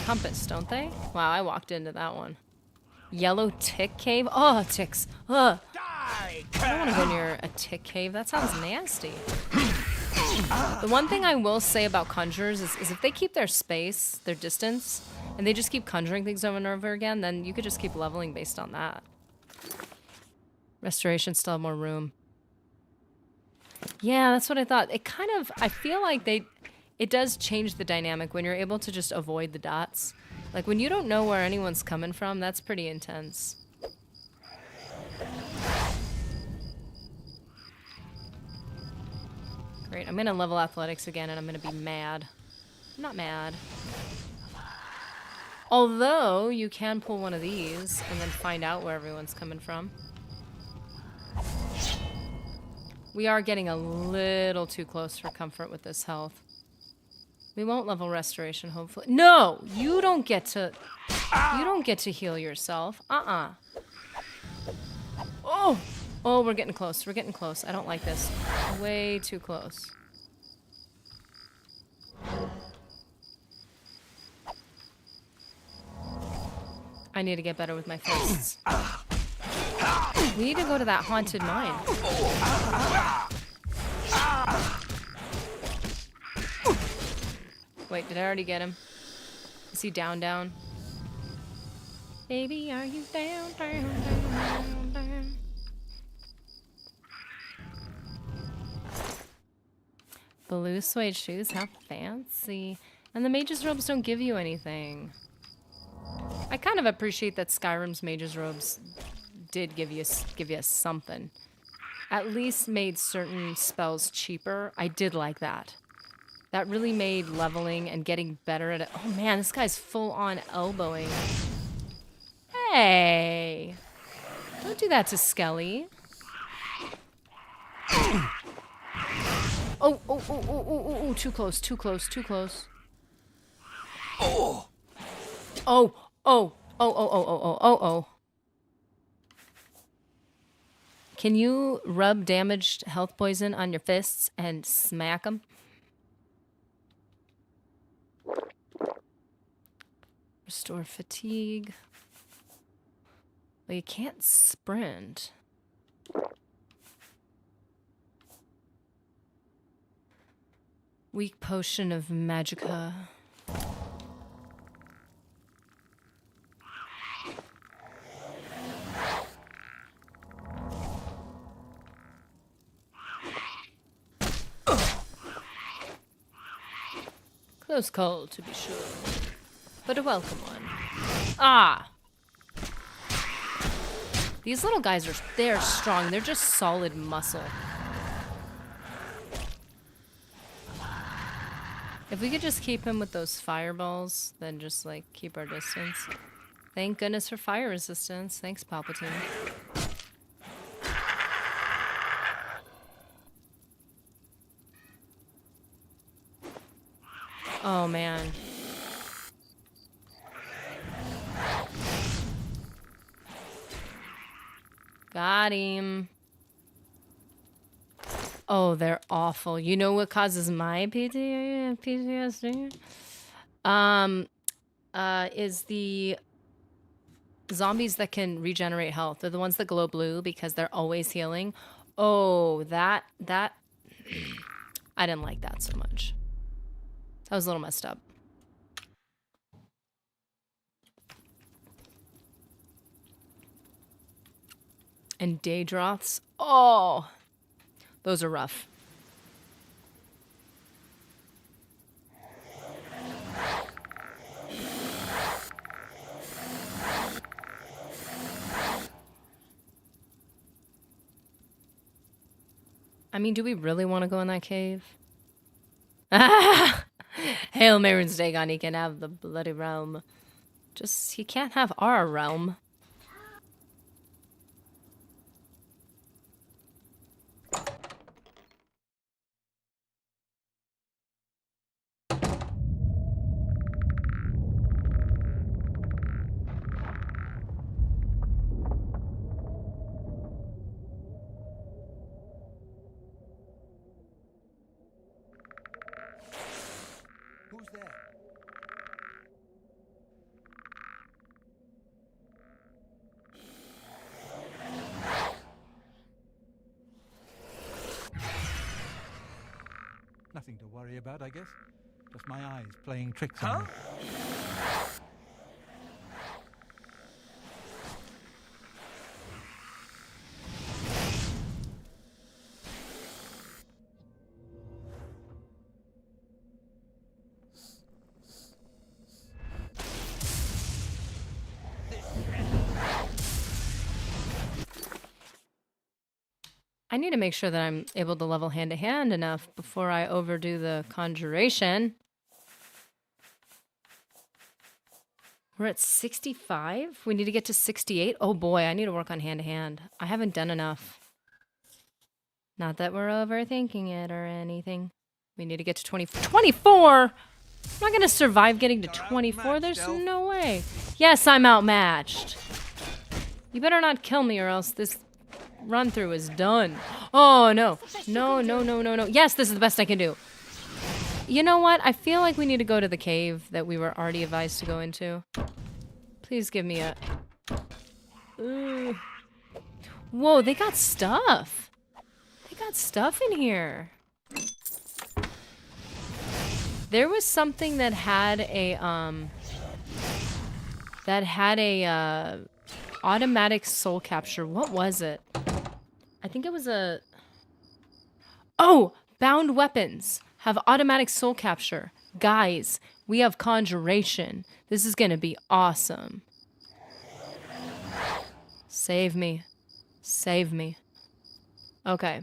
compass, don't they? Wow, I walked into that one. Yellow tick cave? Oh, ticks. Ugh. I don't want to go near a tick cave. That sounds nasty. The one thing I will say about conjurers is if they keep their space, their distance, and they just keep conjuring things over and over again, then you could just keep leveling based on that. Restoration still have more room. Yeah, that's what I thought. It kind of, I feel like it does change the dynamic when you're able to just avoid the dots. Like when you don't know where anyone's coming from, that's pretty intense. Great, I'm gonna level athletics again and I'm gonna be mad. I'm not mad. Although, you can pull one of these and then find out where everyone's coming from. We are getting a little too close for comfort with this health. We won't level restoration, hopefully. No! You don't get to heal yourself. Oh! Oh, we're getting close. We're getting close. I don't like this. Way too close. I need to get better with my fists. We need to go to that haunted mine. Wait, did I already get him? Is he down? Baby, are you down? Blue suede shoes, how fancy. And the mage's robes don't give you anything. I kind of appreciate that Skyrim's mage's robes did give you something. At least made certain spells cheaper. I did like that. That really made leveling and getting better at it. Oh man, this guy's full on elbowing. Hey! Don't do that to Skelly. Oh, too close. Oh. Can you rub damaged health poison on your fists and smack them? Restore fatigue. Well, you can't sprint. Weak potion of magicka. Close call, to be sure. But a welcome one. Ah! These little guys they're strong. They're just solid muscle. If we could just keep him with those fireballs, then just, like, keep our distance. Thank goodness for fire resistance. Thanks, Palpatine. Oh, man. Got him. Oh, they're awful. You know what causes my PTSD? Is the zombies that can regenerate health. They're the ones that glow blue because they're always healing. Oh, that I didn't like that so much. That was a little messed up. And Daedroths. Oh, those are rough. I mean, do we really want to go in that cave? Ah! Hail Marin's Dagon, he can have the bloody realm. Just, he can't have our realm. Who's there? Nothing to worry about, I guess. Just my eyes playing tricks on me. I need to make sure that I'm able to level hand to hand enough before I overdo the conjuration. We're at 65? We need to get to 68? Oh boy, I need to work on hand to hand. I haven't done enough. Not that we're overthinking it or anything. We need to get to 24! I'm not gonna survive getting to 24. There's no way. Yes, I'm outmatched. You better not kill me or else this run through is done. Oh no. No, no, no, no, no. Yes, this is the best I can do. You know what? I feel like we need to go to the cave that we were already advised to go into. Please give me a... Ooh. Whoa, they got stuff. They got stuff in here. There was something that had a, automatic soul capture. What was it? I think it was a... Oh! Bound weapons have automatic soul capture. Guys, we have Conjuration. This is gonna be awesome. Save me. Save me. Okay.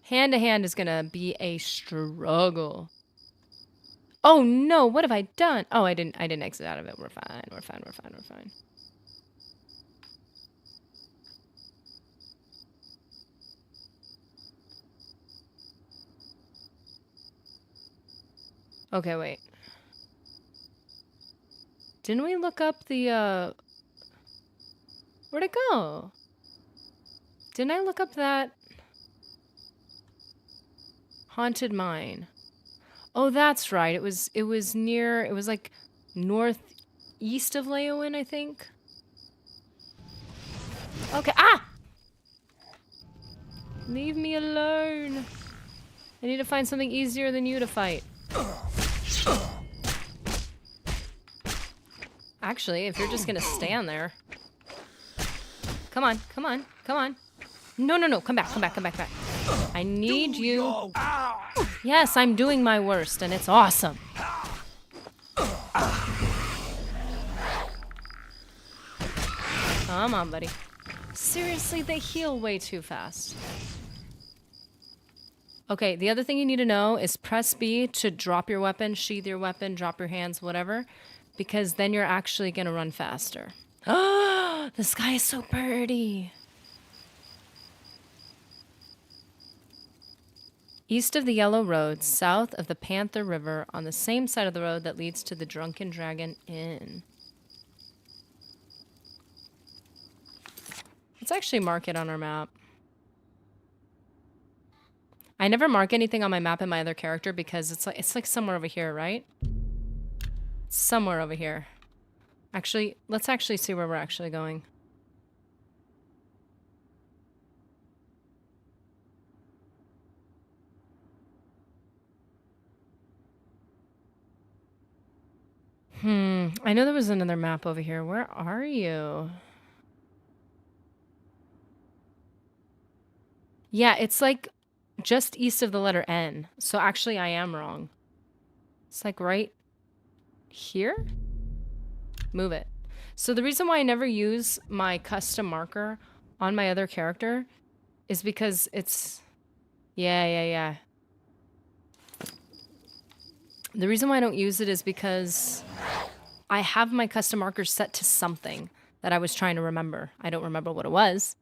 Hand to hand is gonna be a struggle. Oh no, what have I done? Oh, I didn't exit out of it. We're fine, we're fine, we're fine, we're fine. Okay, wait. Didn't we look up the, where'd it go? Didn't I look up that haunted mine? Oh, that's right. It was near, it was like northeast of Leowen, I think. Okay, ah! Leave me alone. I need to find something easier than you to fight. Actually, if you're just gonna stand there. Come on, come on, come on. No, no, no, come back, come back, come back, come back. I need you. Yes, I'm doing my worst, and it's awesome. Come on, buddy. Seriously, they heal way too fast. Okay, the other thing you need to know is press B to drop your weapon, sheath your weapon, drop your hands, whatever, because then you're actually gonna run faster. Oh, the sky is so pretty. East of the Yellow Road, south of the Panther River, on the same side of the road that leads to the Drunken Dragon Inn. Let's actually mark it on our map. I never mark anything on my map in my other character because it's like somewhere over here, right? Somewhere over here. Actually, let's actually see where we're actually going. I know there was another map over here. Where are you? Yeah, it's like just east of the letter N. So actually I am wrong. It's like right here? Move it. So the reason why I never use my custom marker on my other character is because it's Yeah, yeah, yeah. The reason why I don't use it is because I have my custom markers set to something that I was trying to remember. I don't remember what it was,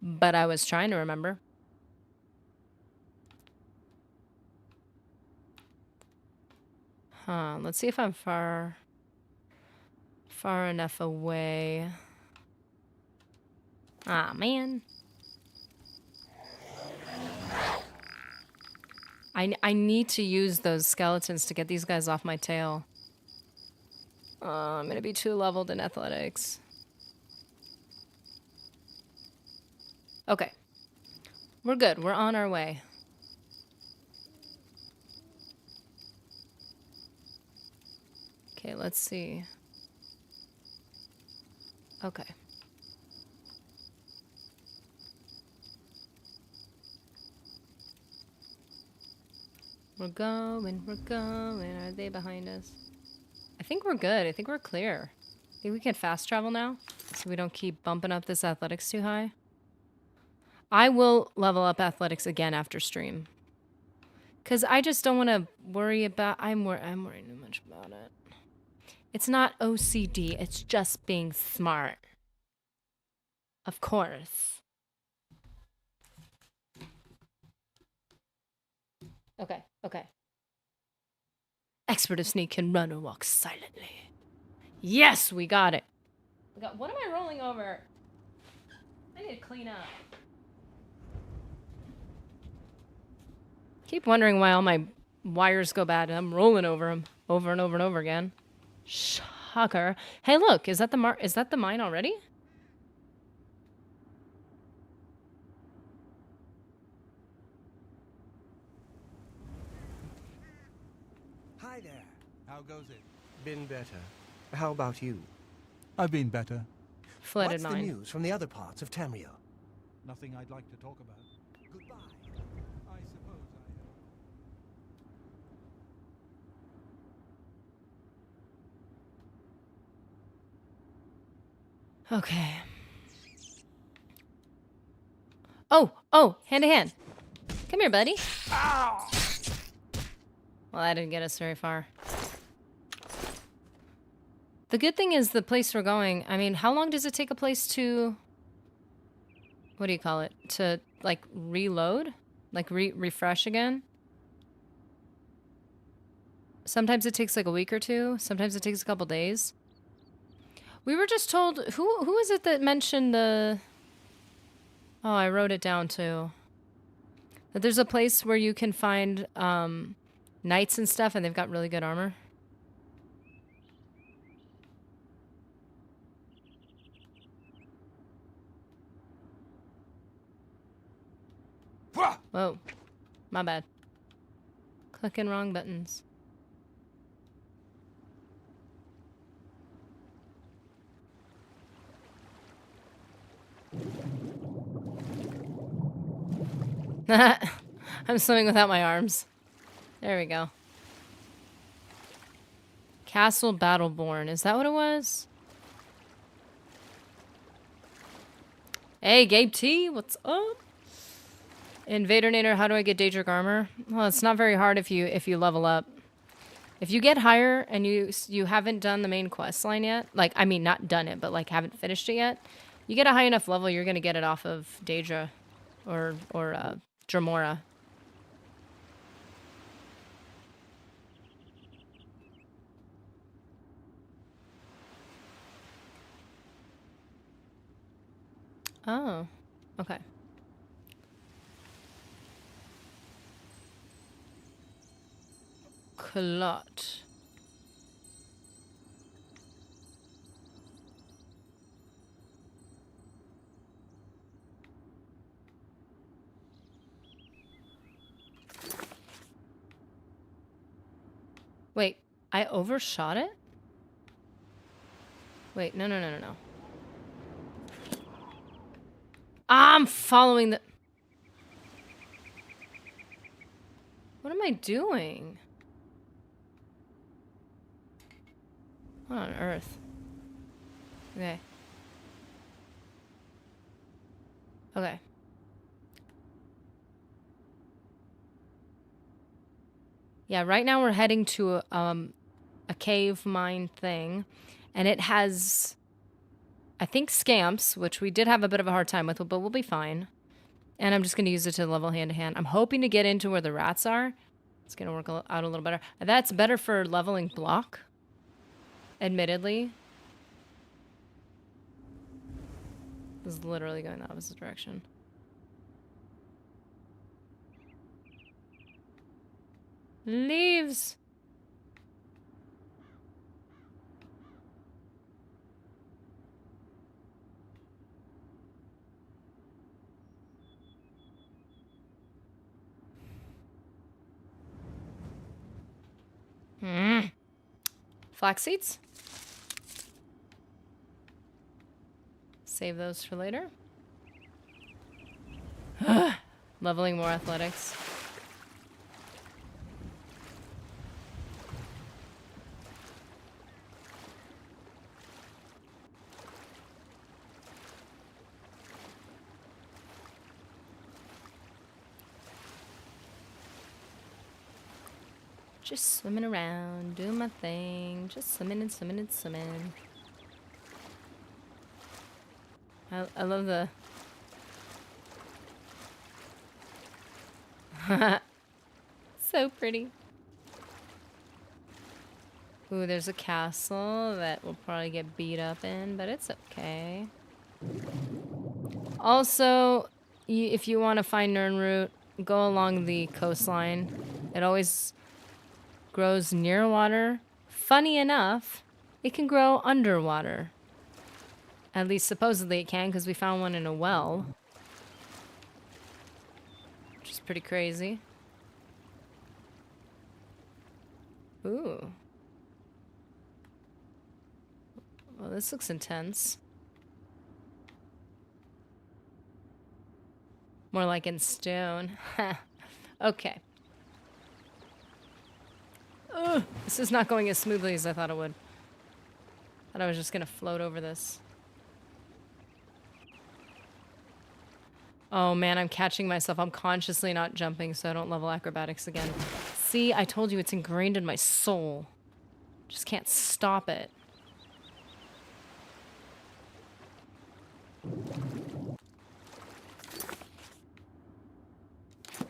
but I was trying to remember. Huh, let's see if I'm far enough away. Ah, man. I need to use those skeletons to get these guys off my tail. I'm gonna be too leveled in athletics. Okay. We're good. We're on our way. Okay, let's see. Okay. We're going, we're going. Are they behind us? I think we're good. I think we're clear. I think we can fast travel now, so we don't keep bumping up this athletics too high. I will level up athletics again after stream. Because I just don't want to worry about... I'm worrying too much about it. It's not OCD. It's just being smart. Of course. Okay, okay. Expert of sneak can run or walk silently. Yes, we got it. What am I rolling over? I need to clean up. Keep wondering why all my wires go bad and I'm rolling over them over and over and over again. Shocker. Hey, look, is that the mine already? Hi there. How goes it? Been better. How about you? I've been better. Flooded What's the mine. news from the other parts of Tamriel? Nothing I'd like to talk about. Goodbye. I suppose Okay. Oh, hand to hand. Come here, buddy. Ow! Well, that didn't get us very far. The good thing is the place we're going, I mean, how long does it take a place to... What do you call it? To, like, reload? Like, refresh again? Sometimes it takes, like, a week or two. Sometimes it takes a couple days. We were just told... Who is it that mentioned the... Oh, I wrote it down, too. That there's a place where you can find, knights and stuff, and they've got really good armor. Whoa. My bad. Clicking wrong buttons. I'm swimming without my arms. There we go. Castle Battleborn. Is that what it was? Hey, Gabe T. What's up? Invader Nader, how do I get Daedric armor? Well, it's not very hard if you level up. If you get higher and you haven't done the main quest line yet, like, I mean, not done it, but, like, haven't finished it yet, you get a high enough level, you're gonna get it off of Daedra or Dramora. Oh, okay. Clot. Wait, I overshot it? Wait, no. I'm following the... What am I doing? What on earth? Okay. Okay. Yeah, right now we're heading to a cave mine thing, and it has, I think, scamps, which we did have a bit of a hard time with, but we'll be fine. And I'm just going to use it to level hand-to-hand. I'm hoping to get into where the rats are. It's going to work out a little better. That's better for leveling block, admittedly. This is literally going the opposite direction. Leaves! Flax seeds. Save those for later. Leveling more athletics. Just swimming around, doing my thing. Just swimming and swimming and swimming. I love the... So pretty. Ooh, there's a castle that will probably get beat up in, but it's okay. Also, if you want to find Nirnroot, go along the coastline. It always grows near water. Funny enough, it can grow underwater. At least supposedly it can, because we found one in a well. Which is pretty crazy. Ooh. Well, this looks intense. More like in stone. Okay. Ugh, this is not going as smoothly as I thought it would. Thought I was just gonna float over this. Oh man, I'm catching myself. I'm consciously not jumping so I don't level acrobatics again. See, I told you it's ingrained in my soul. Just can't stop it.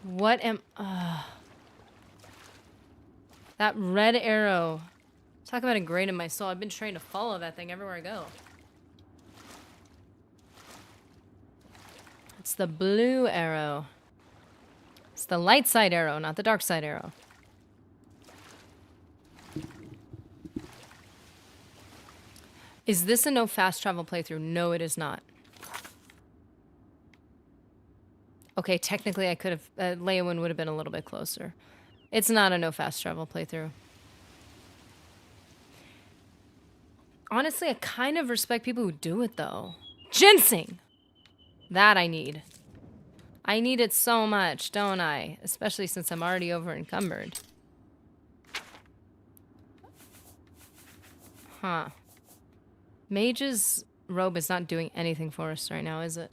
What am... that red arrow. Talk about ingrained in my soul. I've been trained to follow that thing everywhere I go. It's the blue arrow. It's the light side arrow, not the dark side arrow. Is this a no fast travel playthrough? No, it is not. Okay, technically I could have... Leowyn would have been a little bit closer. It's not a no fast travel playthrough. Honestly, I kind of respect people who do it, though. Ginseng! That I need. I need it so much, don't I? Especially since I'm already over encumbered. Huh. Mage's robe is not doing anything for us right now, is it?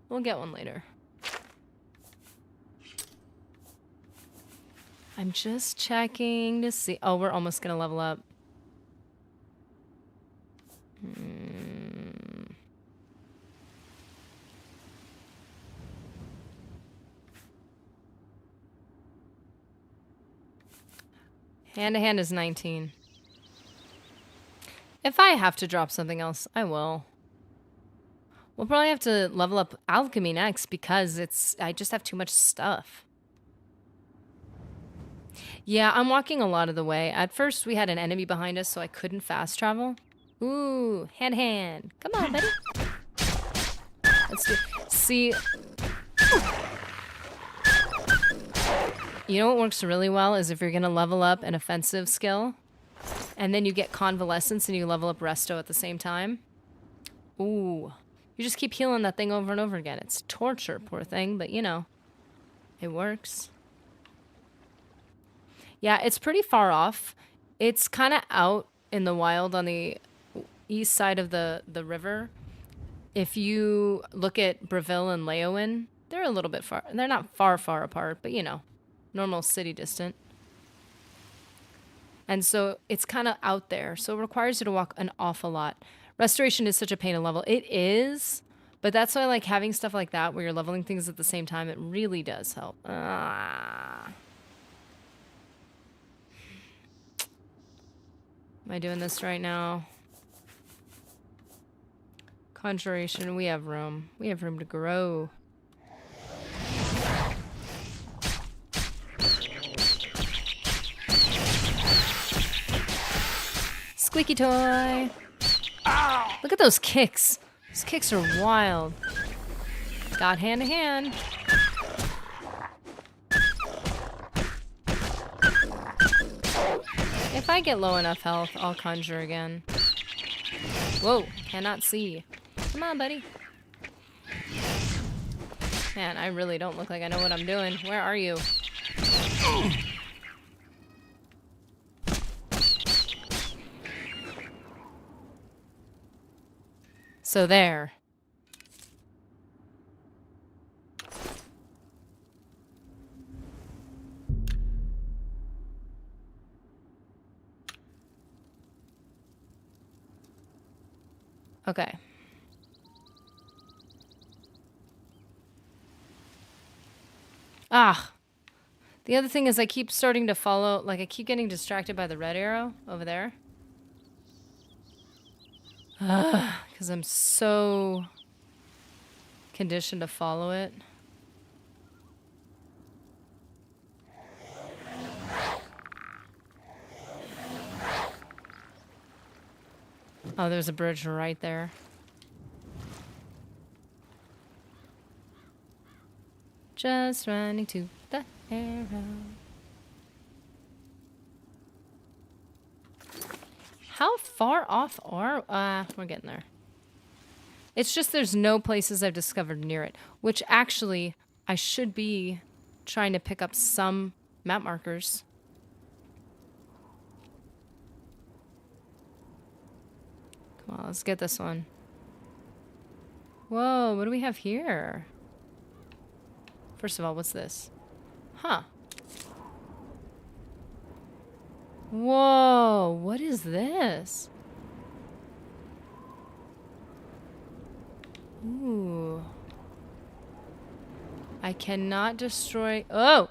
We'll get one later. I'm just checking to see... Oh, we're almost gonna level up. Hand-to-hand is 19. If I have to drop something else, I will. We'll probably have to level up alchemy next because I just have too much stuff. Yeah, I'm walking a lot of the way. At first, we had an enemy behind us, so I couldn't fast travel. Ooh, hand-to-hand. Come on, buddy. Let's do... See... You know what works really well is if you're going to level up an offensive skill, and then you get convalescence and you level up resto at the same time. Ooh. You just keep healing that thing over and over again. It's torture, poor thing, but you know, it works. Yeah, it's pretty far off. It's kind of out in the wild on the east side of the river. If you look at Breville and Leowyn, they're a little bit far. They're not far apart, but you know, normal city distant. And so it's kind of out there. So it requires you to walk an awful lot. Restoration is such a pain to level. It is, but that's why like having stuff like that where you're leveling things at the same time, it really does help. Am I doing this right now? Conjuration, we have room. We have room to grow. Squeaky toy. Ow! Look at those kicks. Those kicks are wild. Got hand to hand. If I get low enough health, I'll conjure again. Whoa, cannot see. Come on, buddy. Man, I really don't look like I know what I'm doing. Where are you? So there. Okay. Ah. The other thing is I keep starting to follow, like I keep getting distracted by the red arrow over there. Because I'm so conditioned to follow it. Oh, there's a bridge right there. Just running to the arrow. How far off are... we're getting there. It's just there's no places I've discovered near it. Which actually, I should be trying to pick up some map markers. Come on, let's get this one. Whoa, what do we have here? First of all, what's this? Huh. Whoa, what is this? Ooh. I cannot destroy... Oh!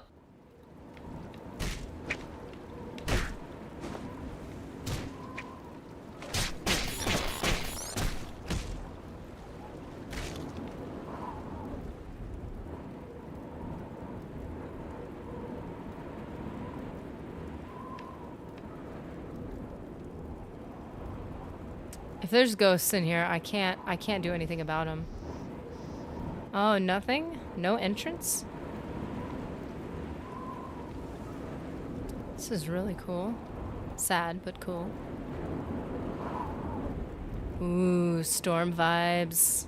If there's ghosts in here, I can't do anything about them. Oh, nothing? No entrance? This is really cool. Sad, but cool. Ooh, storm vibes.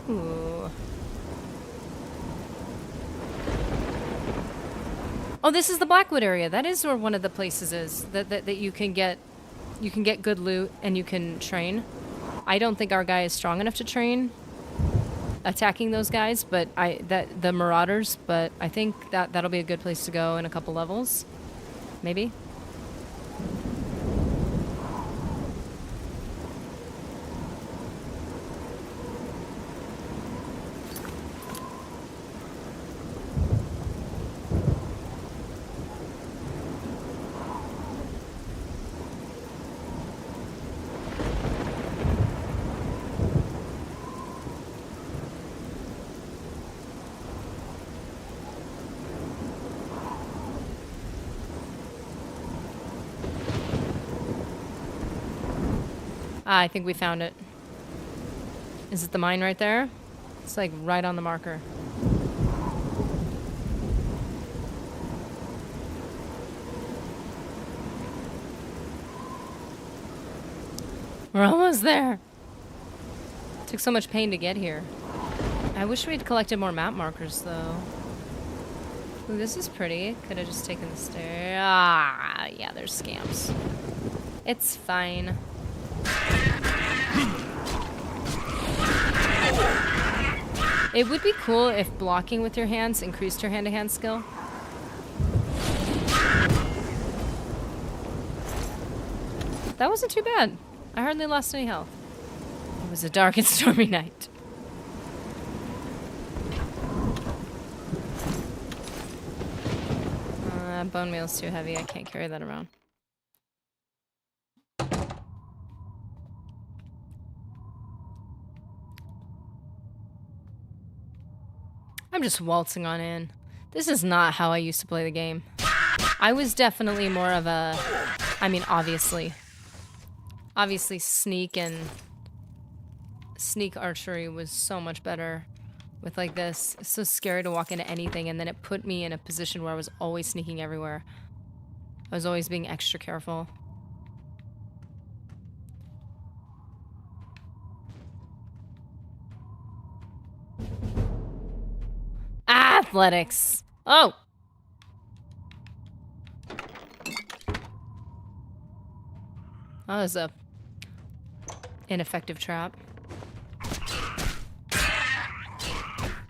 Ooh. Oh, this is the Blackwood area. That is where one of the places is that you can get good loot and you can train. I don't think our guy is strong enough to train attacking those guys, but the marauders, but I think that'll be a good place to go in a couple levels. Maybe. Ah, I think we found it. Is it the mine right there? It's like right on the marker. We're almost there. Took so much pain to get here. I wish we'd collected more map markers though. Ooh, this is pretty. Could have just taken the stair. Ah, yeah, there's scamps. It's fine. It would be cool if blocking with your hands increased your hand-to-hand skill. That wasn't too bad. I hardly lost any health. It was a dark and stormy night. Bone meal's too heavy. I can't carry that around. I'm just waltzing on in. This is not how I used to play the game. I was definitely more of a... I mean, obviously sneak archery was so much better with like this. It's so scary to walk into anything, and then it put me in a position where I was always sneaking everywhere. I was always being extra careful. Athletics! Oh! That was a ineffective trap.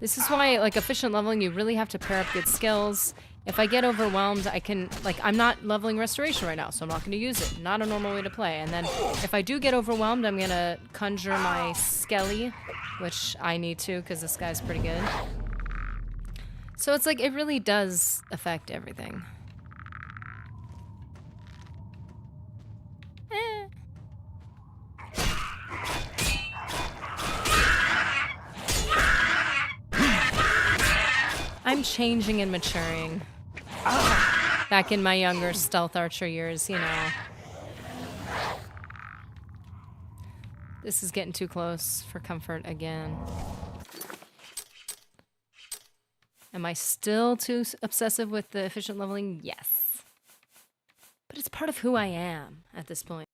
This is why, like, efficient leveling, you really have to pair up good skills. If I get overwhelmed, I can, like, I'm not leveling restoration right now, so I'm not going to use it. Not a normal way to play. And then if I do get overwhelmed, I'm going to conjure my Skelly, which I need to because this guy's pretty good. So it's like, it really does affect everything. I'm changing and maturing. Back in my younger stealth archer years, you know. This is getting too close for comfort again. Am I still too obsessive with the efficient leveling? Yes. But it's part of who I am at this point.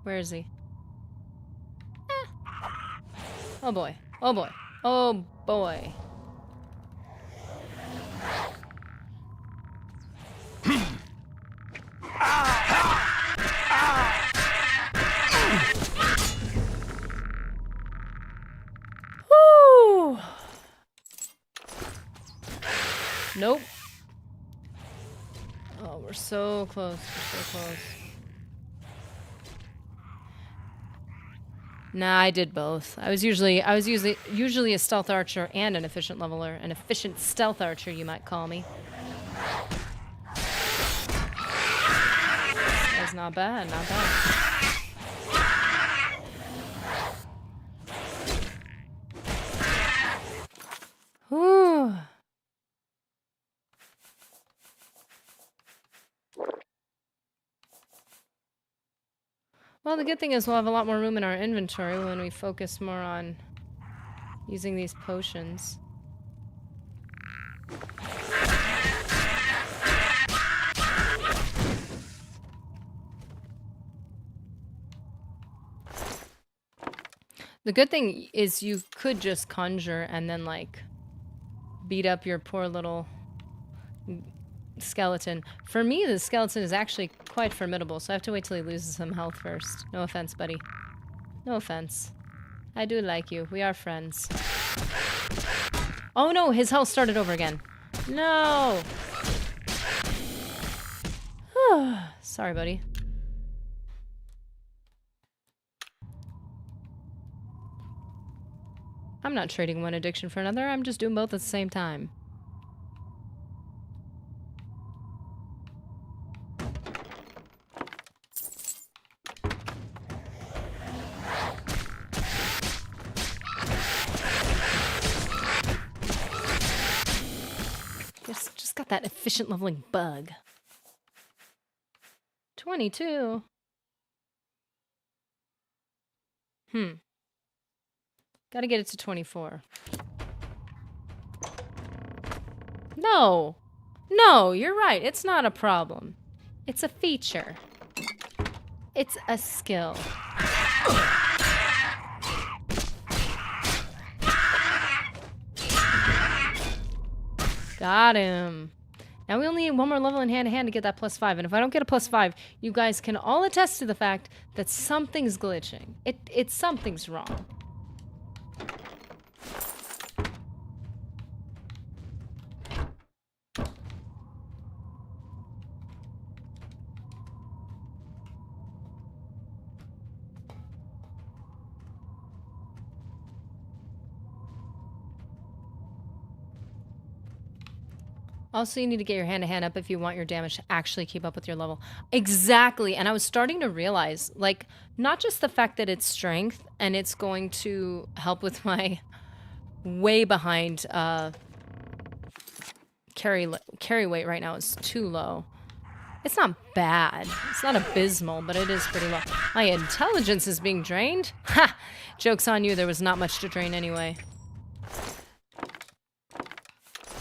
Where is he? Oh boy. Oh boy. Oh boy. Woo! Nope. Oh, we're so close. We're so close. Nah, I did both. I was usually a stealth archer and an efficient leveler. An efficient stealth archer, you might call me. That's not bad, not bad. Whew. Well, the good thing is we'll have a lot more room in our inventory when we focus more on using these potions. The good thing is you could just conjure and then, like, beat up your poor little skeleton. For me, the skeleton is actually quite formidable, so I have to wait till he loses some health first. No offense, buddy. No offense. I do like you. We are friends. Oh no, his health started over again. No! Sorry, buddy. I'm not trading one addiction for another. I'm just doing both at the same time. Just got that efficient leveling bug. 22. Gotta get it to 24. No! No, you're right. It's not a problem. It's a feature. It's a skill. Got him. Now we only need one more level in hand-to-hand to get that +5. And if I don't get a +5, you guys can all attest to the fact that something's glitching. Something's wrong. Also, you need to get your hand-to-hand up if you want your damage to actually keep up with your level. Exactly. And I was starting to realize, like, not just the fact that it's strength and it's going to help with my way behind carry weight right now is too low. It's not bad. It's not abysmal, but it is pretty low. My intelligence is being drained? Ha! Joke's on you. There was not much to drain anyway.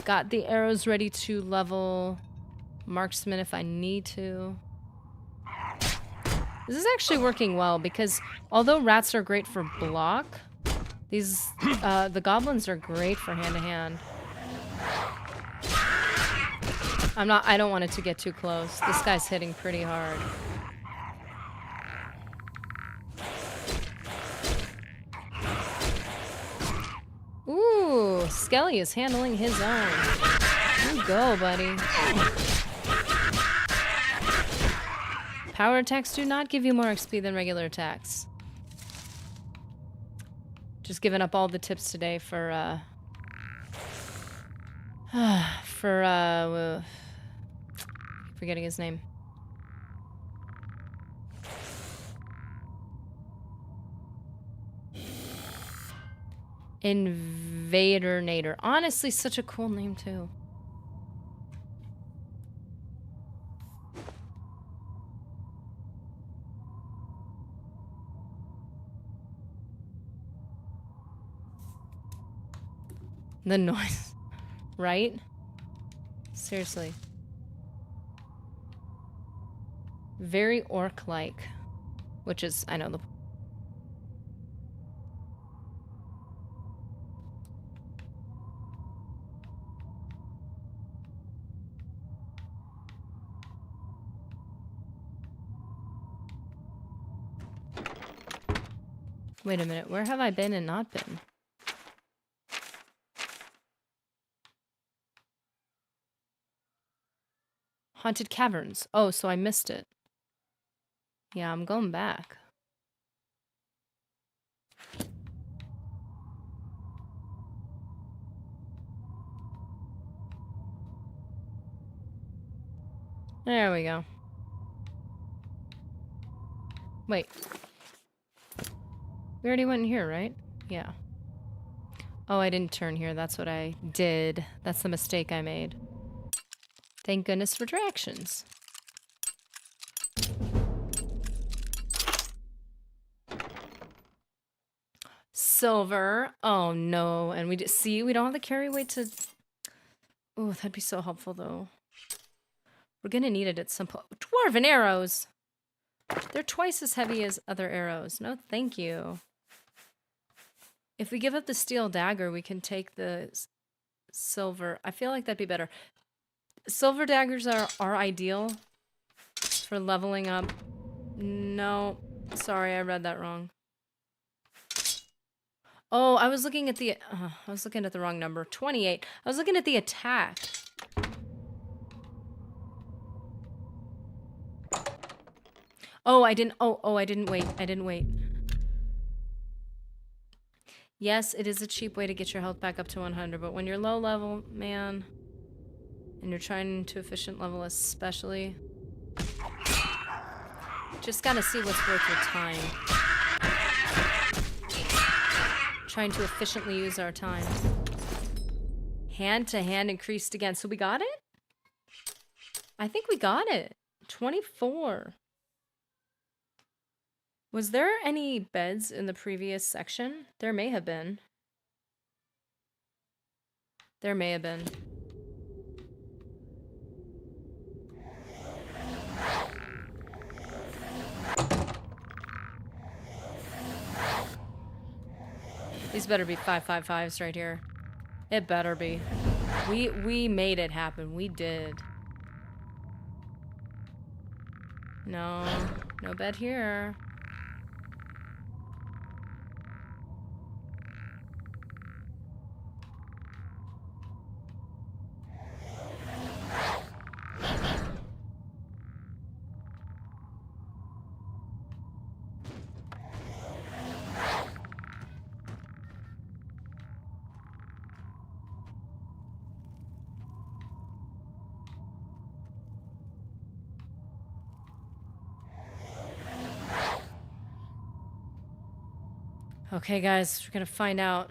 Got the arrows ready to level marksman if I need to. This is actually working well because although rats are great for block, these the goblins are great for hand-to-hand. I don't want it to get too close. This guy's hitting pretty hard. Ooh, Skelly is handling his own. You go, buddy. Power attacks do not give you more XP than regular attacks. Just giving up all the tips today for forgetting his name. Invader Nader. Honestly, such a cool name too. The noise. Right? Seriously. Very orc-like. Which is, I know the... Wait a minute, where have I been and not been? Haunted Caverns. Oh, so I missed it. Yeah, I'm going back. There we go. Wait. We already went in here, right? Yeah. Oh, I didn't turn here. That's what I did. That's the mistake I made. Thank goodness for directions. Silver. Oh no. And we just see we don't have the carry weight to... Oh, that'd be so helpful though. We're gonna need it at some point. Dwarven arrows! They're twice as heavy as other arrows. No, thank you. If we give up the steel dagger, we can take the silver. I feel like that'd be better. Silver daggers are ideal for leveling up. No, sorry, I read that wrong. Oh, I was looking at the wrong number. 28. I was looking at the attack. Oh, I didn't. Oh, I didn't wait. I didn't wait. Yes, it is a cheap way to get your health back up to 100, but when you're low level, man, and you're trying to efficient level especially, just gotta see what's worth your time. Trying to efficiently use our time. Hand to hand increased again. So we got it? I think we got it. 24. Was there any beds in the previous section? There may have been. There may have been. These better be 555s right here. It better be. We made it happen. We did. No. No bed here. Okay, guys, we're gonna find out.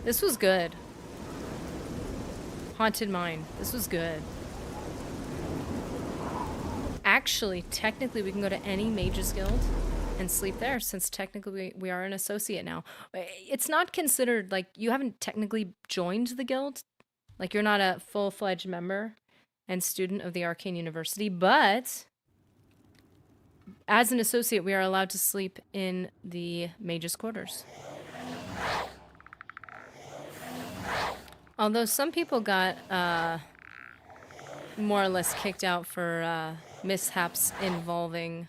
This was good. Haunted Mine. This was good. Actually, technically, we can go to any Mages Guild and sleep there, since technically we are an associate now. It's not considered, like, you haven't technically joined the guild. Like, you're not a full-fledged member and student of the Arcane University, but as an associate, we are allowed to sleep in the Mages' Quarters. Although some people got more or less kicked out for mishaps involving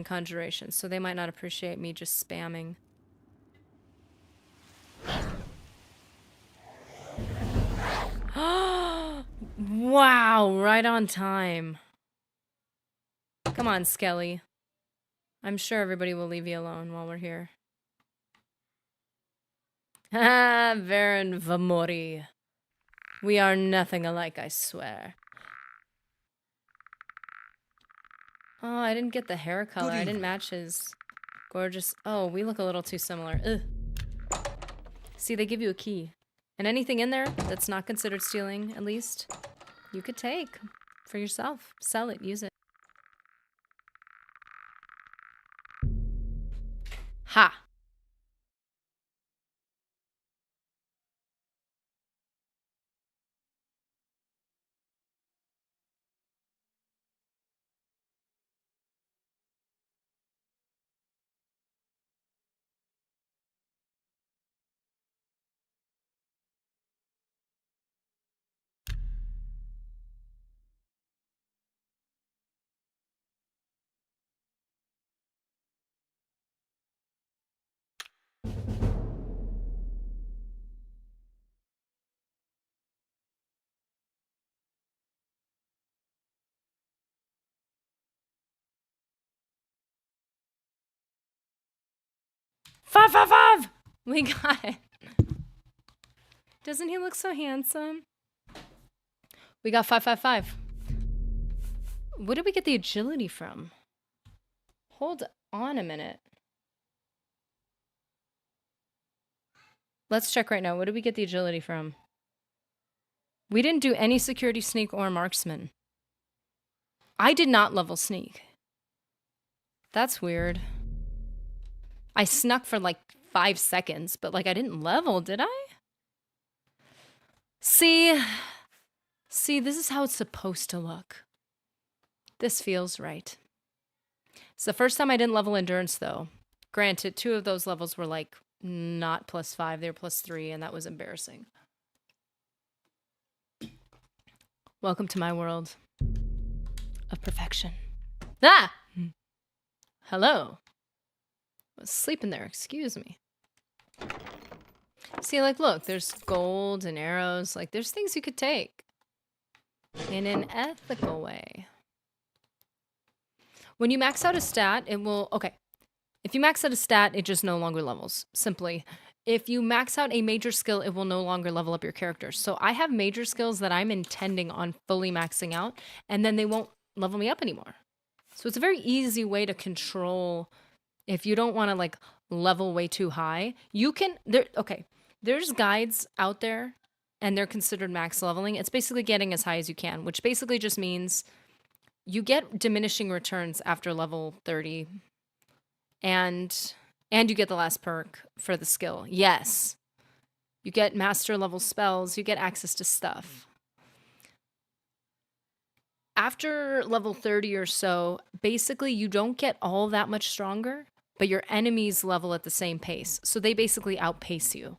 Conjuration, so they might not appreciate me just spamming. Wow, right on time. Come on, Skelly. I'm sure everybody will leave you alone while we're here. Ah, Varen Vamori. We are nothing alike, I swear. Oh, I didn't get the hair color. I didn't match his gorgeous... Oh, we look a little too similar. Ugh. See, they give you a key. And anything in there that's not considered stealing, at least, you could take for yourself. Sell it, use it. Ha! Five! We got it. Doesn't he look so handsome? We got 555. What did we get the agility from? Hold on a minute. Let's check right now. What did we get the agility from? We didn't do any security, sneak, or marksman. I did not level sneak. That's weird. I snuck for like 5 seconds, but like I didn't level, did I? See, this is how it's supposed to look. This feels right. It's the first time I didn't level endurance, though. Granted, 2 of those levels were like not +5, they were +3, and that was embarrassing. Welcome to my world of perfection. Ah! Hello. I was sleeping there, excuse me. See, like, look, there's gold and arrows. Like, there's things you could take in an ethical way. When you max out a stat, it will... Okay. If you max out a stat, it just no longer levels. Simply. If you max out a major skill, it will no longer level up your character. So I have major skills that I'm intending on fully maxing out, and then they won't level me up anymore. So it's a very easy way to control... If you don't want to, like, level way too high, you can... Okay. There's guides out there, and they're considered max leveling. It's basically getting as high as you can, which basically just means you get diminishing returns after level 30, and you get the last perk for the skill. Yes. You get master level spells. You get access to stuff. after level 30 or so, basically you don't get all that much stronger, but your enemies level at the same pace. So they basically outpace you.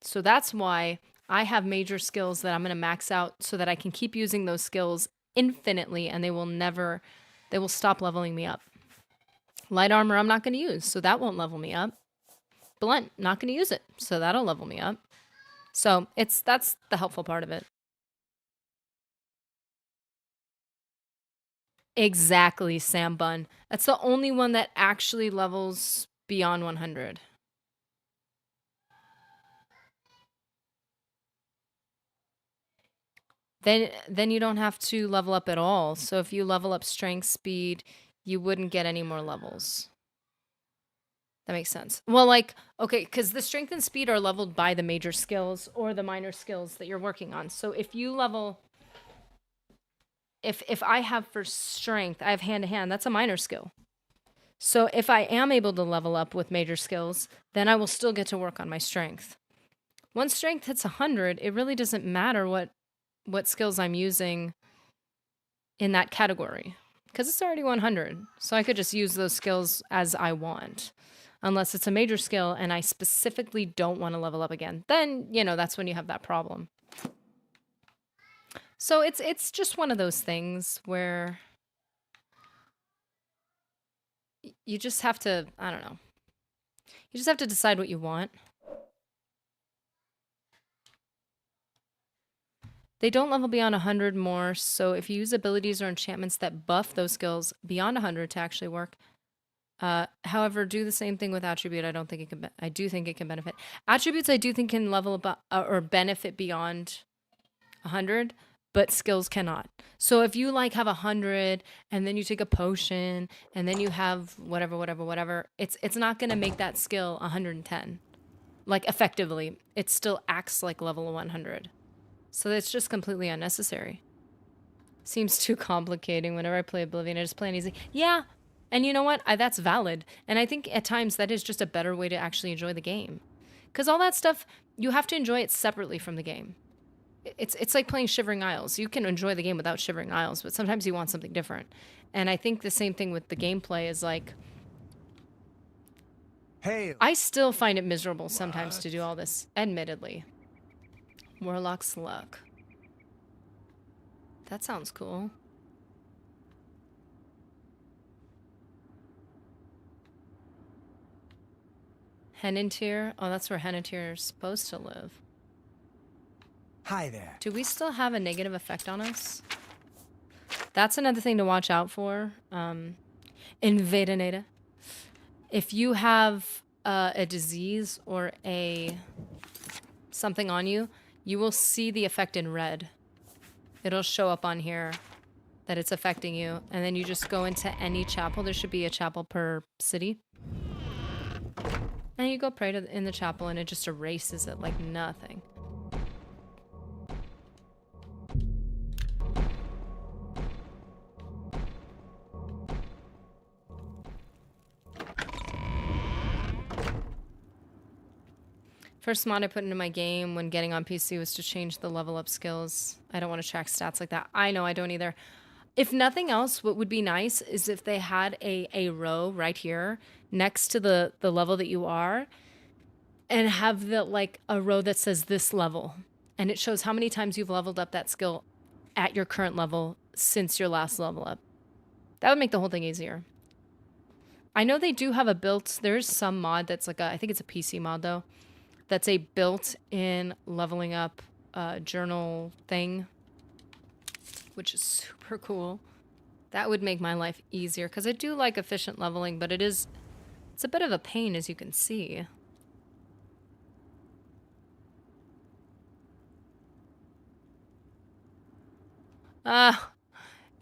So that's why I have major skills that I'm going to max out so that I can keep using those skills infinitely and they will stop leveling me up. Light armor I'm not going to use, so that won't level me up. Blunt, not going to use it, so that'll level me up. So that's the helpful part of it. Exactly, Sam Bun. That's the only one that actually levels beyond 100. Then you don't have to level up at all. So if you level up strength, speed, you wouldn't get any more levels. That makes sense. Well, like, okay, because the strength and speed are leveled by the major skills or the minor skills that you're working on. So if you level... If I have for strength, I have hand-to-hand, that's a minor skill. So if I am able to level up with major skills, then I will still get to work on my strength. Once strength hits 100, it really doesn't matter what skills I'm using in that category, because it's already 100. So I could just use those skills as I want, unless it's a major skill and I specifically don't want to level up again. Then, you know, that's when you have that problem. So it's just one of those things where you just have to, I don't know. You just have to decide what you want. They don't level beyond 100 more, so if you use abilities or enchantments that buff those skills beyond 100 to actually work. However, do the same thing with attribute. I don't think it can. I do think it can benefit. Attributes I do think can level up or benefit beyond 100, but skills cannot. So if you like have 100 and then you take a potion and then you have whatever, it's not going to make that skill 110. Like effectively, it still acts like level 100. So it's just completely unnecessary. Seems too complicating. Whenever I play Oblivion, I just play it easy. Yeah, and you know what? That's valid. And I think at times that is just a better way to actually enjoy the game. Because all that stuff, you have to enjoy it separately from the game. It's like playing Shivering Isles. You can enjoy the game without Shivering Isles, but sometimes you want something different. And I think the same thing with the gameplay is like... Hail. I still find it miserable sometimes to do all this, admittedly. Warlock's Luck. That sounds cool. Henantier? Oh, that's where Henantier is supposed to live. Hi there. Do we still have a negative effect on us? That's another thing to watch out for. Invadenata. If you have a disease or something on you, you will see the effect in red. It'll show up on here that it's affecting you. And then you just go into any chapel. There should be a chapel per city. And you go pray in the chapel and it just erases it like nothing. First mod I put into my game when getting on PC was to change the level up skills. I don't want to track stats like that. I know, I don't either. If nothing else, what would be nice is if they had a row right here next to the level that you are and have a row that says this level. And it shows how many times you've leveled up that skill at your current level since your last level up. That would make the whole thing easier. I know they do have there's some mod that's I think it's a PC mod though. That's a built-in leveling up journal thing, which is super cool. That would make my life easier, because I do like efficient leveling, but it's a bit of a pain, as you can see. Yeah,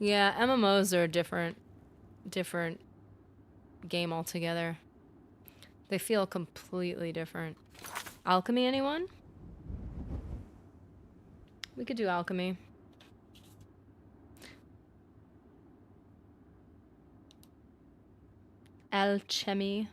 MMOs are a different game altogether. They feel completely different. Alchemy, anyone? We could do alchemy. Alchemy.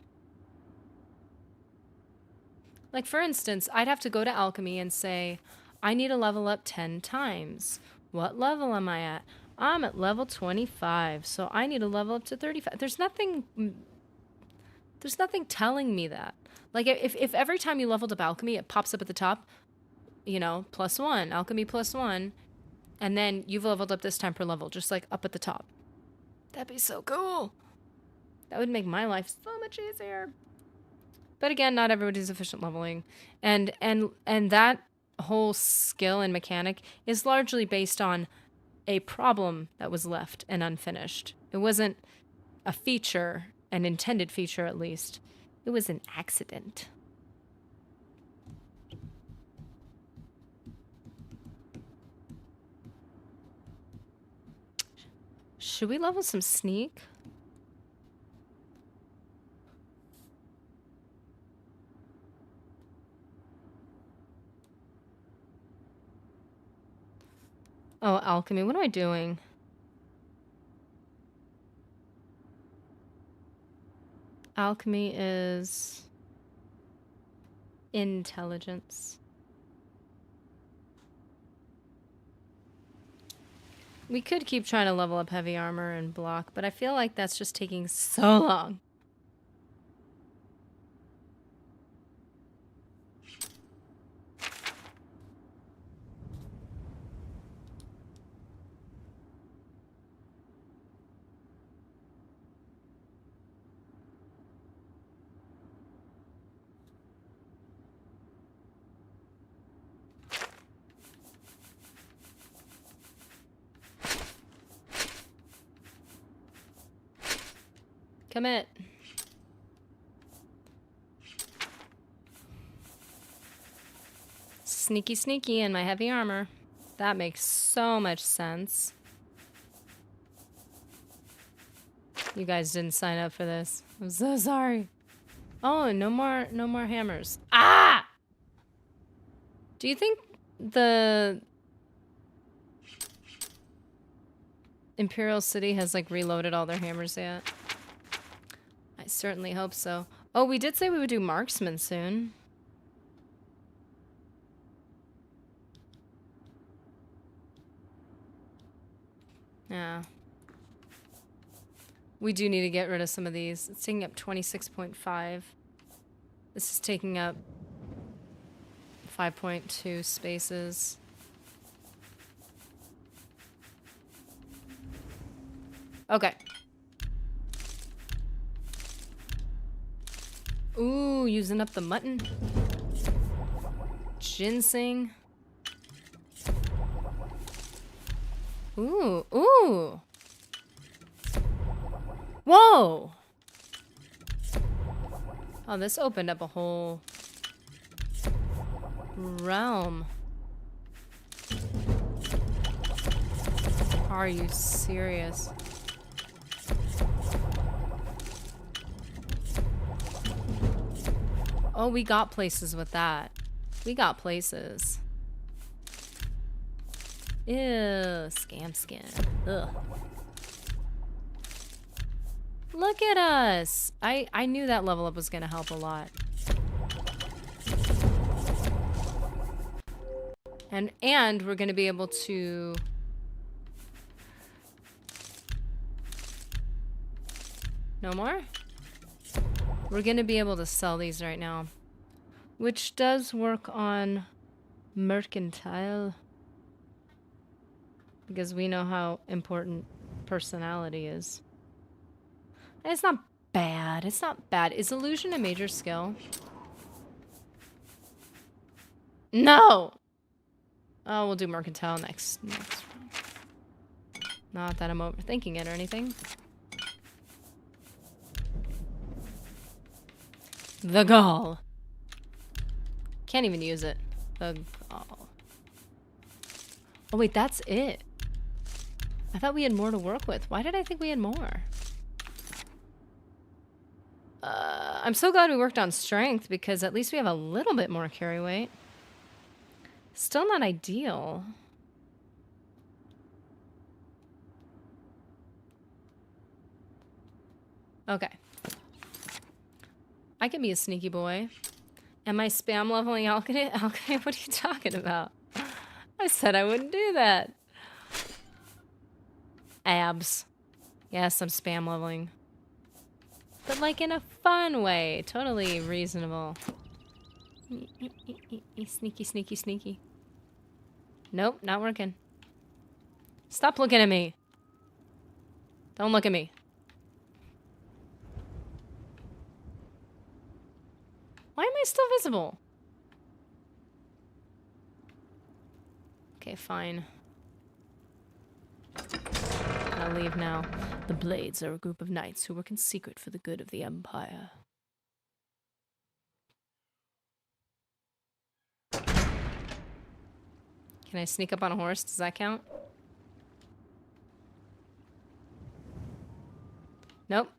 Like, for instance, I'd have to go to alchemy and say, I need to level up 10 times. What level am I at? I'm at level 25, so I need to level up to 35. There's nothing telling me that. Like, if every time you leveled up alchemy, it pops up at the top, you know, +1, alchemy +1, and then you've leveled up this time per level, just like up at the top. That'd be so cool. That would make my life so much easier. But again, not everybody's efficient leveling. And that whole skill and mechanic is largely based on a problem that was left and unfinished. It wasn't a feature, an intended feature at least. It was an accident. Should we level some sneak? Oh, alchemy. What am I doing? Alchemy is intelligence. We could keep trying to level up heavy armor and block, but I feel like that's just taking so long. Commit. Sneaky, sneaky in my heavy armor. That makes so much sense. You guys didn't sign up for this. I'm so sorry. Oh, no more hammers. Ah! Do you think the Imperial City has like reloaded all their hammers yet? I certainly hope so. Oh, we did say we would do marksman soon. Yeah. We do need to get rid of some of these. It's taking up 26.5. This is taking up 5.2 spaces. Okay. Ooh, using up the mutton. Ginseng. Ooh, ooh. Whoa! Oh, this opened up a whole realm. Are you serious? Oh, we got places with that. We got places. Ew, scam skin. Ugh. Look at us. I knew that level up was gonna help a lot. And we're gonna be able to no more? We're gonna be able to sell these right now, which does work on mercantile because we know how important personality is. And it's not bad. It's not bad. Is illusion a major skill? No! Oh, we'll do mercantile next round. Not that I'm overthinking it or anything. The gall. Can't even use it. The gall. Oh wait, that's it. I thought we had more to work with. Why did I think we had more? I'm so glad we worked on strength because at least we have a little bit more carry weight. Still not ideal. Okay. I can be a sneaky boy. Am I spam leveling alchemy? Alchemy? What are you talking about? I said I wouldn't do that. abs. Yes, I'm spam leveling. But like in a fun way. Totally reasonable. Sneaky, sneaky, sneaky. Nope, not working. Stop looking at me. Don't look at me. Why am I still visible? Okay, fine. I'll leave now. The Blades are a group of knights who work in secret for the good of the Empire. Can I sneak up on a horse? Does that count? Nope.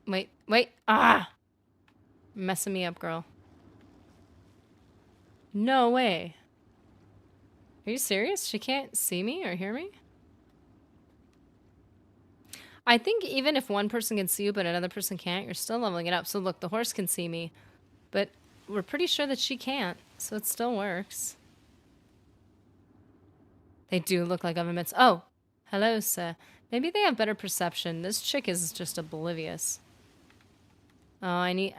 Wait, wait. Ah! Messing me up, girl. No way. Are you serious? She can't see me or hear me? I think even if one person can see you but another person can't, you're still leveling it up. So look, the horse can see me, but we're pretty sure that she can't, so it still works. They do look like governments. Oh, hello, sir. Maybe they have better perception. This chick is just oblivious. Oh, I need...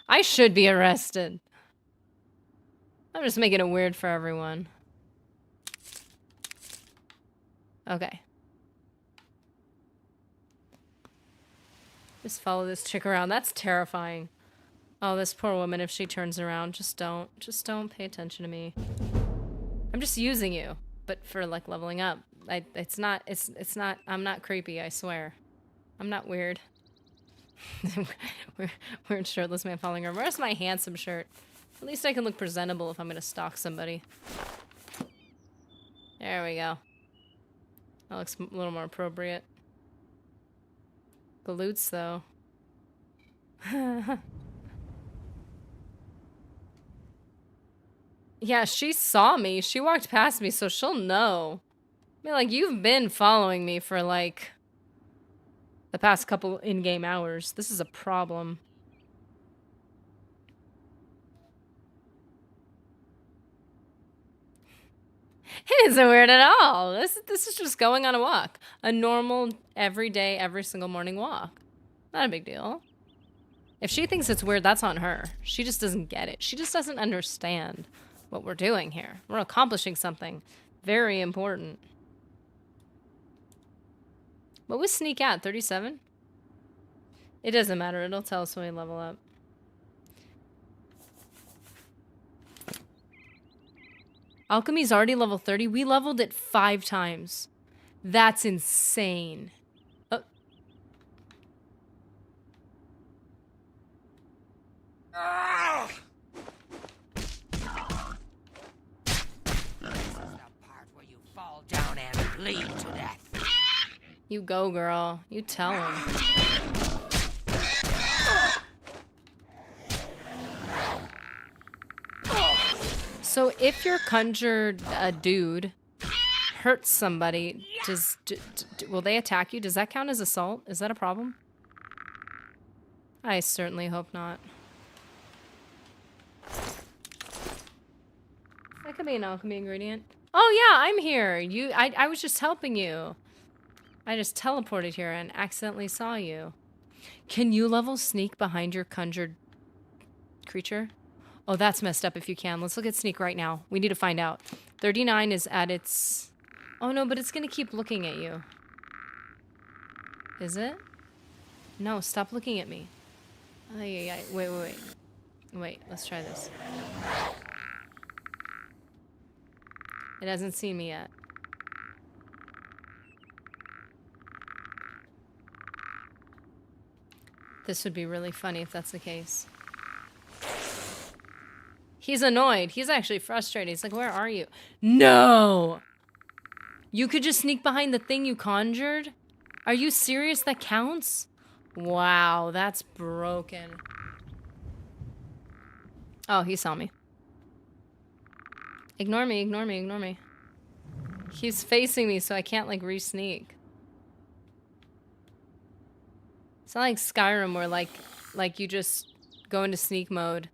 I should be arrested. I'm just making it weird for everyone. Okay. Just follow this chick around. That's terrifying. Oh, this poor woman, if she turns around, just don't pay attention to me. I'm just using you, but for like leveling up. It's not, I'm not creepy, I swear. I'm not weird. Weird shirtless man following her. Where's my handsome shirt? At least I can look presentable if I'm gonna stalk somebody. There we go. That looks a little more appropriate. Galoots, though. Yeah, she saw me. She walked past me, so she'll know. I mean, like, you've been following me for, like, the past couple in-game hours. This is a problem. It isn't weird at all. This is just going on a walk. A normal, everyday, every single morning walk. Not a big deal. If she thinks it's weird, that's on her. She just doesn't get it. She just doesn't understand what we're doing here. We're accomplishing something very important. What was sneak at? 37? It doesn't matter. It'll tell us when we level up. Alchemy's already level 30. We leveled it 5 times. That's insane. Oh. This is the part where you fall down and bleed to death. You go, girl. You tell him. So if your conjured dude hurts somebody, will they attack you? Does that count as assault? Is that a problem? I certainly hope not. That could be an alchemy ingredient. Oh yeah, I'm here. I was just helping you. I just teleported here and accidentally saw you. Can you level sneak behind your conjured creature? Oh, that's messed up if you can. Let's look at sneak right now. We need to find out. 39 is at its... Oh no, but it's gonna keep looking at you. Is it? No, stop looking at me. Wait. Wait, let's try this. It hasn't seen me yet. This would be really funny if that's the case. He's annoyed. He's actually frustrated. He's like, where are you? No! You could just sneak behind the thing you conjured? Are you serious? That counts? Wow, that's broken. Oh, he saw me. Ignore me, ignore me, ignore me. He's facing me, so I can't, like, re-sneak. It's not like Skyrim where, like you just go into sneak mode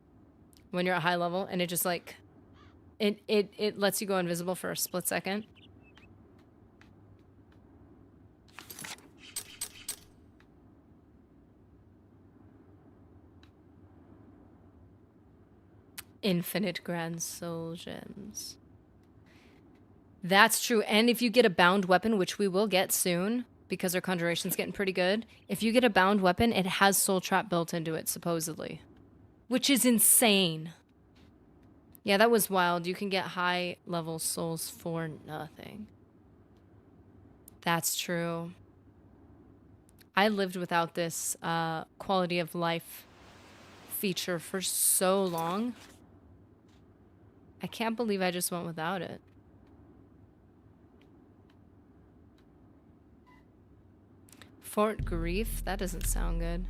when you're at high level, and it just like it lets you go invisible for a split second. Infinite grand soul gems. That's true. And if you get a bound weapon, which we will get soon, because our Conjuration's getting pretty good, if you get a bound weapon, it has soul trap built into it, supposedly. Which is insane. Yeah, that was wild. You can get high level souls for nothing. That's true. I lived without this quality of life feature for so long. I can't believe I just went without it. Fort Grief? That doesn't sound good.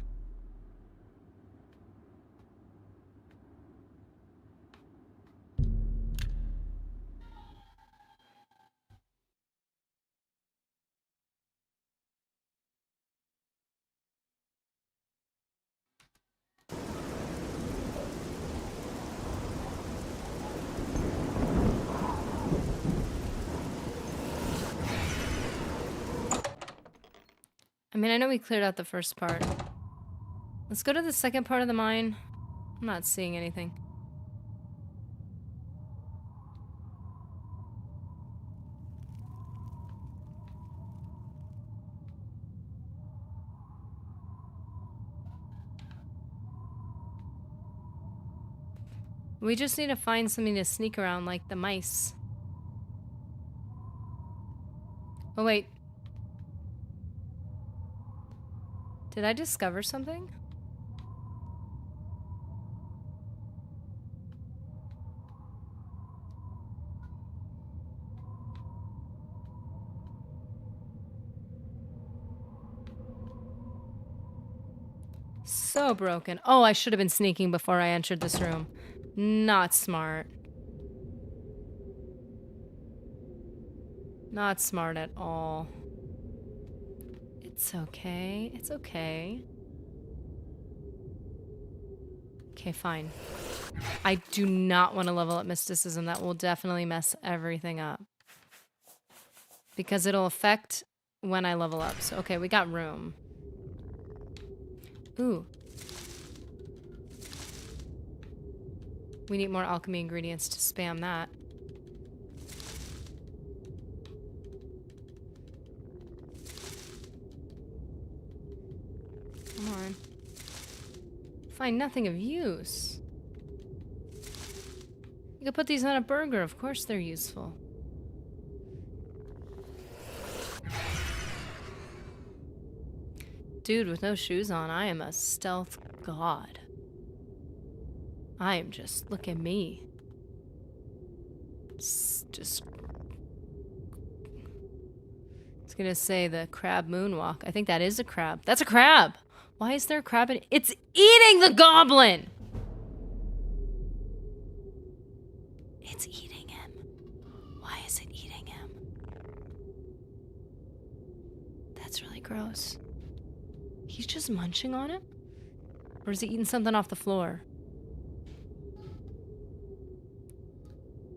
I mean, I know we cleared out the first part. Let's go to the second part of the mine. I'm not seeing anything. We just need to find something to sneak around like the mice. Oh, wait. Did I discover something? So broken. Oh, I should have been sneaking before I entered this room. Not smart. Not smart at all. It's okay. It's okay. Okay, fine. I do not want to level up mysticism. That will definitely mess everything up. Because it'll affect when I level up. So, okay, we got room. Ooh. We need more alchemy ingredients to spam that. Come on. Find nothing of use. You could put these on a burger. Of course they're useful. Dude, with no shoes on, I am a stealth god. I am just, look at me. Just... I was gonna say the crab moonwalk. I think that is a crab. That's a crab! Why is there a crab in it? It's eating the goblin! It's eating him. Why is it eating him? That's really gross. He's just munching on it? Or is he eating something off the floor?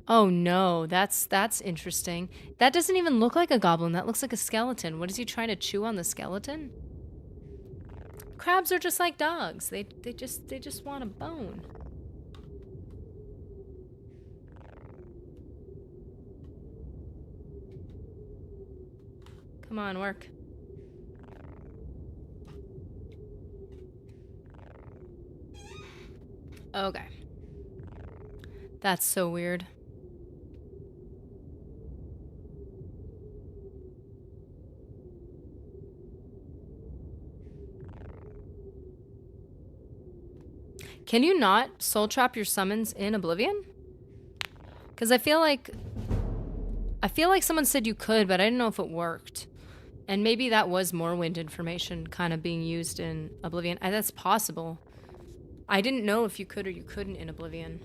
Oh no, that's interesting. That doesn't even look like a goblin. That looks like a skeleton. What is he trying to chew on the skeleton? Crabs are just like dogs. They just want a bone. Come on, work. Okay. That's so weird. Can you not soul trap your summons in Oblivion? Because I feel like someone said you could, but I didn't know if it worked. And maybe that was Morrowind information kind of being used in Oblivion. That's possible. I didn't know if you could or you couldn't in Oblivion.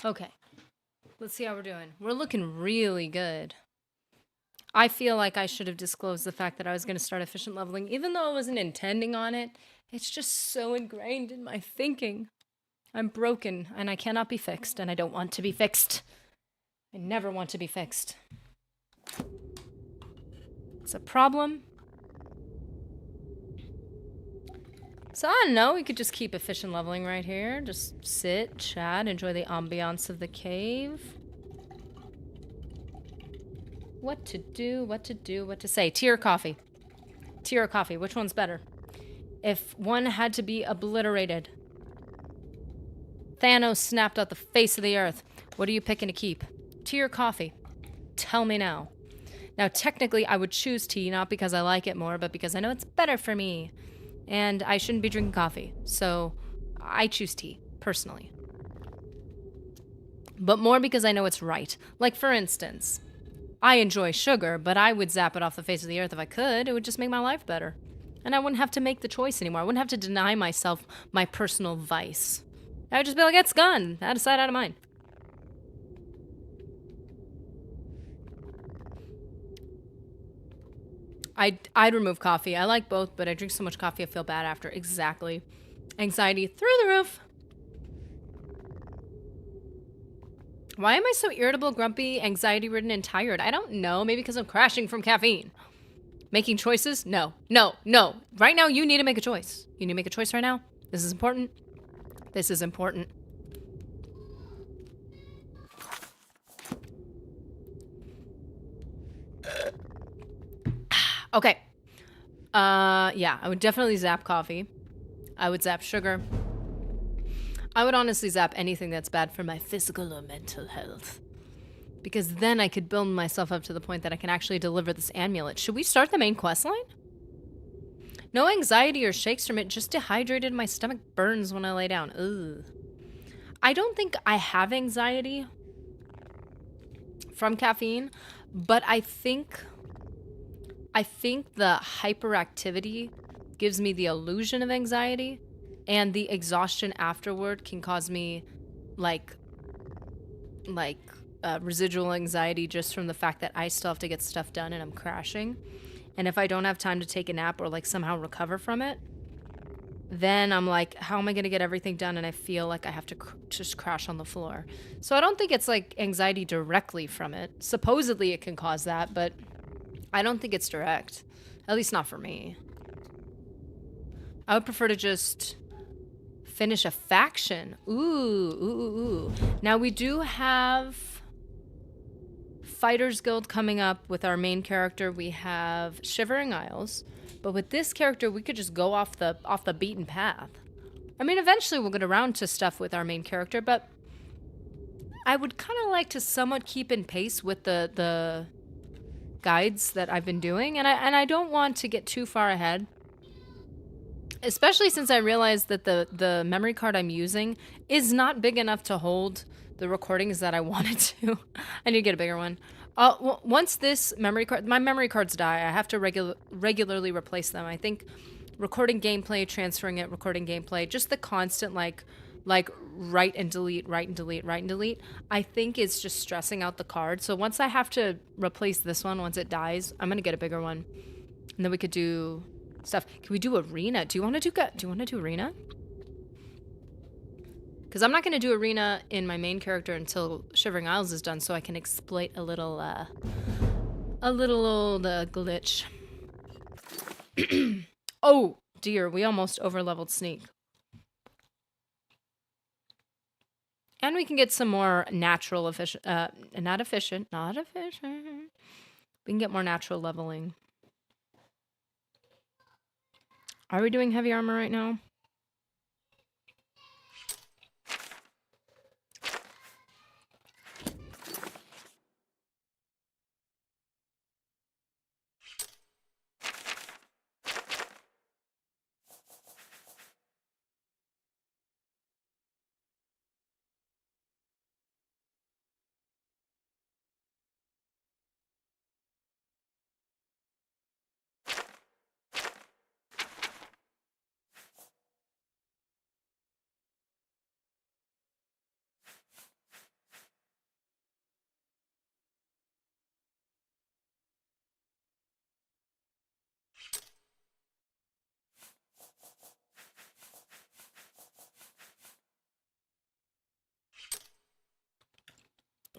Okay. Let's see how we're doing. We're looking really good. I feel like I should have disclosed the fact that I was going to start efficient leveling, even though I wasn't intending on it. It's just so ingrained in my thinking. I'm broken, and I cannot be fixed, and I don't want to be fixed. I never want to be fixed. It's a problem. So I don't know, we could just keep efficient leveling right here. Just sit, chat, enjoy the ambiance of the cave. What to do, what to do, what to say. Tea or coffee? Tea or coffee, which one's better? If one had to be obliterated, Thanos snapped out the face of the earth, what are you picking to keep? Tea or coffee? Tell me now. Now, technically, I would choose tea, not because I like it more, but because I know it's better for me. And I shouldn't be drinking coffee. So, I choose tea, personally. But more because I know it's right. Like, for instance, I enjoy sugar, but I would zap it off the face of the earth if I could. It would just make my life better. And I wouldn't have to make the choice anymore. I wouldn't have to deny myself my personal vice. I would just be like, it's gone. Out of sight, out of mind. I'd remove coffee. I like both, but I drink so much coffee I feel bad after. Exactly. Anxiety through the roof. Why am I so irritable, grumpy, anxiety-ridden, and tired? I don't know. Maybe because I'm crashing from caffeine. Making choices? No. No. No. Right now, you need to make a choice. You need to make a choice right now. This is important. This is important. Okay. Yeah, I would definitely zap coffee. I would zap sugar. I would honestly zap anything that's bad for my physical or mental health. Because then I could build myself up to the point that I can actually deliver this amulet. Should we start the main quest line? No anxiety or shakes from it, just dehydrated. My stomach burns when I lay down. Ugh. I don't think I have anxiety from caffeine, but I think the hyperactivity gives me the illusion of anxiety, and the exhaustion afterward can cause me like residual anxiety just from the fact that I still have to get stuff done and I'm crashing. And if I don't have time to take a nap or like somehow recover from it, then I'm like, how am I going to get everything done? And I feel like I have to just crash on the floor. So I don't think it's like anxiety directly from it. Supposedly it can cause that, but I don't think it's direct. At least not for me. I would prefer to just finish a faction. Ooh. Now we do have Fighters Guild coming up with our main character. We have Shivering Isles. But with this character, we could just go off the beaten path. I mean, eventually we'll get around to stuff with our main character, but I would kind of like to somewhat keep in pace with the guides that I've been doing, and I don't want to get too far ahead. Especially since I realized that the memory card I'm using is not big enough to hold the recordings that I wanted to. I need to get a bigger one. Once this my memory cards die, I have to regularly replace them. I think recording gameplay, transferring it, recording gameplay, just the constant like write and delete, I think is just stressing out the card. So once I have to replace this one, once it dies, I'm gonna get a bigger one, and then we could do stuff. Can we do arena? Do you want to do arena? Because I'm not going to do arena in my main character until Shivering Isles is done, so I can exploit a little old glitch. Oh, dear. We almost over-leveled Sneak. And we can get some more natural efficient... not efficient. We can get more natural leveling. Are we doing heavy armor right now?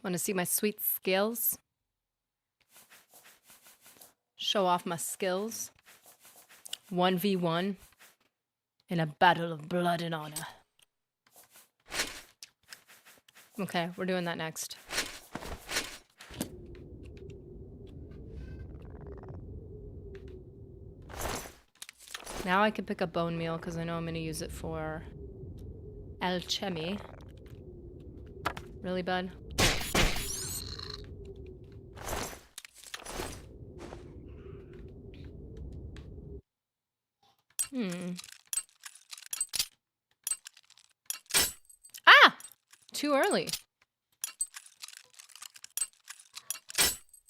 Want to see my sweet skills? Show off my skills. 1v1 in a battle of blood and honor. Okay, we're doing that next. Now I can pick up bone meal because I know I'm going to use it for alchemy. Really, bud? Ah! Too early.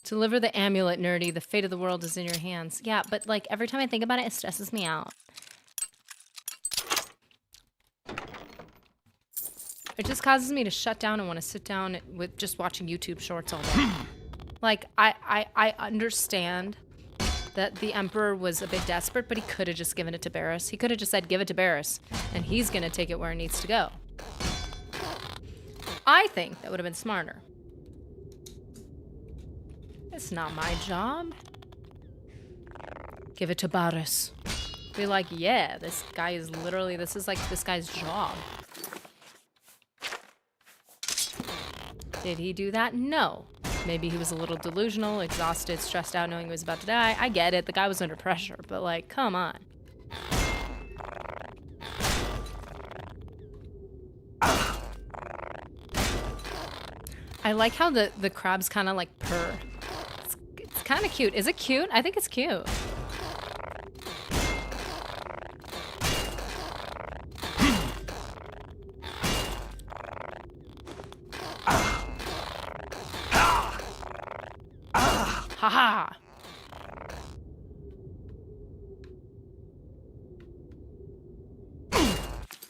Deliver the amulet, nerdy. The fate of the world is in your hands. Yeah, but like every time I think about it, it stresses me out. It just causes me to shut down and want to sit down with just watching YouTube shorts all day. Like, I understand that the Emperor was a bit desperate, but he could have just given it to Barris. He could have just said, give it to Barris, and he's going to take it where it needs to go. I think that would have been smarter. It's not my job. Give it to Barris. Be like, yeah, this guy is literally, this is like this guy's job. Did he do that? No. Maybe he was a little delusional, exhausted, stressed out, knowing he was about to die. I get it. The guy was under pressure, but like, come on. I like how the crabs kind of like purr. It's kind of cute. Is it cute? I think it's cute. Haha!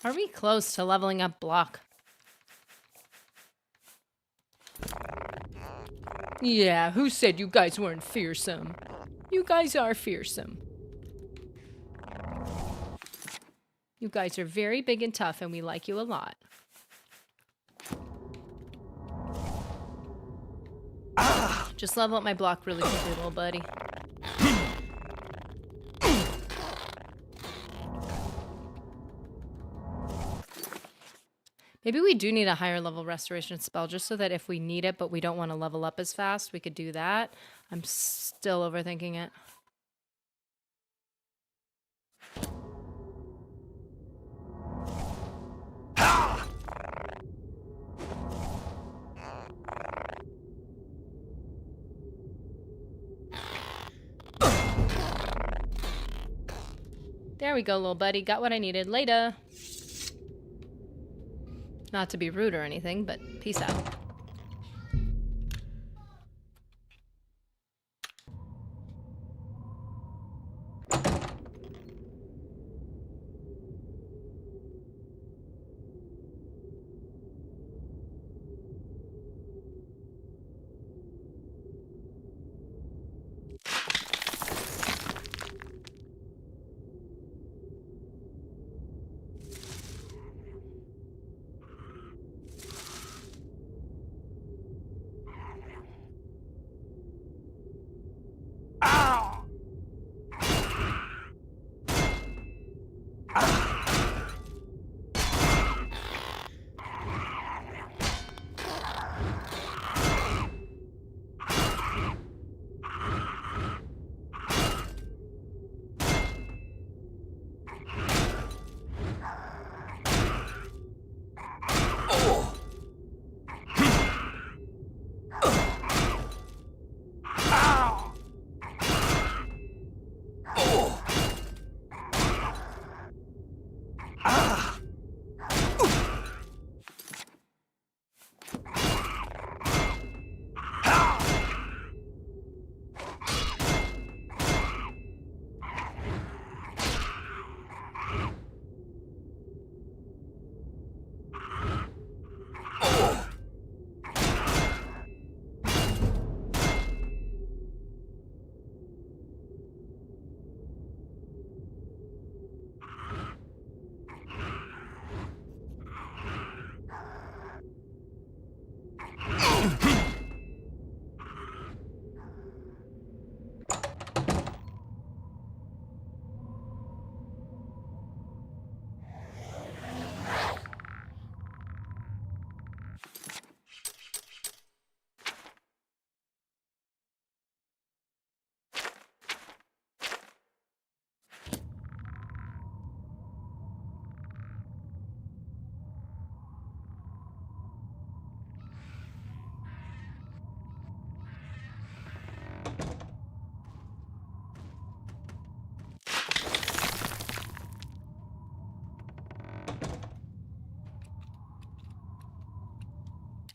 Are we close to leveling up block? Yeah, who said you guys weren't fearsome? You guys are fearsome. You guys are very big and tough, and we like you a lot. Just level up my block really quickly, little buddy. Maybe we do need a higher level restoration spell just so that if we need it but we don't want to level up as fast, we could do that. I'm still overthinking it. There we go, little buddy. Got what I needed. Later. Not to be rude or anything, but peace out.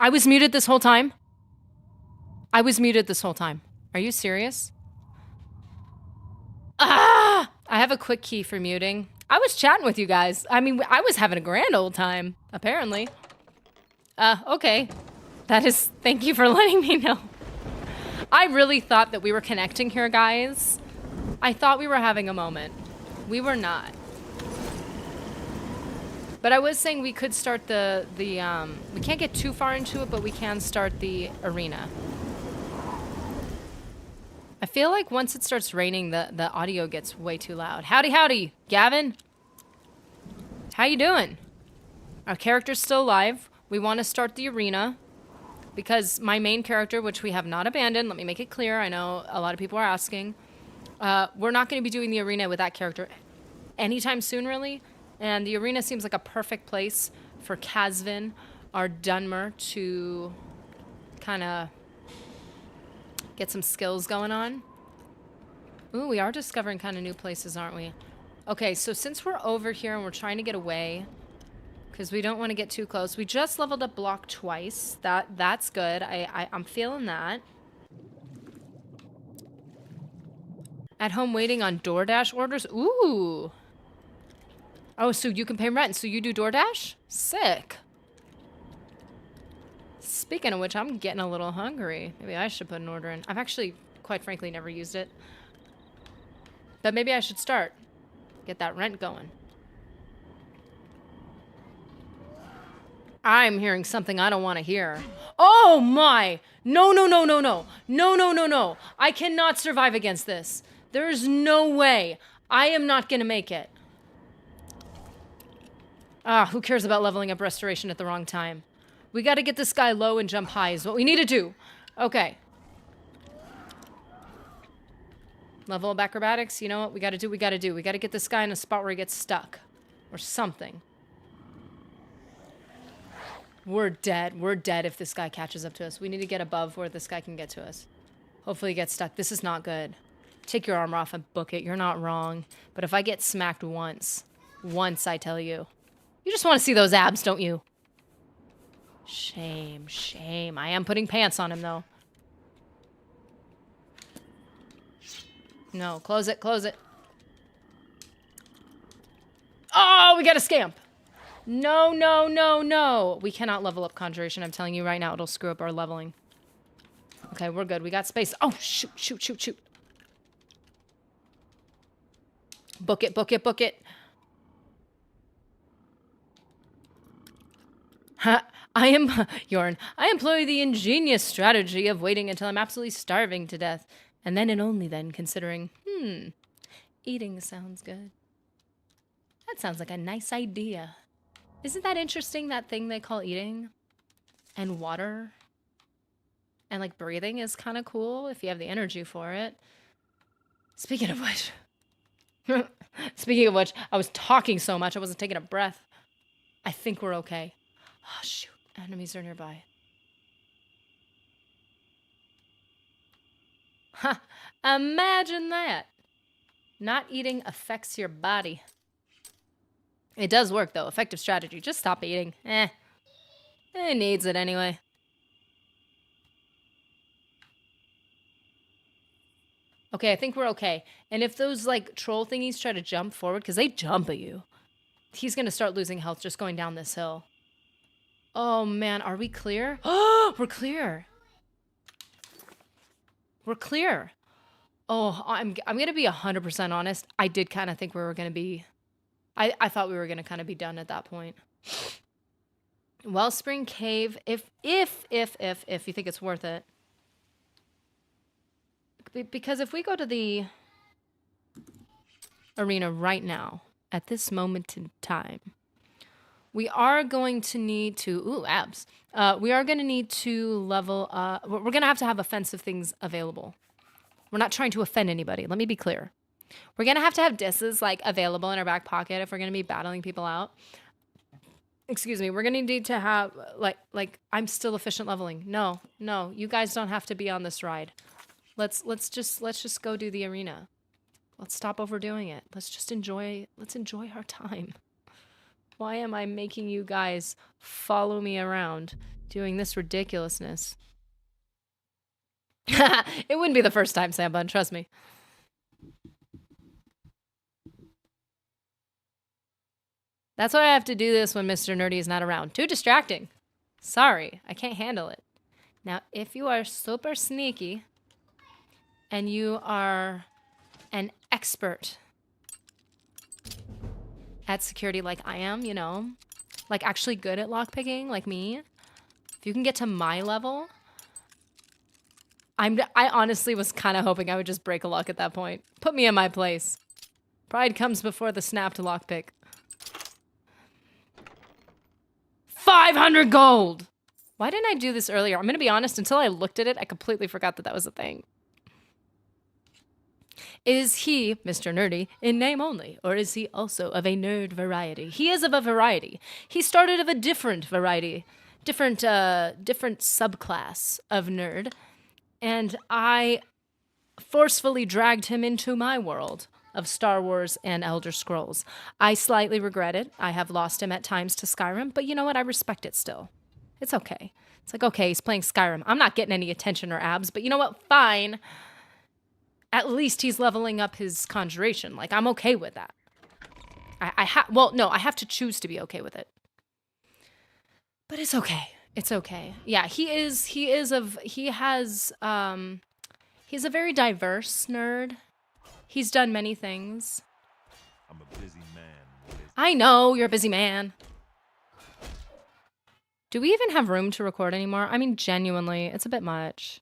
I was muted this whole time. I was muted this whole time. Are you serious? Ah! I have a quick key for muting. I was chatting with you guys. I mean, I was having a grand old time, apparently. Okay. Thank you for letting me know. I really thought that we were connecting here, guys. I thought we were having a moment. We were not. But I was saying we could start we can't get too far into it, but we can start the arena. I feel like once it starts raining, the audio gets way too loud. Howdy, howdy, Gavin. How you doing? Our character's still alive. We want to start the arena because my main character, which we have not abandoned, let me make it clear. I know a lot of people are asking. We're not going to be doing the arena with that character anytime soon, really. And the arena seems like a perfect place for Casvyn, our Dunmer, to kind of get some skills going on. Ooh, we are discovering kind of new places, aren't we? Okay, so since we're over here and we're trying to get away, because we don't want to get too close, we just leveled up block twice. That's good. I'm feeling that. At home waiting on DoorDash orders. Ooh. Oh, so you can pay rent. So you do DoorDash? Sick. Speaking of which, I'm getting a little hungry. Maybe I should put an order in. I've actually, quite frankly, never used it. But maybe I should start. Get that rent going. I'm hearing something I don't want to hear. Oh my! No, no, no, no, no. No, no, no, no. I cannot survive against this. There is no way. I am not going to make it. Ah, who cares about leveling up restoration at the wrong time? We got to get this guy low and jump high is what we need to do. Okay. Level up acrobatics. You know what? We got to do what we got to do. We got to get this guy in a spot where he gets stuck. Or something. We're dead. We're dead if this guy catches up to us. We need to get above where this guy can get to us. Hopefully he gets stuck. This is not good. Take your armor off and book it. You're not wrong. But if I get smacked once, I tell you. You just want to see those abs, don't you? Shame, shame. I am putting pants on him, though. No, close it, close it. Oh, we got a scamp. No, no, no, no. We cannot level up Conjuration. I'm telling you right now, it'll screw up our leveling. Okay, we're good. We got space. Oh, shoot, shoot, shoot, shoot. Book it, book it, book it. Ha, Yorn, I employ the ingenious strategy of waiting until I'm absolutely starving to death, and then and only then considering, eating sounds good. That sounds like a nice idea. Isn't that interesting, that thing they call eating? And water? And, like, breathing is kind of cool if you have the energy for it. Speaking of which... I was talking so much I wasn't taking a breath. I think we're okay. Oh, shoot. Enemies are nearby. Ha! Imagine that. Not eating affects your body. It does work, though. Effective strategy. Just stop eating. It needs it anyway. Okay, I think we're okay. And if those, like, troll thingies try to jump forward, because they jump at you, he's going to start losing health just going down this hill. Oh, man. Are we clear? Oh, we're clear. We're clear. Oh, I'm going to be 100% honest. I did kind of think we were going to be... I thought we were going to kind of be done at that point. Wellspring Cave, if you think it's worth it. Because if we go to the arena right now, at this moment in time, we are going to need to... Ooh, abs. We are going to need to level... we're going to have offensive things available. We're not trying to offend anybody. Let me be clear. We're going to have disses, like, available in our back pocket if we're going to be battling people out. Excuse me. We're going to need to have... Like, I'm still efficient leveling. No. You guys don't have to be on this ride. Let's just go do the arena. Let's stop overdoing it. Let's enjoy our time. Why am I making you guys follow me around doing this ridiculousness? It wouldn't be the first time, Sam Bun, trust me. That's why I have to do this when Mr. Nerdy is not around. Too distracting. Sorry, I can't handle it. Now, if you are super sneaky and you are an expert at security like I am, you know, like actually good at lockpicking like me, if you can get to my level, I honestly was kind of hoping I would just break a lock at that point. Put me in my place. Pride comes before the snapped lockpick. 500 gold! Why didn't I do this earlier? I'm gonna be honest, until I looked at it, I completely forgot that that was a thing. Is he, Mr. Nerdy, in name only, or is he also of a nerd variety? He is of a variety. He started of a different variety, different subclass of nerd, and I forcefully dragged him into my world of Star Wars and Elder Scrolls. I slightly regret it. I have lost him at times to Skyrim, but you know what? I respect it still. It's okay. It's like, okay, he's playing Skyrim. I'm not getting any attention or abs, but you know what? Fine. At least he's leveling up his Conjuration. Like, I'm okay with that. I have to choose to be okay with it. But it's okay. It's okay. Yeah, he's a very diverse nerd. He's done many things. I'm a busy man. I know, you're a busy man. Do we even have room to record anymore? I mean, genuinely, it's a bit much.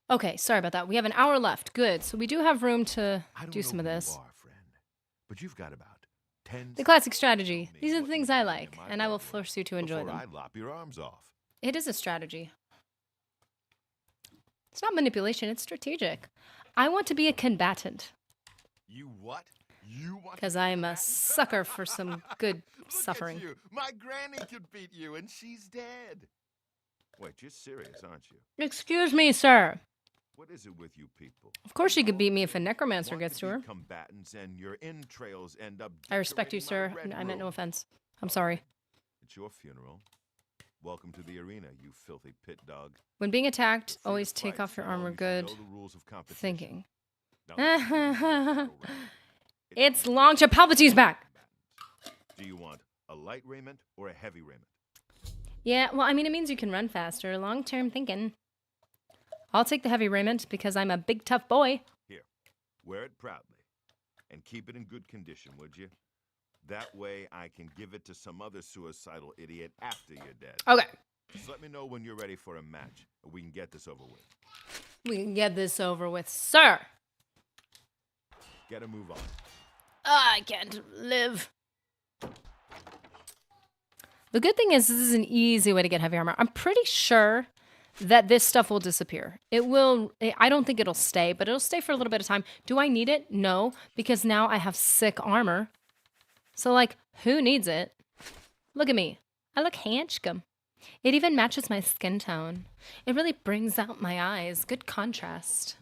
Okay, sorry about that. We have an hour left. Good. So we do have room to do some of this. You are, friend, but you've got about 10 The classic strategy. These are the things I like, and I will force you to enjoy them. I lop your arms off. It is a strategy. It's not manipulation, it's strategic. I want to be a combatant. You what? You want? Because I am a sucker for some good suffering. Look at you. My granny could beat you, and she's dead. Wait, you're serious, aren't you? Excuse me, sir. What is it with you people? Of course she could beat me if a necromancer gets to her. Combatants and your entrails end up. I respect you, sir. I meant no offense. I'm sorry. It's your funeral. Welcome to the arena, you filthy pit dog. When being attacked, always take off your armor. Good thinking. It's Longship Palpatine's back. Do you want a light raiment or a heavy raiment? Yeah, well, I mean, it means you can run faster. Long-term thinking. I'll take the heavy raiment because I'm a big, tough boy. Here, wear it proudly. And keep it in good condition, would you? That way I can give it to some other suicidal idiot after you're dead. Okay. Just let me know when you're ready for a match, and we can get this over with. We can get this over with, sir. Get a move on. I can't live. The good thing is this is an easy way to get heavy armor. I'm pretty sure that this stuff will disappear. It will, I don't think it'll stay, but it'll stay for a little bit of time. Do I need it? No, because now I have sick armor. So like, who needs it? Look at me. I look handsome. It even matches my skin tone. It really brings out my eyes. Good contrast.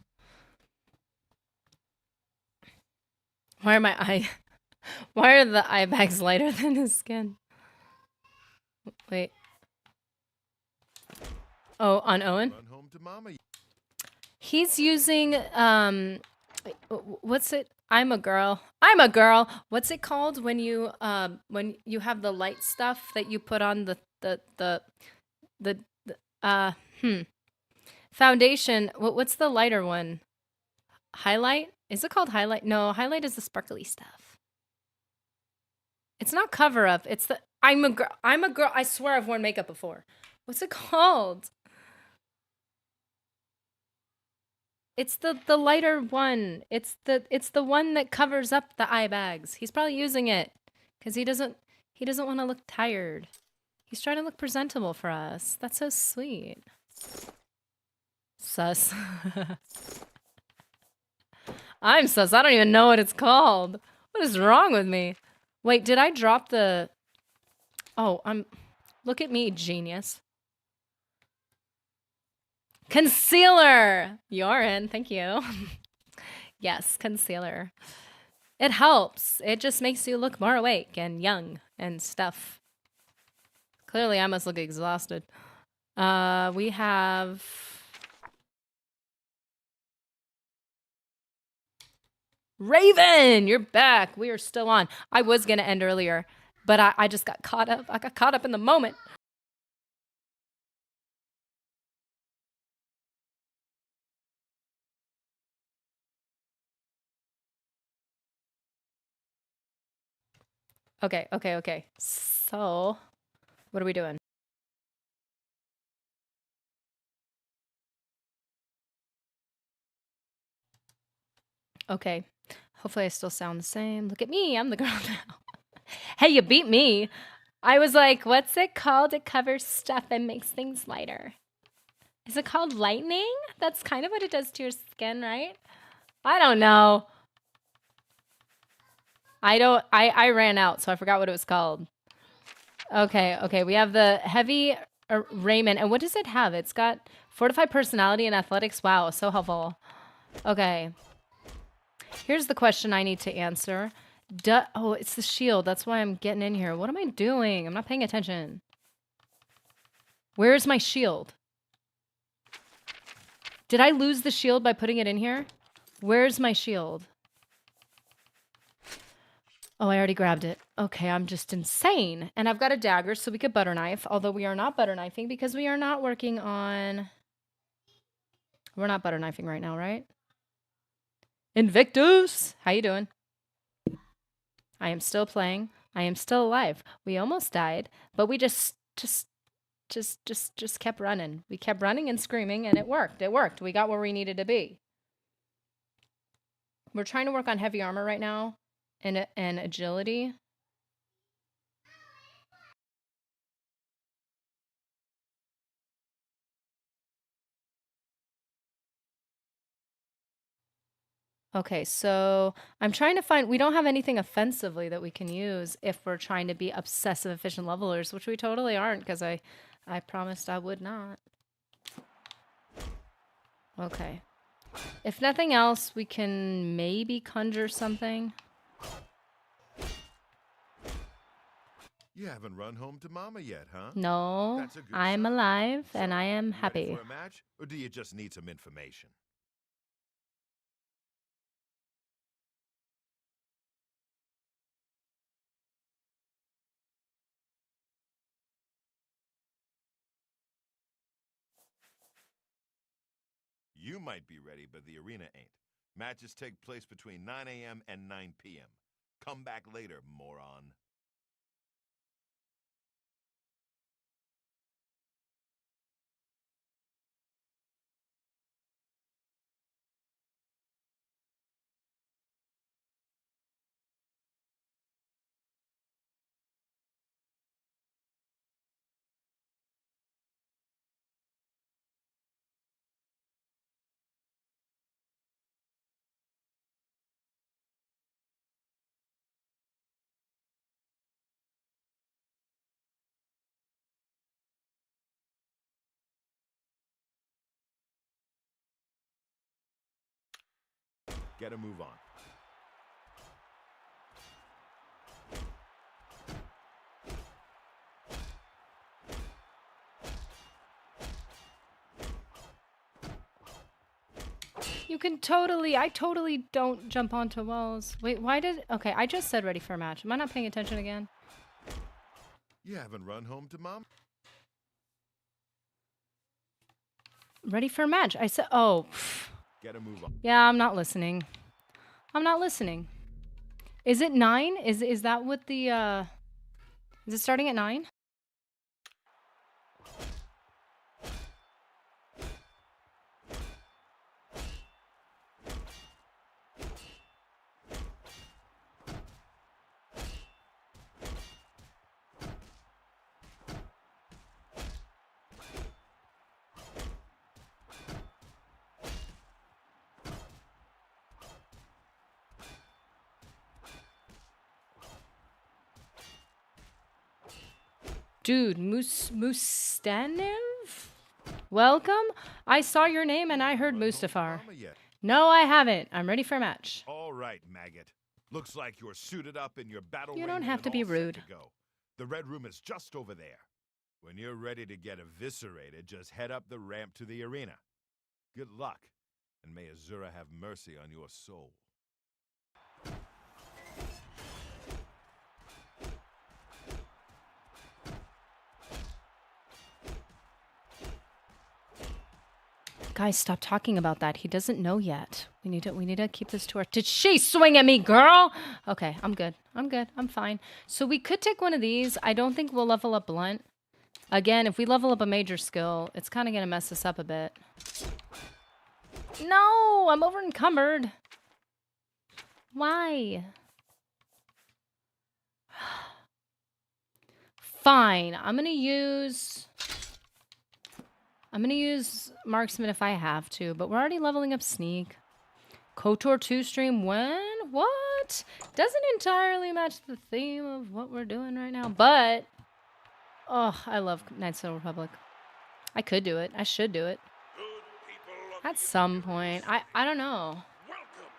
Why are the eye bags lighter than his skin? Wait. Oh, on Owen? Run home to mama. He's using what's it? I'm a girl. I'm a girl. What's it called when you have the light stuff that you put on the uh hmm foundation? What's the lighter one? Highlight? Is it called highlight? No, highlight is the sparkly stuff. It's not cover up. It's the I'm a girl. I'm a girl. I swear I've worn makeup before. What's it called? It's the lighter one. It's the one that covers up the eye bags. He's probably using it cuz he doesn't want to look tired. He's trying to look presentable for us. That's so sweet. Sus. I'm sus. I don't even know what it's called. What is wrong with me? Wait, did I drop the... Oh, look at me, genius. Concealer! You're in. Thank you. Yes, concealer. It helps. It just makes you look more awake and young and stuff. Clearly, I must look exhausted. We have... Raven, you're back. We are still on. I was going to end earlier, but I just got caught up. I got caught up in the moment. Okay. So, what are we doing? Okay. Hopefully I still sound the same. Look at me. I'm the girl now. Hey, you beat me. I was like, what's it called? It covers stuff and makes things lighter. Is it called lightning? That's kind of what it does to your skin, right? I don't know. I ran out, so I forgot what it was called. Okay. We have the heavy raiment. And what does it have? It's got fortified personality and athletics. Wow, so helpful. Okay. Here's the question I need to answer. Oh, it's the shield. That's why I'm getting in here. What am I doing? I'm not paying attention. Where's my shield? Did I lose the shield by putting it in here? Where's my shield? Oh, I already grabbed it. Okay, I'm just insane. And I've got a dagger, so we could butter knife. Although we are not butter knifing because we are not working on... We're not butter knifing right now, right? Invictus! How you doing? I am still playing. I am still alive. We almost died, but we just kept running. We kept running and screaming, and it worked. It worked. We got where we needed to be. We're trying to work on heavy armor right now and agility. Okay, so I'm trying to find... We don't have anything offensively that we can use if we're trying to be obsessive efficient levelers, which we totally aren't because I promised I would not. Okay. If nothing else, we can maybe conjure something. You haven't run home to Mama yet, huh? No, That's a good I'm sign. alive So, and I am you ready happy. for a match, or do you just need some information? You might be ready, but the arena ain't. Matches take place between 9 a.m. and 9 p.m. Come back later, moron. Get a move on. You can totally, I totally don't jump onto walls. Wait, why did, okay, I just said ready for a match. Am I not paying attention again? You haven't run home to Mom? Ready for a match. I said, oh. Gotta move on. Yeah, I'm not listening. I'm not listening. Is it 9? Is that what the, is it starting at 9? Dude, Mustanev? Welcome. I saw your name and I heard Mustafar. Mama yet? No, I haven't. I'm ready for a match. All right, maggot. Looks like you're suited up in your battle You don't raiment have and to be all set rude. to go. The red room is just over there. When you're ready to get eviscerated, just head up the ramp to the arena. Good luck, and may Azura have mercy on your soul. Guys, stop talking about that. He doesn't know yet. We need to keep this to our. Did she swing at me, girl? Okay, I'm good. I'm good. I'm fine. So we could take one of these. I don't think we'll level up Blunt. Again, if we level up a major skill, it's kind of going to mess us up a bit. No, I'm over encumbered. Why? Fine. I'm going to use Marksman if I have to, but we're already leveling up Sneak. KOTOR 2 stream when? What? Doesn't entirely match the theme of what we're doing right now, but... Oh, I love Knights of the Republic. I could do it. I should do it. At some point. I don't know. Welcome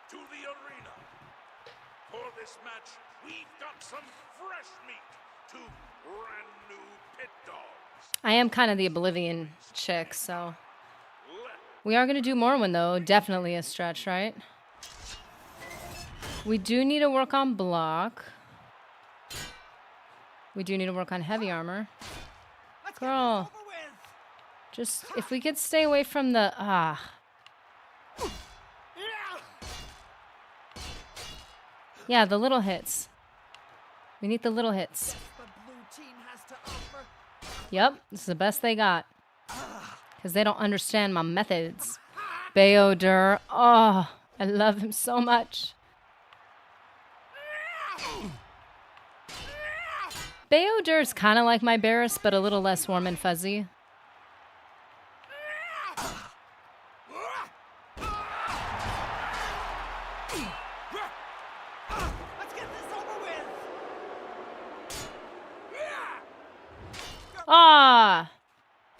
to the arena. For this match, we've got some fresh meat, 2 brand new pit dogs. I am kind of the Oblivion chick, so... We are going to do Morrowind, though. Definitely a stretch, right? We do need to work on block. We do need to work on heavy armor. Girl. Just, if we could stay away from the... Yeah, the little hits. We need the little hits. Yep, this is the best they got. Because they don't understand my methods. Beodur. Oh, I love him so much. Beodur's kind of like my Barris, but a little less warm and fuzzy. Ah!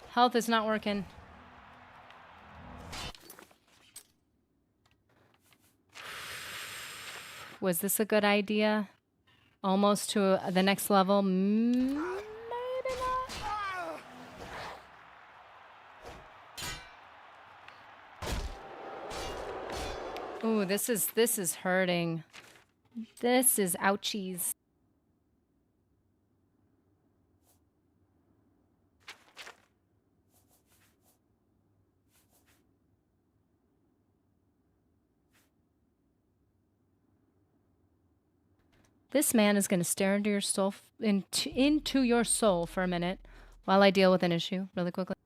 Health is not working. Was this a good idea? Almost to the next level? Maybe not. Ooh, this is hurting. This is ouchies. This man is going to stare into your soul, into your soul for a minute while I deal with an issue really quickly.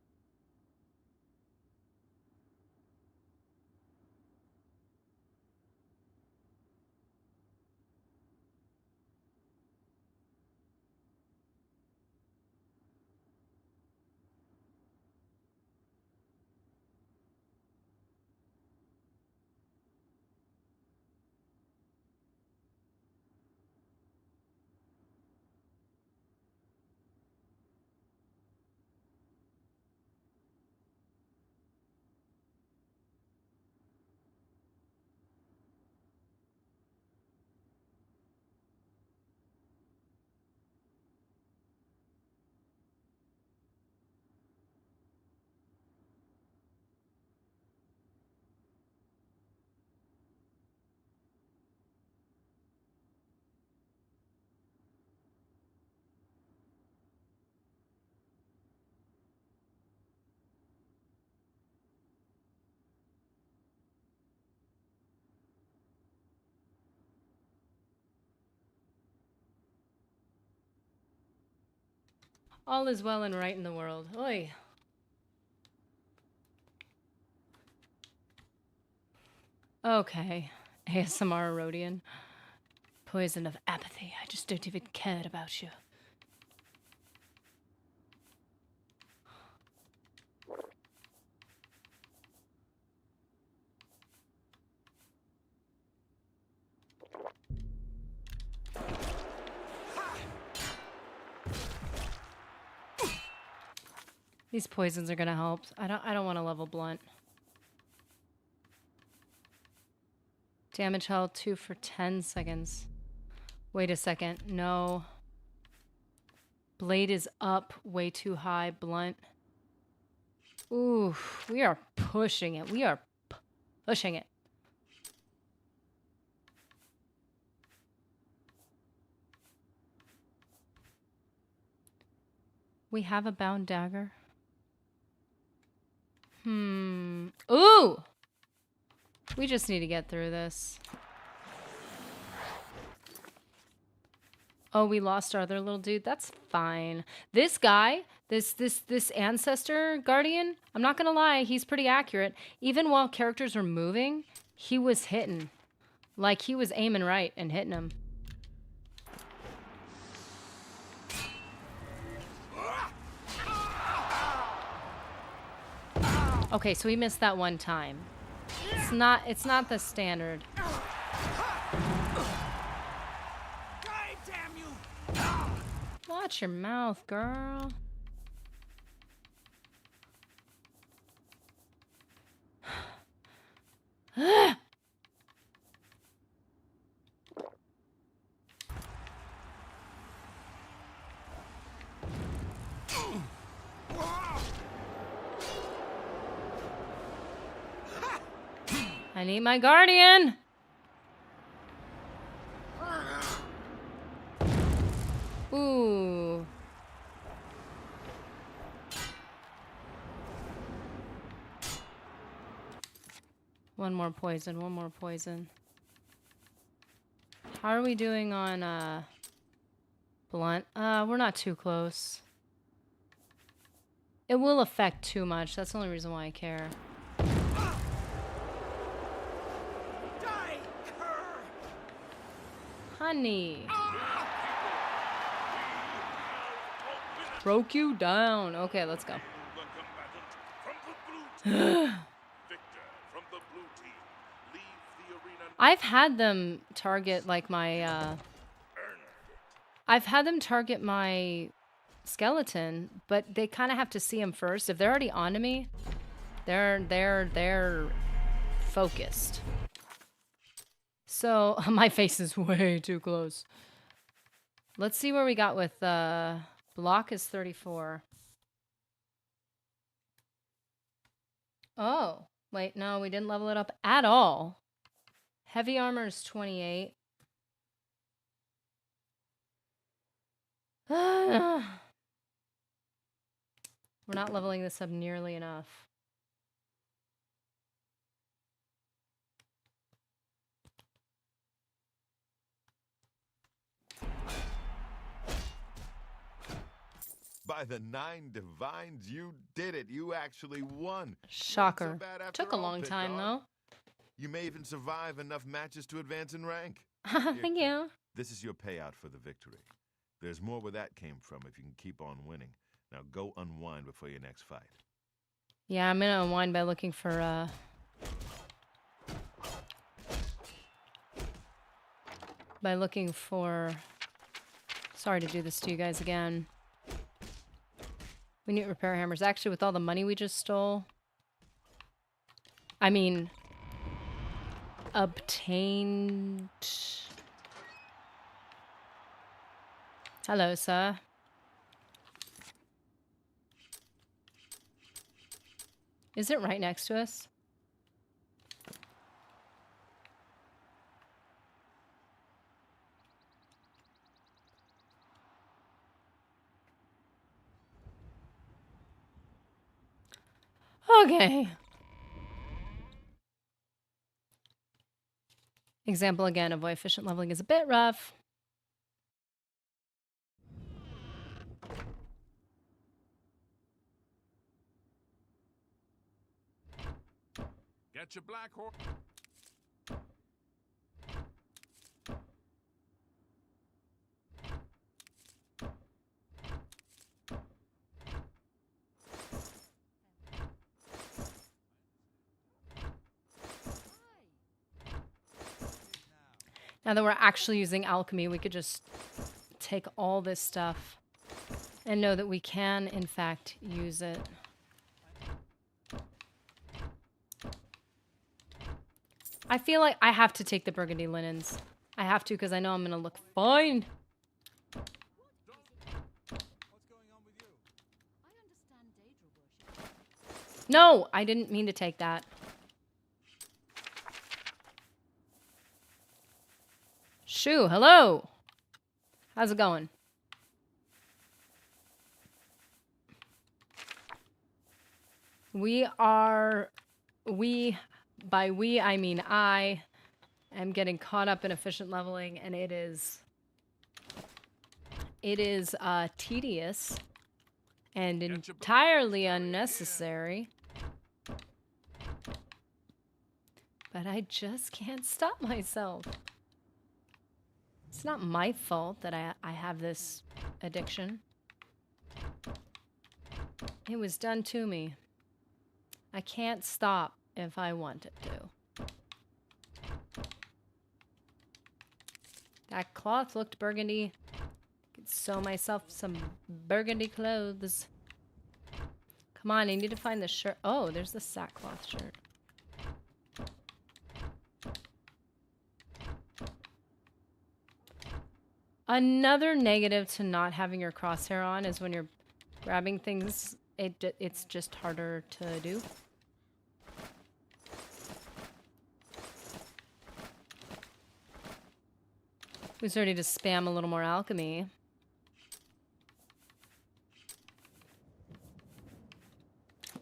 All is well and right in the world. Oi. Okay. ASMR Rodian. Poison of apathy. I just don't even care about you. These poisons are gonna help. I don't want to level blunt. Damage held 2 for 10 seconds. Wait a second. No. Blade is up. Way too high. Blunt. Ooh, we are pushing it. We are pushing it. We have a bound dagger. Ooh! We just need to get through this. Oh, we lost our other little dude. That's fine. This guy, this ancestor guardian, I'm not gonna lie, he's pretty accurate. Even while characters were moving, he was hitting. Like, he was aiming right and hitting him. Okay, so we missed that one time. It's not the standard. Watch your mouth, girl. I need my guardian. Ooh. One more poison, one more poison. How are we doing on blunt? We're not too close. It will affect too much. That's the only reason why I care. Honey. Broke you down. Okay, let's go. I've had them target like my I've had them target my skeleton, but they kind of have to see him first. If they're already onto me, they're focused. So my face is way too close. Let's see where we got with block is 34. Oh, wait, no, we didn't level it up at all. Heavy armor is 28. We're not leveling this up nearly enough. By the 9 divines, you did it. You actually won. Shocker. So Took a long time, though. You may even survive enough matches to advance in rank. Thank you. This is your payout for the victory. There's more where that came from if you can keep on winning. Now go unwind before your next fight. Yeah, I'm gonna unwind by looking for sorry to do this to you guys again. We need repair hammers. Actually, with all the money we just stole, I mean, obtained. Hello, sir. Is it right next to us? Okay. Example again, avoid efficient leveling is a bit rough. Catch a black horse. Now that we're actually using alchemy, we could just take all this stuff and know that we can, in fact, use it. I feel like I have to take the burgundy linens. I have to because I know I'm going to look fine. What's going on with you? I understand Daedra worship. No, I didn't mean to take that. Shoo, hello. How's it going? By we, I mean I am getting caught up in efficient leveling, and it is tedious and entirely unnecessary. But I just can't stop myself. It's not my fault that I have this addiction. It was done to me. I can't stop if I wanted to. That cloth looked burgundy. Could sew myself some burgundy clothes. Come on, I need to find the shirt. Oh, there's the sackcloth shirt. Another negative to not having your crosshair on is when you're grabbing things, it's just harder to do. Who's ready to spam a little more alchemy?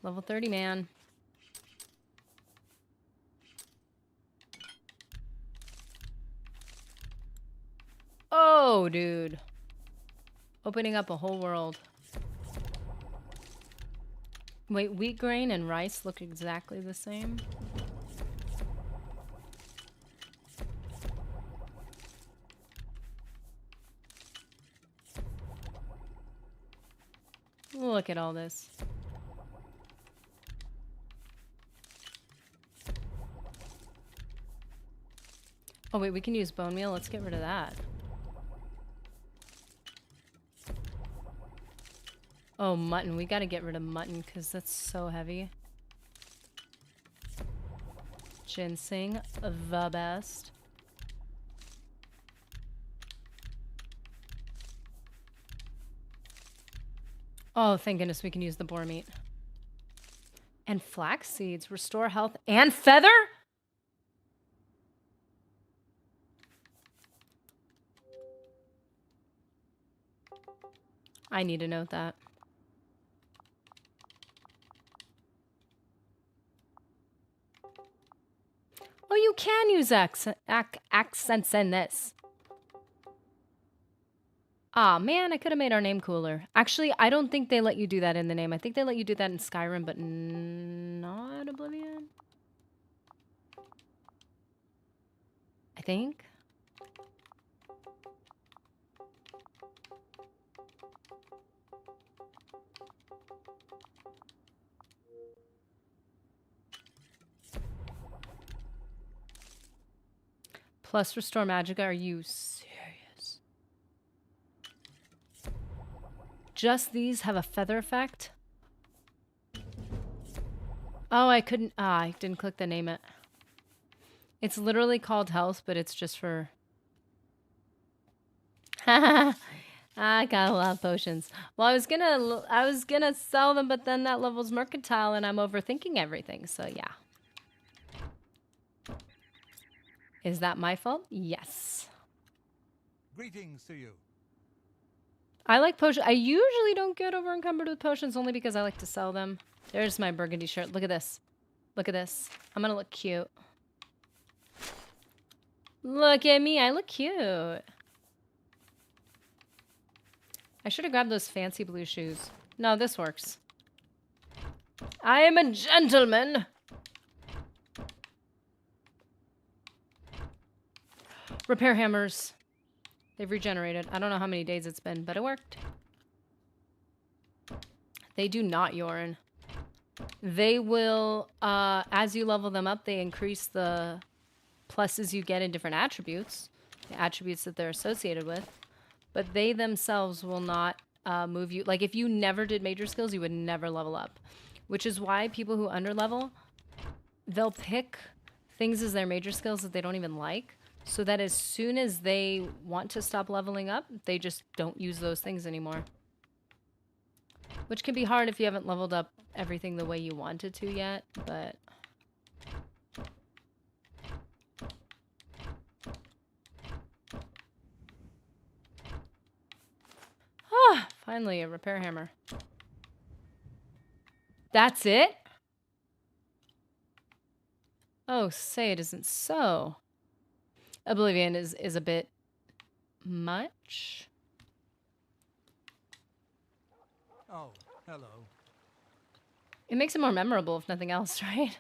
Level 30, man. Oh, dude. Opening up a whole world. Wait, wheat grain and rice look exactly the same? Look at all this. Oh wait, we can use bone meal. Let's get rid of that. Oh, mutton. We gotta get rid of mutton because that's so heavy. Ginseng, the best. Oh, thank goodness we can use the boar meat. And flax seeds, restore health and feather? I need to note that. Oh, you can use accents in this. Ah, man, I could have made our name cooler. Actually, I don't think they let you do that in the name. I think they let you do that in Skyrim, but not Oblivion. I think. Plus restore magicka. Are you serious? Just these have a feather effect? Oh, I couldn't. I didn't click the name it. It's literally called health, but it's just for... I got a lot of potions. Well, I was gonna sell them, but then that level's mercantile and I'm overthinking everything, so yeah. Is that my fault? Yes. Greetings to you. I like potions. I usually don't get over encumbered with potions only because I like to sell them. There's my burgundy shirt. Look at this. Look at this. I'm gonna look cute. Look at me. I look cute. I should have grabbed those fancy blue shoes. No, this works. I am a gentleman. Repair hammers. They've regenerated. I don't know how many days it's been, but it worked. They do not urine. They will, as you level them up, they increase the pluses you get in different attributes. The attributes that they're associated with. But they themselves will not move you. Like, if you never did major skills, you would never level up. Which is why people who underlevel, they'll pick things as their major skills that they don't even like. So that as soon as they want to stop leveling up, they just don't use those things anymore. Which can be hard if you haven't leveled up everything the way you wanted to yet, but... Ah, finally a repair hammer. That's it? Oh, say it isn't so. Oblivion is a bit much. Oh, hello. It makes it more memorable, if nothing else, right?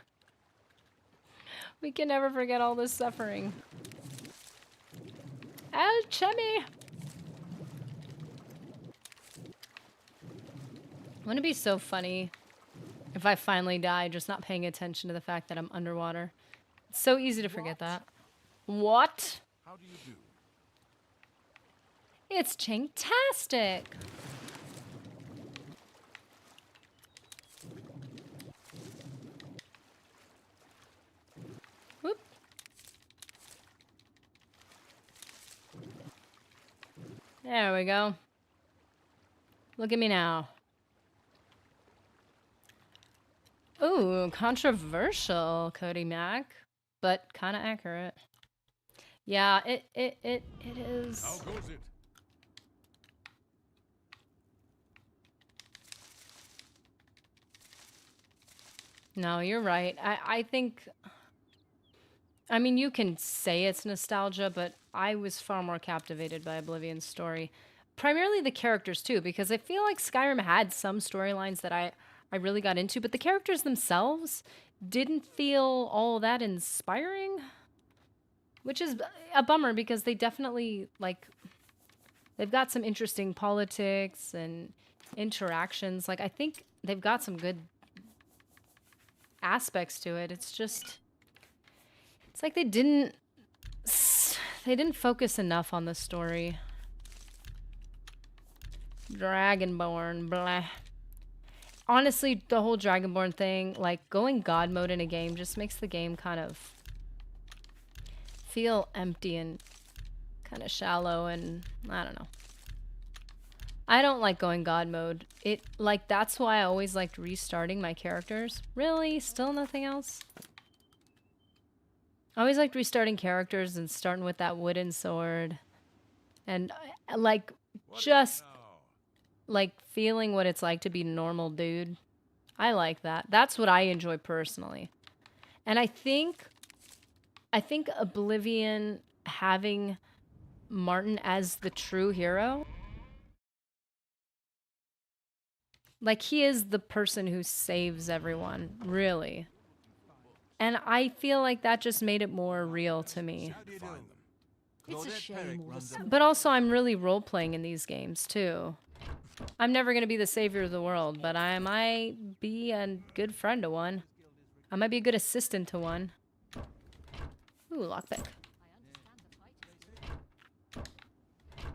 We can never forget all this suffering. Alchemy! Wouldn't it be so funny if I finally die just not paying attention to the fact that I'm underwater? It's so easy to forget that. What? How do you do? It's chanktastic! Whoop. There we go. Look at me now. Ooh, controversial, Cody Mac, but kind of accurate. Yeah, it is. How goes it? No, you're right. I think, I mean, you can say it's nostalgia, but I was far more captivated by Oblivion's story. Primarily the characters, too, because I feel like Skyrim had some storylines that I really got into, but the characters themselves didn't feel all that inspiring. Which is a bummer, because they definitely, like, they've got some interesting politics and interactions. Like, I think they've got some good aspects to it. It's just, it's like they didn't focus enough on the story. Dragonborn, blah. Honestly, the whole Dragonborn thing, like, going God mode in a game just makes the game kind of feel empty and kind of shallow, and I don't know. I don't like going God mode. That's why I always liked restarting my characters. Really? Still nothing else? I always liked restarting characters and starting with that wooden sword. And, like, just, like, feeling what it's like to be normal dude. I like that. That's what I enjoy personally. And I think Oblivion having Martin as the true hero, like, he is the person who saves everyone, really. And I feel like that just made it more real to me. It's a shame all the same. But also, I'm really role-playing in these games, too. I'm never going to be the savior of the world, but I might be a good friend to one. I might be a good assistant to one. Ooh, lockpick.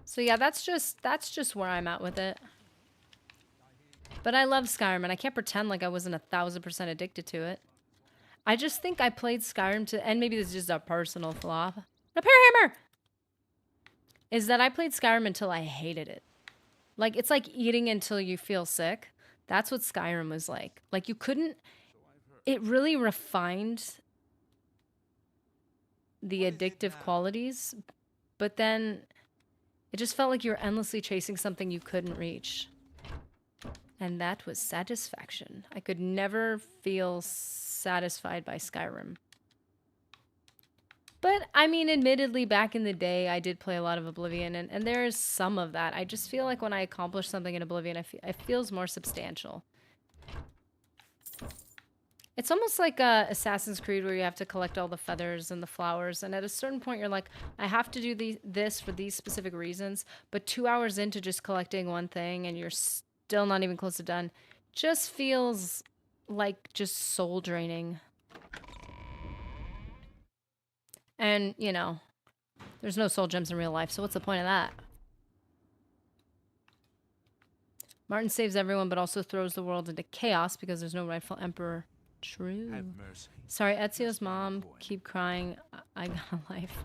So yeah, that's just where I'm at with it. But I love Skyrim, and I can't pretend like I wasn't 1000% addicted to it. I just think I played Skyrim to, and maybe this is just a personal flaw. Repair hammer! Is that I played Skyrim until I hated it. Like, it's like eating until you feel sick. That's what Skyrim was like. Like, you couldn't, it really refined the addictive qualities, but then it just felt like you were endlessly chasing something you couldn't reach. And that was satisfaction. I could never feel satisfied by Skyrim. But, I mean, admittedly, back in the day, I did play a lot of Oblivion, and there is some of that. I just feel like when I accomplish something in Oblivion, it feels more substantial. It's almost like Assassin's Creed where you have to collect all the feathers and the flowers, and at a certain point you're like, I have to do this for these specific reasons, but 2 hours into just collecting one thing and you're still not even close to done, just feels like just soul draining. And, you know, there's no soul gems in real life, so what's the point of that? Martin saves everyone, but also throws the world into chaos because there's no rightful emperor. True. Have mercy. Sorry, Ezio's mom. Keep crying. I got a life.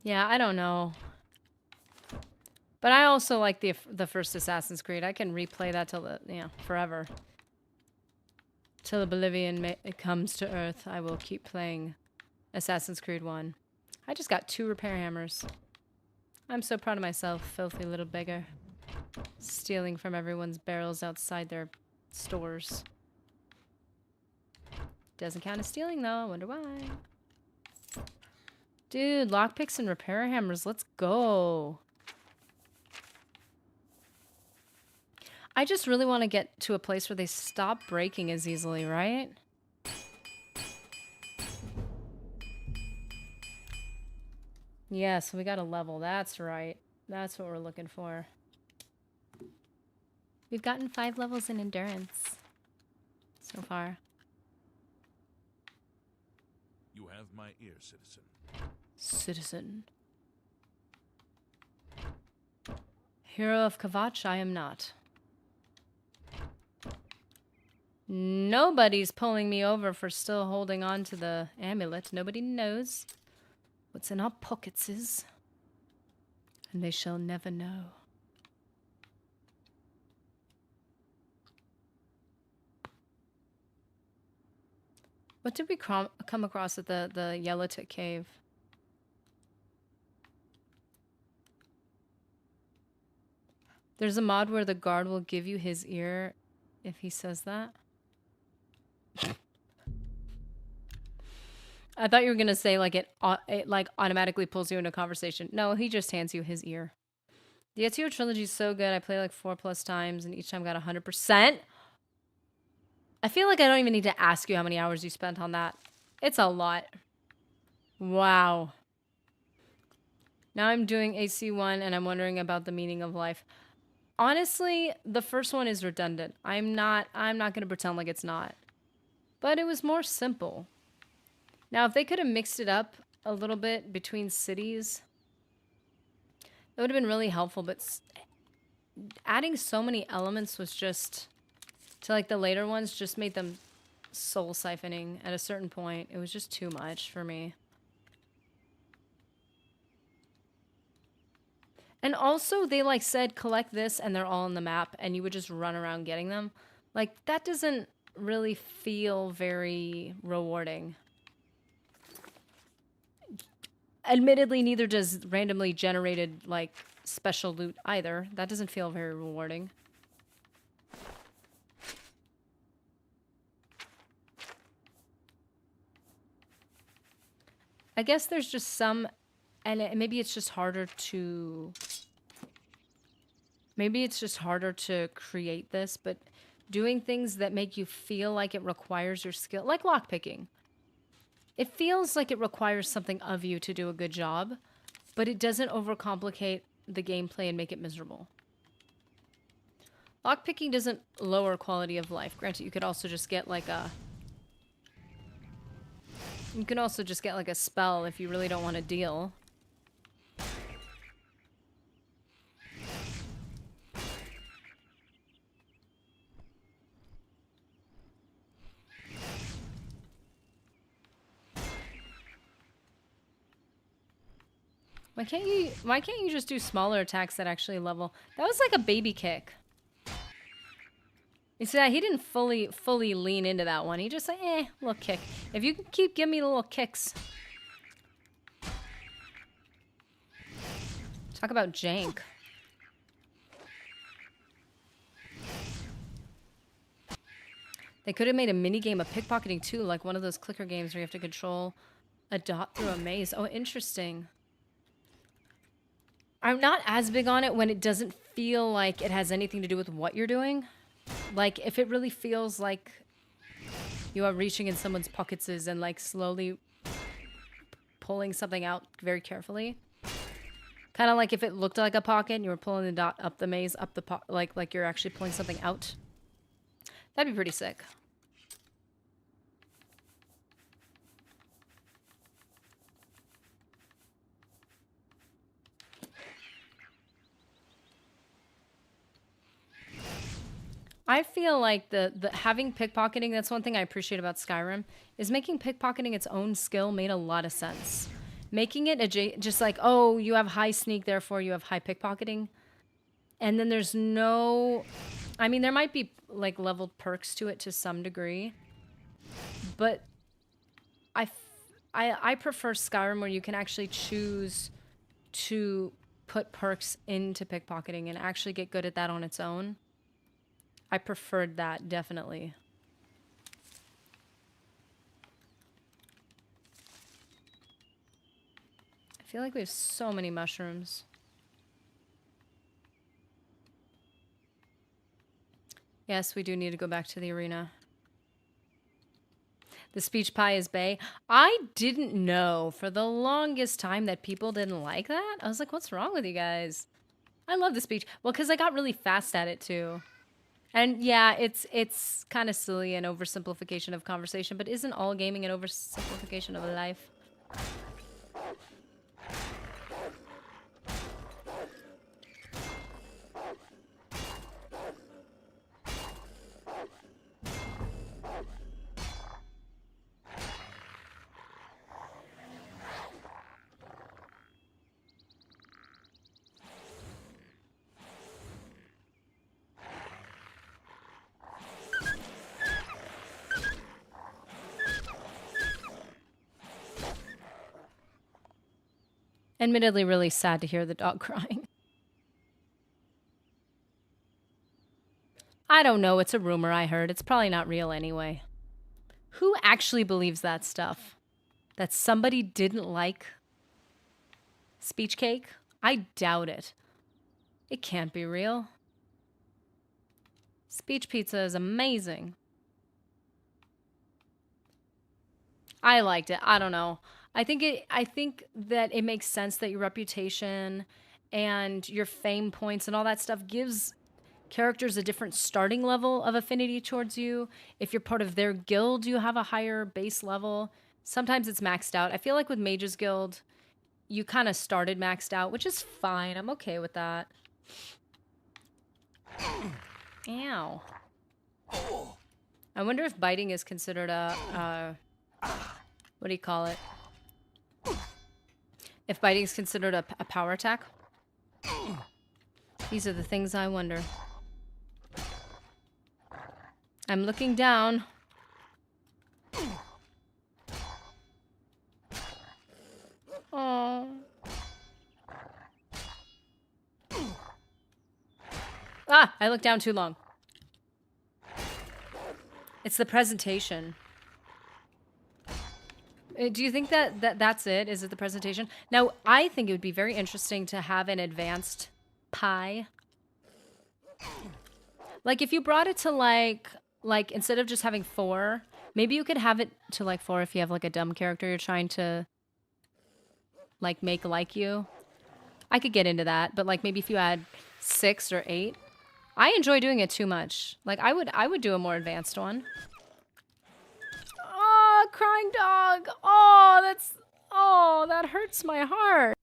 Yeah, I don't know. But I also like the first Assassin's Creed. I can replay that till the, forever. Till Oblivion it comes to Earth, I will keep playing Assassin's Creed 1. I just got 2 repair hammers. I'm so proud of myself, filthy little beggar. Stealing from everyone's barrels outside their stores. Doesn't count as stealing though, I wonder why. Dude, lockpicks and repair hammers, let's go. I just really want to get to a place where they stop breaking as easily, right? Yeah, so we got a level. That's right. That's what we're looking for. We've gotten 5 levels in endurance so far. You have my ear, citizen. Citizen. Hero of Kvatch, I am not. Nobody's pulling me over for still holding on to the amulet. Nobody knows what's in our pockets is. And they shall never know. What did we come across at the Yellow Tick Cave? There's a mod where the guard will give you his ear if he says that. I thought you were gonna say like it like automatically pulls you into a conversation. No, he just hands you his ear. The Ezio trilogy is so good. I played like 4+ times and each time got 100%. I feel like I don't even need to ask you how many hours you spent on that. It's a lot. Wow. Now I'm doing AC1 and I'm wondering about the meaning of life. Honestly, the first one is redundant. I'm not gonna pretend like it's not. But it was more simple. Now, if they could have mixed it up a little bit between cities, that would have been really helpful, but adding so many elements was just, to like the later ones, just made them soul siphoning at a certain point. It was just too much for me. And also, they like said, collect this and they're all on the map and you would just run around getting them. Like, that doesn't really feel very rewarding. Admittedly, neither does randomly generated, like, special loot either. That doesn't feel very rewarding. I guess there's just some, and maybe it's just harder to... Maybe it's just harder to create this, but doing things that make you feel like it requires your skill, like lockpicking. It feels like it requires something of you to do a good job, but it doesn't overcomplicate the gameplay and make it miserable. Lockpicking doesn't lower quality of life. Granted, you could also just get like a... You can also just get like a spell if you really don't want to deal. Why can't you just do smaller attacks that actually level? That was like a baby kick. You see that? He didn't fully lean into that one. He just like, little kick. If you can keep giving me the little kicks. Talk about jank. They could have made a mini game of pickpocketing too, like one of those clicker games where you have to control a dot through a maze. Oh, interesting. I'm not as big on it when it doesn't feel like it has anything to do with what you're doing. Like, if it really feels like you are reaching in someone's pockets and, like, slowly pulling something out very carefully. Kind of like if it looked like a pocket and you were pulling the dot up the maze, up the like you're actually pulling something out. That'd be pretty sick. I feel like the having pickpocketing, that's one thing I appreciate about Skyrim, is making pickpocketing its own skill made a lot of sense. Making it just like, oh, you have high sneak, therefore you have high pickpocketing. And then there's no... I mean, there might be, like, leveled perks to it to some degree. But I prefer Skyrim where you can actually choose to put perks into pickpocketing and actually get good at that on its own. I preferred that, definitely. I feel like we have so many mushrooms. Yes, we do need to go back to the arena. The speech pie is bae. I didn't know for the longest time that people didn't like that. I was like, what's wrong with you guys? I love the speech. Well, because I got really fast at it, too. And yeah, it's kind of silly and oversimplification of conversation, but isn't all gaming an oversimplification of life? Admittedly, really sad to hear the dog crying. I don't know. It's a rumor I heard. It's probably not real anyway. Who actually believes that stuff? That somebody didn't like speech cake? I doubt it. It can't be real. Speech pizza is amazing. I liked it. I don't know. I think that it makes sense that your reputation and your fame points and all that stuff gives characters a different starting level of affinity towards you. If you're part of their guild, you have a higher base level. Sometimes it's maxed out. I feel like with Mage's Guild, you kind of started maxed out, which is fine. I'm okay with that. Ow. I wonder if biting is considered a what do you call it? If biting is considered a power attack. These are the things I wonder. I'm looking down. Oh. Ah, I looked down too long. It's the presentation. Do you think that's it? Is it the presentation? Now, I think it would be very interesting to have an advanced pie. Like, if you brought it to, like instead of just having 4, maybe you could have it to, like, 4 if you have, like, a dumb character you're trying to, like, make like you. I could get into that, but, like, maybe if you had 6 or 8. I enjoy doing it too much. Like, I would do a more advanced one. Oh, crying dog. Oh, that hurts my heart.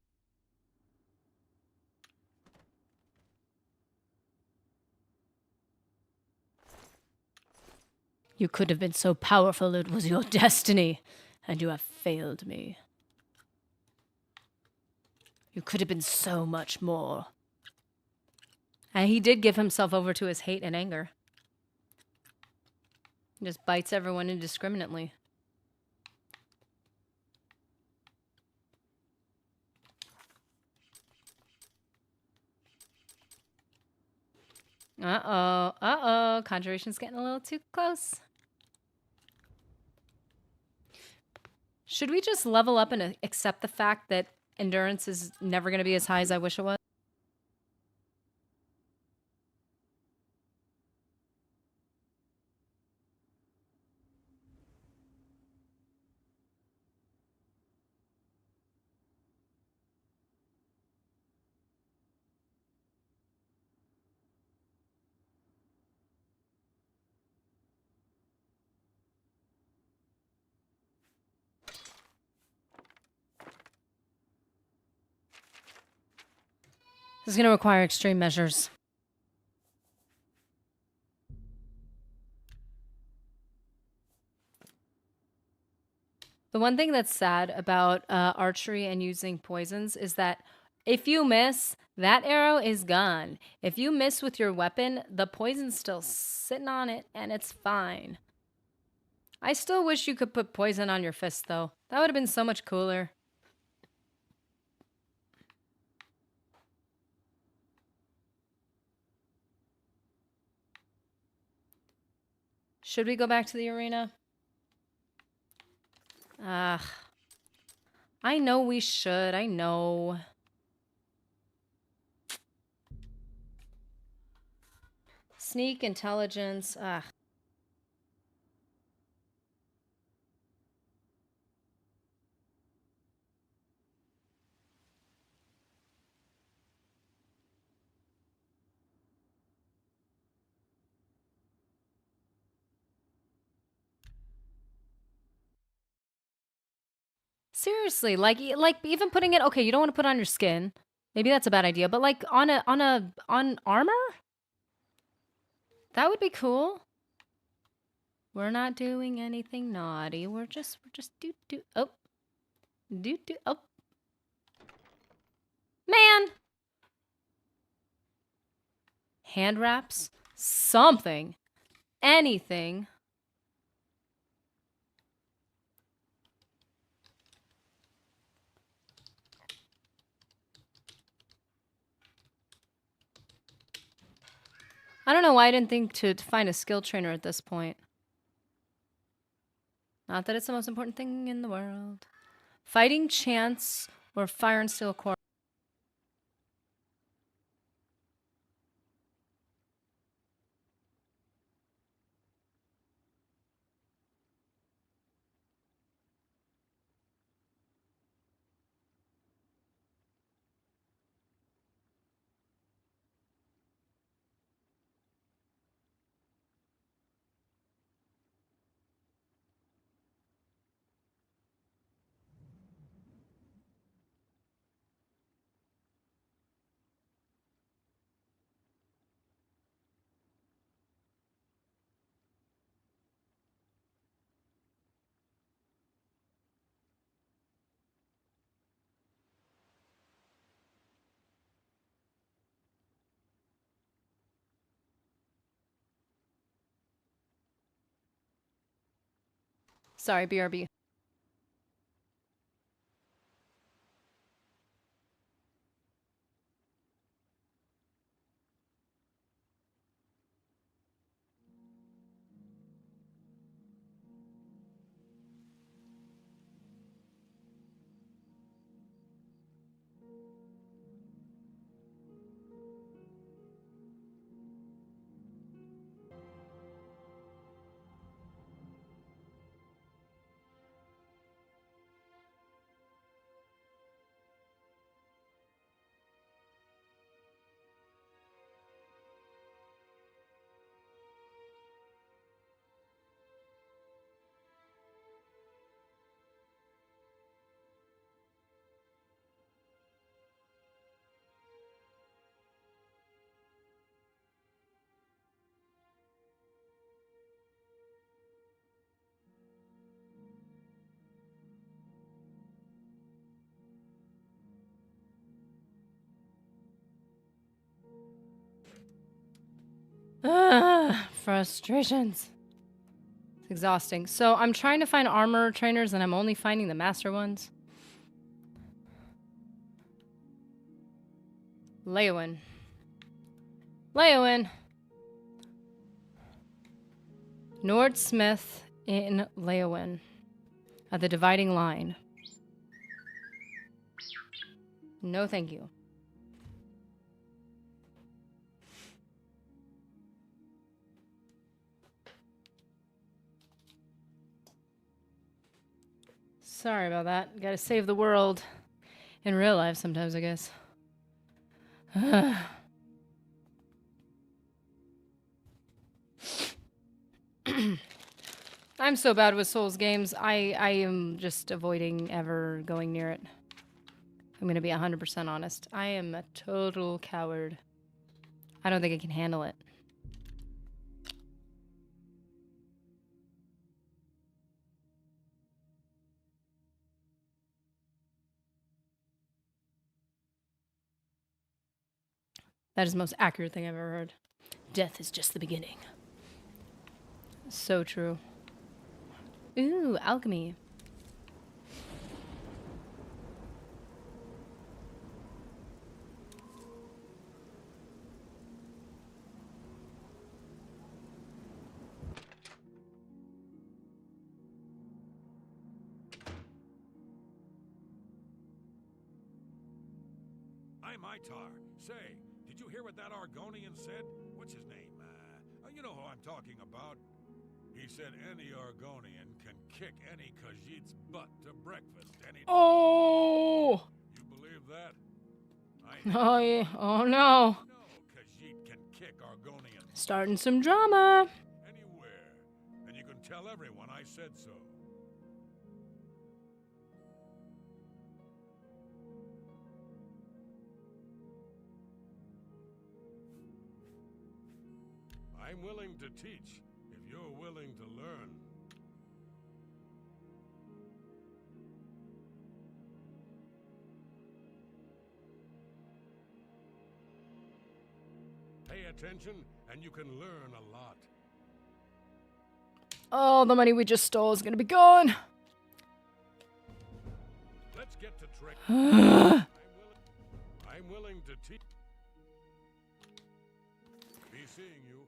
You could have been so powerful, it was your destiny, and you have failed me. You could have been so much more. And he did give himself over to his hate and anger. He just bites everyone indiscriminately. Uh-oh. Uh-oh. Conjuration's getting a little too close. Should we just level up and accept the fact that endurance is never going to be as high as I wish it was? This is going to require extreme measures. The one thing that's sad about archery and using poisons is that if you miss, that arrow is gone. If you miss with your weapon, the poison's still sitting on it, and it's fine. I still wish you could put poison on your fist, though. That would have been so much cooler. Should we go back to the arena? Ugh. I know we should. I know. Sneak, intelligence. Ugh. Seriously, like even putting it. Okay, you don't want to put it on your skin. Maybe that's a bad idea. But like on armor, that would be cool. We're not doing anything naughty. We're just do. Oh, do. Oh, man. Hand wraps, something, anything. I don't know why I didn't think to find a skill trainer at this point. Not that it's the most important thing in the world. Fighting chance or fire and steel core. Sorry, BRB. Frustrations. It's exhausting. So I'm trying to find armor trainers and I'm only finding the master ones. Leowin. Nordsmith in Leowin. At the dividing line. No, thank you. Sorry about that. Gotta save the world. In real life sometimes, I guess. I'm so bad with Souls games. I am just avoiding ever going near it. I'm gonna be 100% honest. I am a total coward. I don't think I can handle it. That is the most accurate thing I've ever heard. Death is just the beginning. So true. Ooh, alchemy. I'm Itar. Say, did you hear what that Argonian said? What's his name? You know who I'm talking about. He said any Argonian can kick any Khajiit's butt to breakfast any day. Oh! You believe that? Oh, yeah. Oh, no. No, Khajiit can kick Argonians Starting some drama. anywhere. And you can tell everyone I said so. I'm willing to teach if you're willing to learn. Pay attention and you can learn a lot. Oh, the money we just stole is gonna be gone. Let's get to trick. I'm willing to teach. Be seeing you.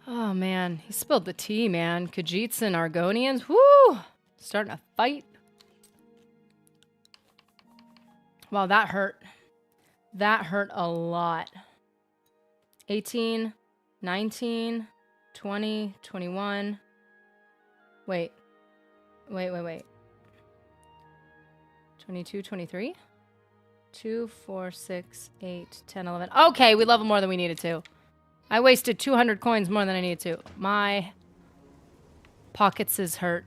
Oh, man. He spilled the tea, man. Khajiits and Argonians. Woo! Starting a fight. Wow, that hurt. That hurt a lot. 18, 19, 20, 21. Wait. 22, 23? 2, 4, 6, 8, 10, 11. Okay, we leveled more than we needed to. I wasted 200 coins more than I needed to. My pockets is hurt.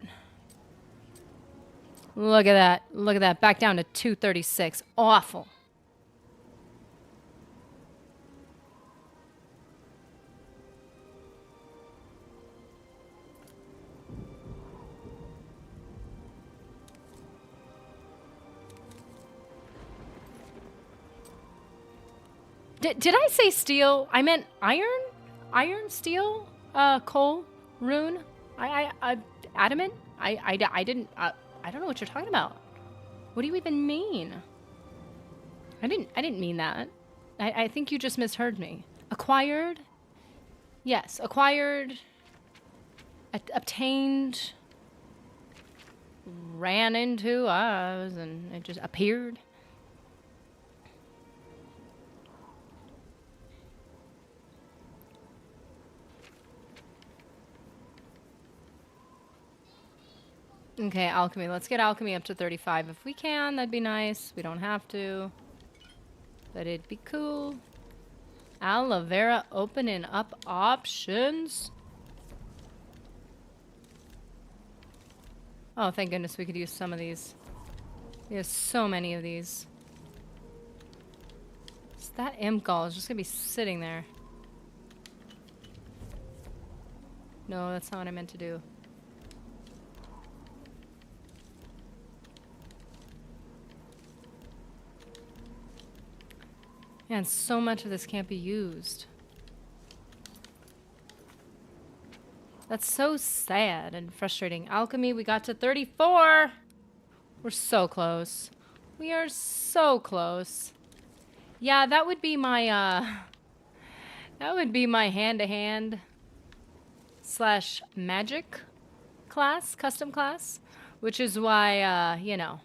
Look at that. Look at that. Back down to 236. Awful. Did I say steel? I meant iron? Iron, steel, coal, rune? Adamant? I didn't, I don't know what you're talking about. What do you even mean? I didn't mean that. I think you just misheard me. Acquired? Yes, acquired, obtained, ran into us, and it just appeared. Okay, alchemy. Let's get alchemy up to 35 if we can. That'd be nice. We don't have to. But it'd be cool. Aloe vera opening up options. Oh, thank goodness we could use some of these. We have so many of these. So that Imgall is just gonna be sitting there. No, that's not what I meant to do. Man, so much of this can't be used. That's so sad and frustrating. Alchemy, we got to 34! We're so close. We are so close. Yeah, that would be my, that would be my hand-to-hand slash magic class, custom class. Which is why, you know.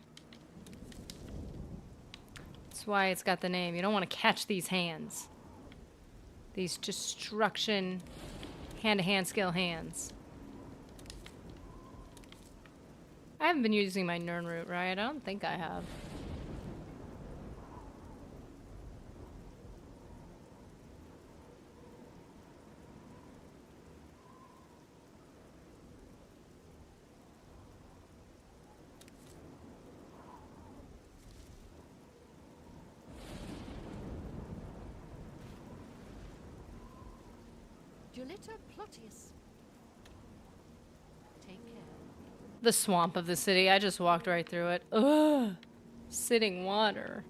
That's why it's got the name. You don't want to catch these hands. These destruction hand-to-hand skill hands. I haven't been using my Nern root, right? I don't think I have. Julita Plotius. Take care. The swamp of the city. I just walked right through it. Ugh. Sitting water.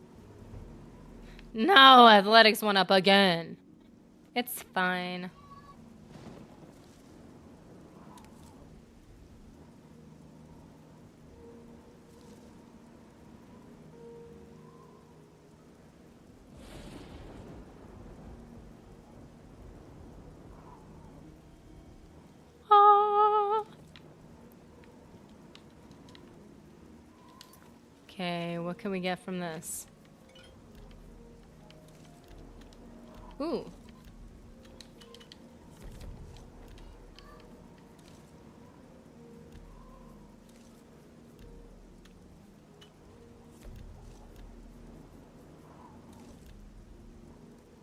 No, athletics went up again. It's fine. Ah. Okay, what can we get from this? Ooh.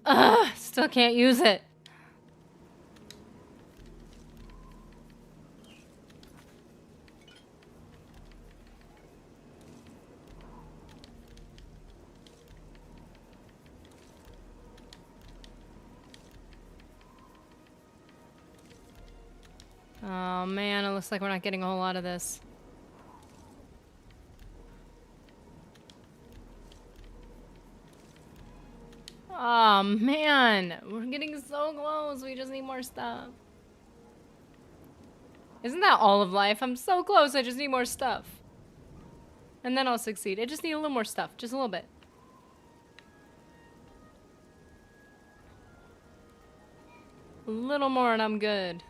Ugh, still can't use it. Oh man, it looks like we're not getting a whole lot of this. Oh man, we're getting so close. We just need more stuff. Isn't that all of life? I'm so close. I just need more stuff. And then I'll succeed. I just need a little more stuff. Just a little bit. A little more and I'm good.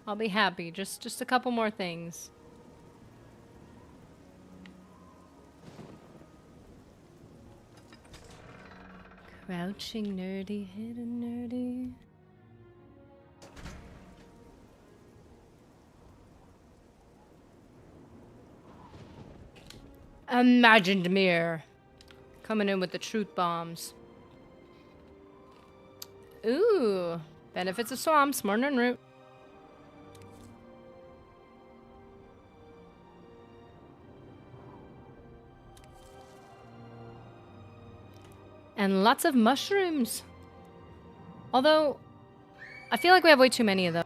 I'll be happy. Just a couple more things. Crouching nerdy, hidden nerdy. Imagined mirror. Coming in with the truth bombs. Ooh. Benefits of swamps, more than root. And lots of mushrooms. Although, I feel like we have way too many of them.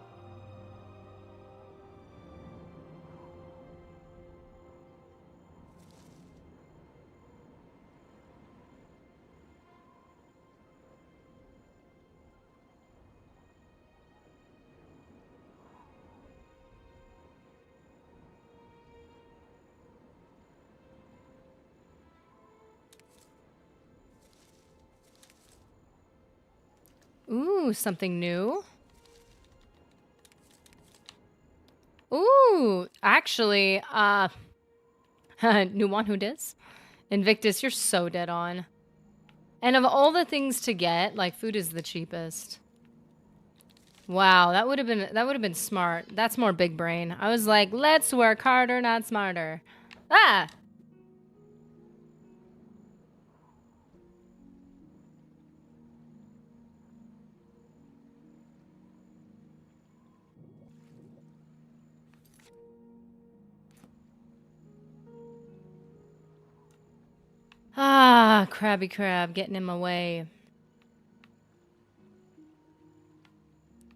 Ooh, something new. Ooh, actually, new one who dis? Invictus, you're so dead on. And of all the things to get, like food is the cheapest. Wow, that would have been smart. That's more big brain. I was like, let's work harder, not smarter. Ah! Ah, Krabby Crab, getting in my way.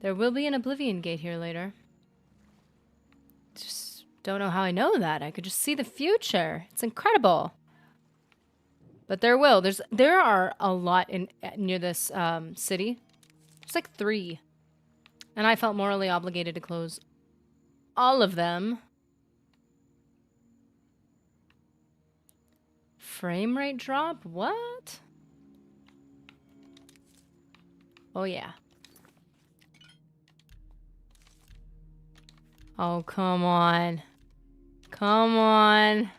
There will be an Oblivion gate here later. Just don't know how I know that. I could just see the future. It's incredible. But there will. There are a lot near this city. There's like 3. And I felt morally obligated to close all of them. Frame rate drop? What? Oh, yeah. Oh, come on. Come on.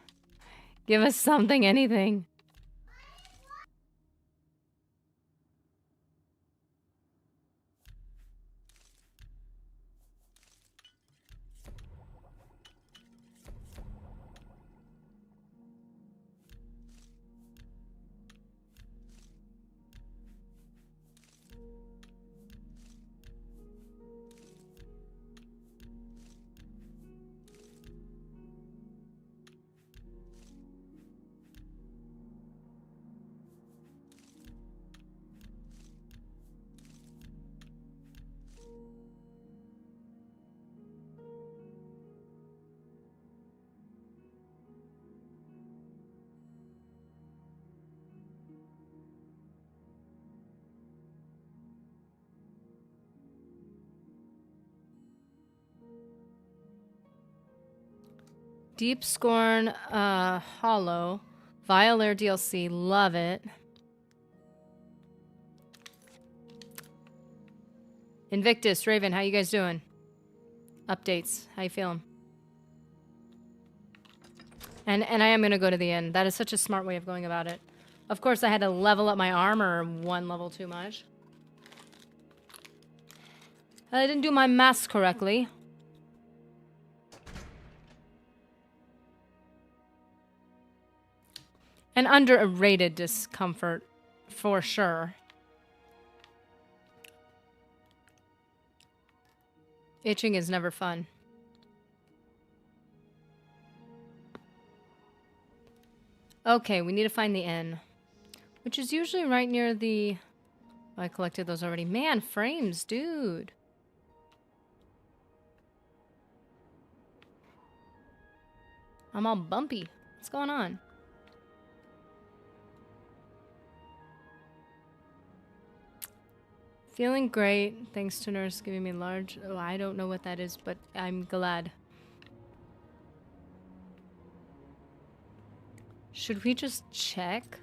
Give us something, anything. Deep Scorn, Hollow. Vile Air DLC, love it. Invictus, Raven, how you guys doing? Updates, how you feeling? And I am gonna go to the end. That is such a smart way of going about it. Of course, I had to level up my armor one level too much. I didn't do my math correctly. An underrated discomfort, for sure. Itching is never fun. Okay, we need to find the inn. Which is usually right near the... Oh, I collected those already. Man, frames, dude. I'm all bumpy. What's going on? Feeling great. Thanks to nurse giving me large... Oh, I don't know what that is, but I'm glad. Should we just check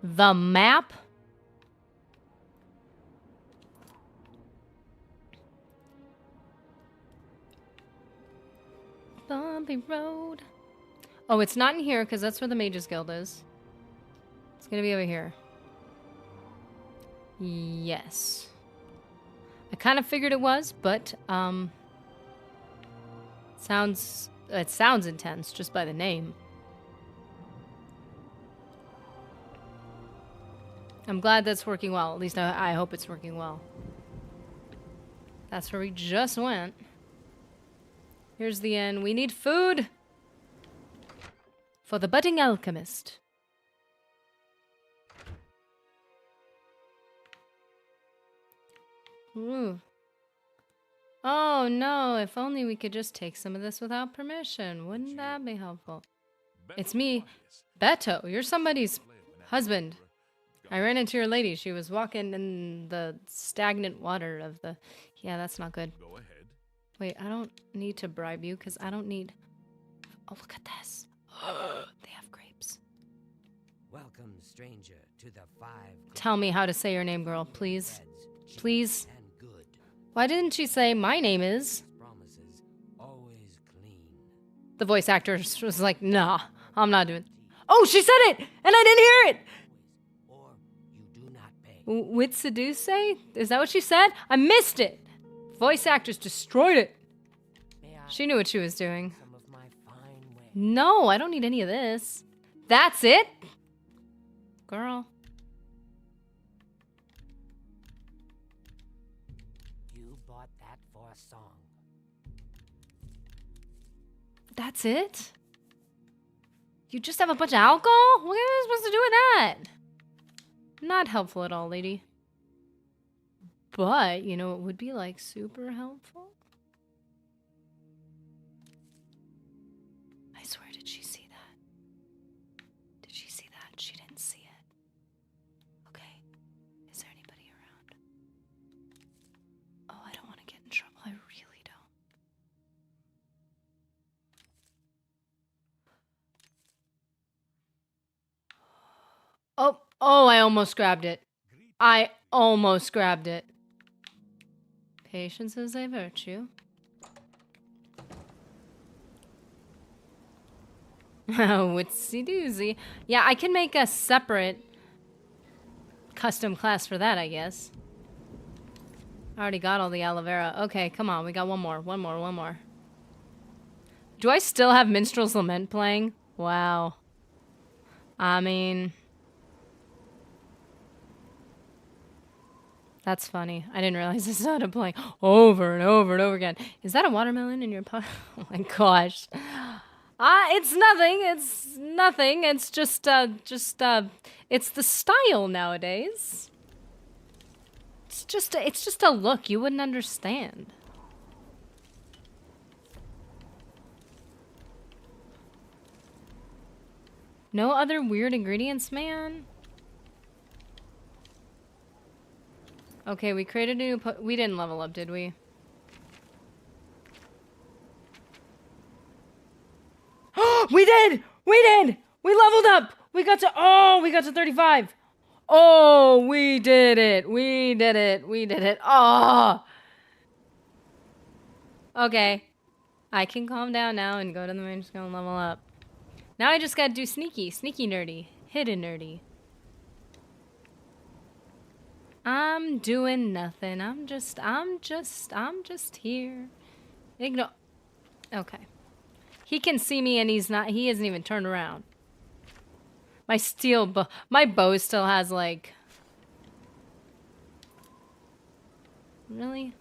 the map? Bumpy road. Oh, it's not in here because that's where the Mages Guild is. It's gonna be over here. Yes. I kind of figured it was, but it sounds intense just by the name. I'm glad that's working well. At least I hope it's working well. That's where we just went. Here's the inn. We need food for the budding alchemist. Ooh. Oh no, if only we could just take some of this without permission. Wouldn't that be helpful? It's me, Beto. You're somebody's husband. I ran into your lady. She was walking in the stagnant water of the... Yeah, that's not good. Go ahead. Wait, I don't need to bribe you because I don't need... Oh, look at this. They have grapes. Welcome, stranger, to the 5 Tell me how to say your name, girl, please. Please. and good. Why didn't she say my name is? Promises always clean. The voice actor was like, nah, I'm not doing... Oh, she said it! And I didn't hear it! Or you do not pay. With seduce? Is that what she said? I missed it! Voice actors destroyed it. May I She knew what she was doing. some of my fine wares? No, I don't need any of this. That's it? Girl. You bought that for a song. That's it? You just have a bunch of alcohol? What am I supposed to do with that? Not helpful at all, lady. But, you know, it would be, like, super helpful. I swear, did she see that? Did she see that? She didn't see it. Okay. Is there anybody around? Oh, I don't want to get in trouble. I really don't. Oh, I almost grabbed it. I almost grabbed it. Patience is a virtue. Witsy doozy. Yeah, I can make a separate custom class for that, I guess. I already got all the aloe vera. Okay, come on. We got one more. One more. Do I still have Minstrel's Lament playing? Wow. I mean... That's funny. I didn't realize this started playing over and over and over again. Is that a watermelon in your pot? Oh my gosh. It's nothing. It's nothing. It's just, it's the style nowadays. It's just a look. You wouldn't understand. No other weird ingredients, man. Okay, we created a new we didn't level up, did we? got to, oh, we got to 35. Oh, we did it. We did it. We did it. Oh. Okay. I can calm down now and go to the main skill and level up. Now I just gotta do sneaky. Sneaky nerdy. Hidden nerdy. I'm doing nothing. I'm just here. Ignore. Okay. He can see me and he isn't even turned around. My my bow still has like... Really?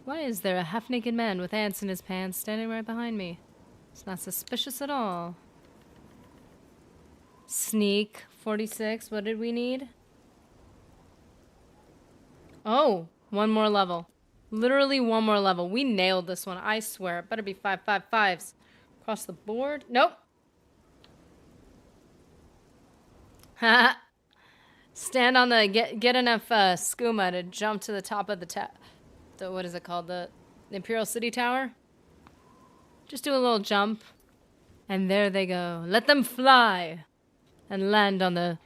Why is there a half-naked man with ants in his pants standing right behind me? It's not suspicious at all. Sneak, 46. What did we need? Oh, one more level. Literally one more level. We nailed this one. I swear. It better be 555s. Across the board. Nope. Ha. Stand on the... Get enough skooma to jump to the top of the what is it called? The Imperial City Tower? Just do a little jump. And there they go. Let them fly. And land on the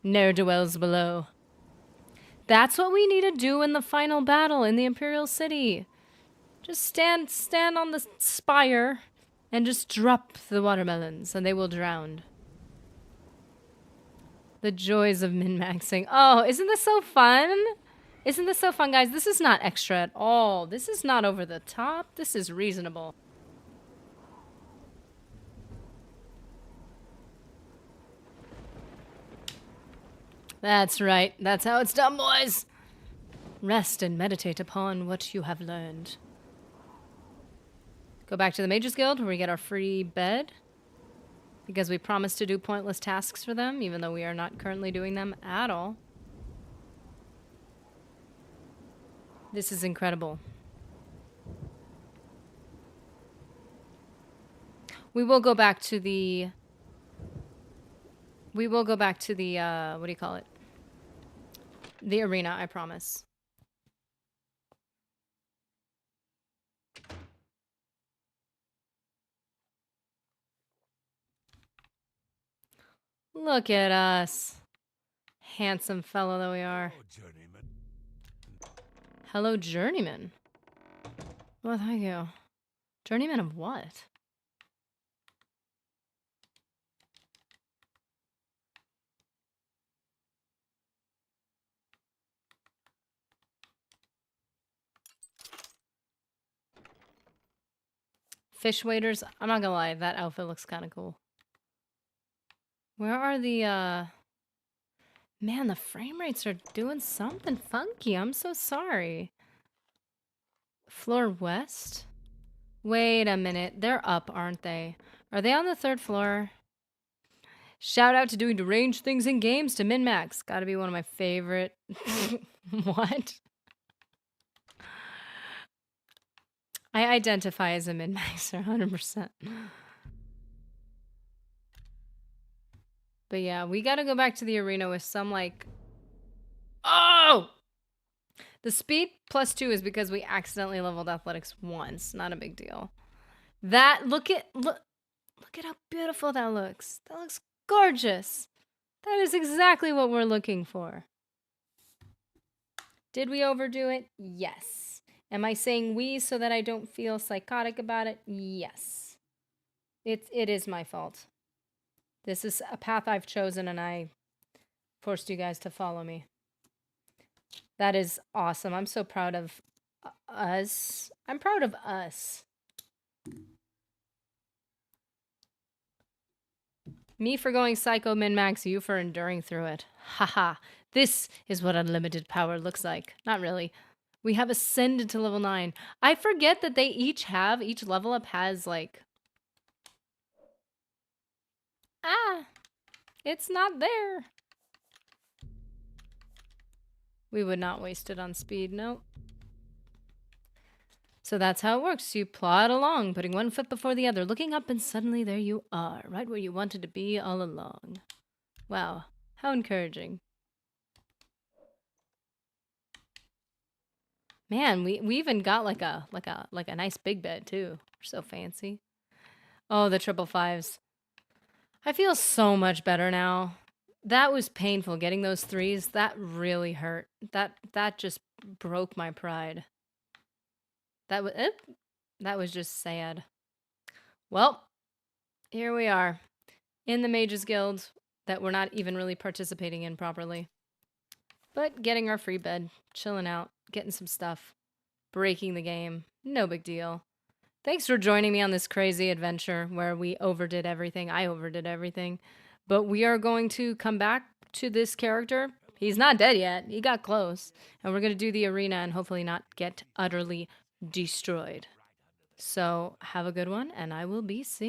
ne'er-do-wells below. That's what we need to do in the final battle in the Imperial City. Just stand on the spire and just drop the watermelons and they will drown. The joys of min-maxing. Oh, isn't this so fun? Isn't this so fun, guys? This is not extra at all. This is not over the top. This is reasonable. That's right. That's how it's done, boys. Rest and meditate upon what you have learned. Go back to the Mages Guild where we get our free bed. Because we promised to do pointless tasks for them, even though we are not currently doing them at all. This is incredible. We will go back to the... what do you call it? The arena, I promise. Look at us. Handsome fellow that we are. Hello, journeyman. Well, thank you. Journeyman of what? Fish waders. I'm not gonna lie, that outfit looks kind of cool. Where are the, Man, the frame rates are doing something funky. I'm so sorry. Floor west? Wait a minute. They're up, aren't they? Are they on the 3rd floor? Shout out to doing deranged things in games to min-max. Gotta be one of my favorite... What? I identify as a min-maxer, 100%. But yeah, we gotta go back to the arena with some, like... Oh! The speed +2 is because we accidentally leveled athletics once. Not a big deal. Look at how beautiful that looks. That looks gorgeous. That is exactly what we're looking for. Did we overdo it? Yes. Am I saying we so that I don't feel psychotic about it? Yes. It is my fault. This is a path I've chosen and I forced you guys to follow me. That is awesome. I'm so proud of us. I'm proud of us. Me for going psycho min-max, you for enduring through it. Haha. This is what unlimited power looks like. Not really. We have ascended to level 9. I forget that they each level up has like... it's not there. We would not waste it on speed, nope. So that's how it works. You plod along, putting one foot before the other, looking up and suddenly there you are, right where you wanted to be all along. Wow, how encouraging. Man, we even got like a nice big bed too. We're so fancy. Oh, the 555s. I feel so much better now. That was painful, getting those 3s. That really hurt. That just broke my pride. That was just sad. Well, here we are in the Mages Guild that we're not even really participating in properly. But getting our free bed, chilling out, getting some stuff, breaking the game. No big deal. Thanks for joining me on this crazy adventure where we overdid everything. I overdid everything. But we are going to come back to this character. He's not dead yet. He got close. And we're going to do the arena and hopefully not get utterly destroyed. So have a good one, and I will be seeing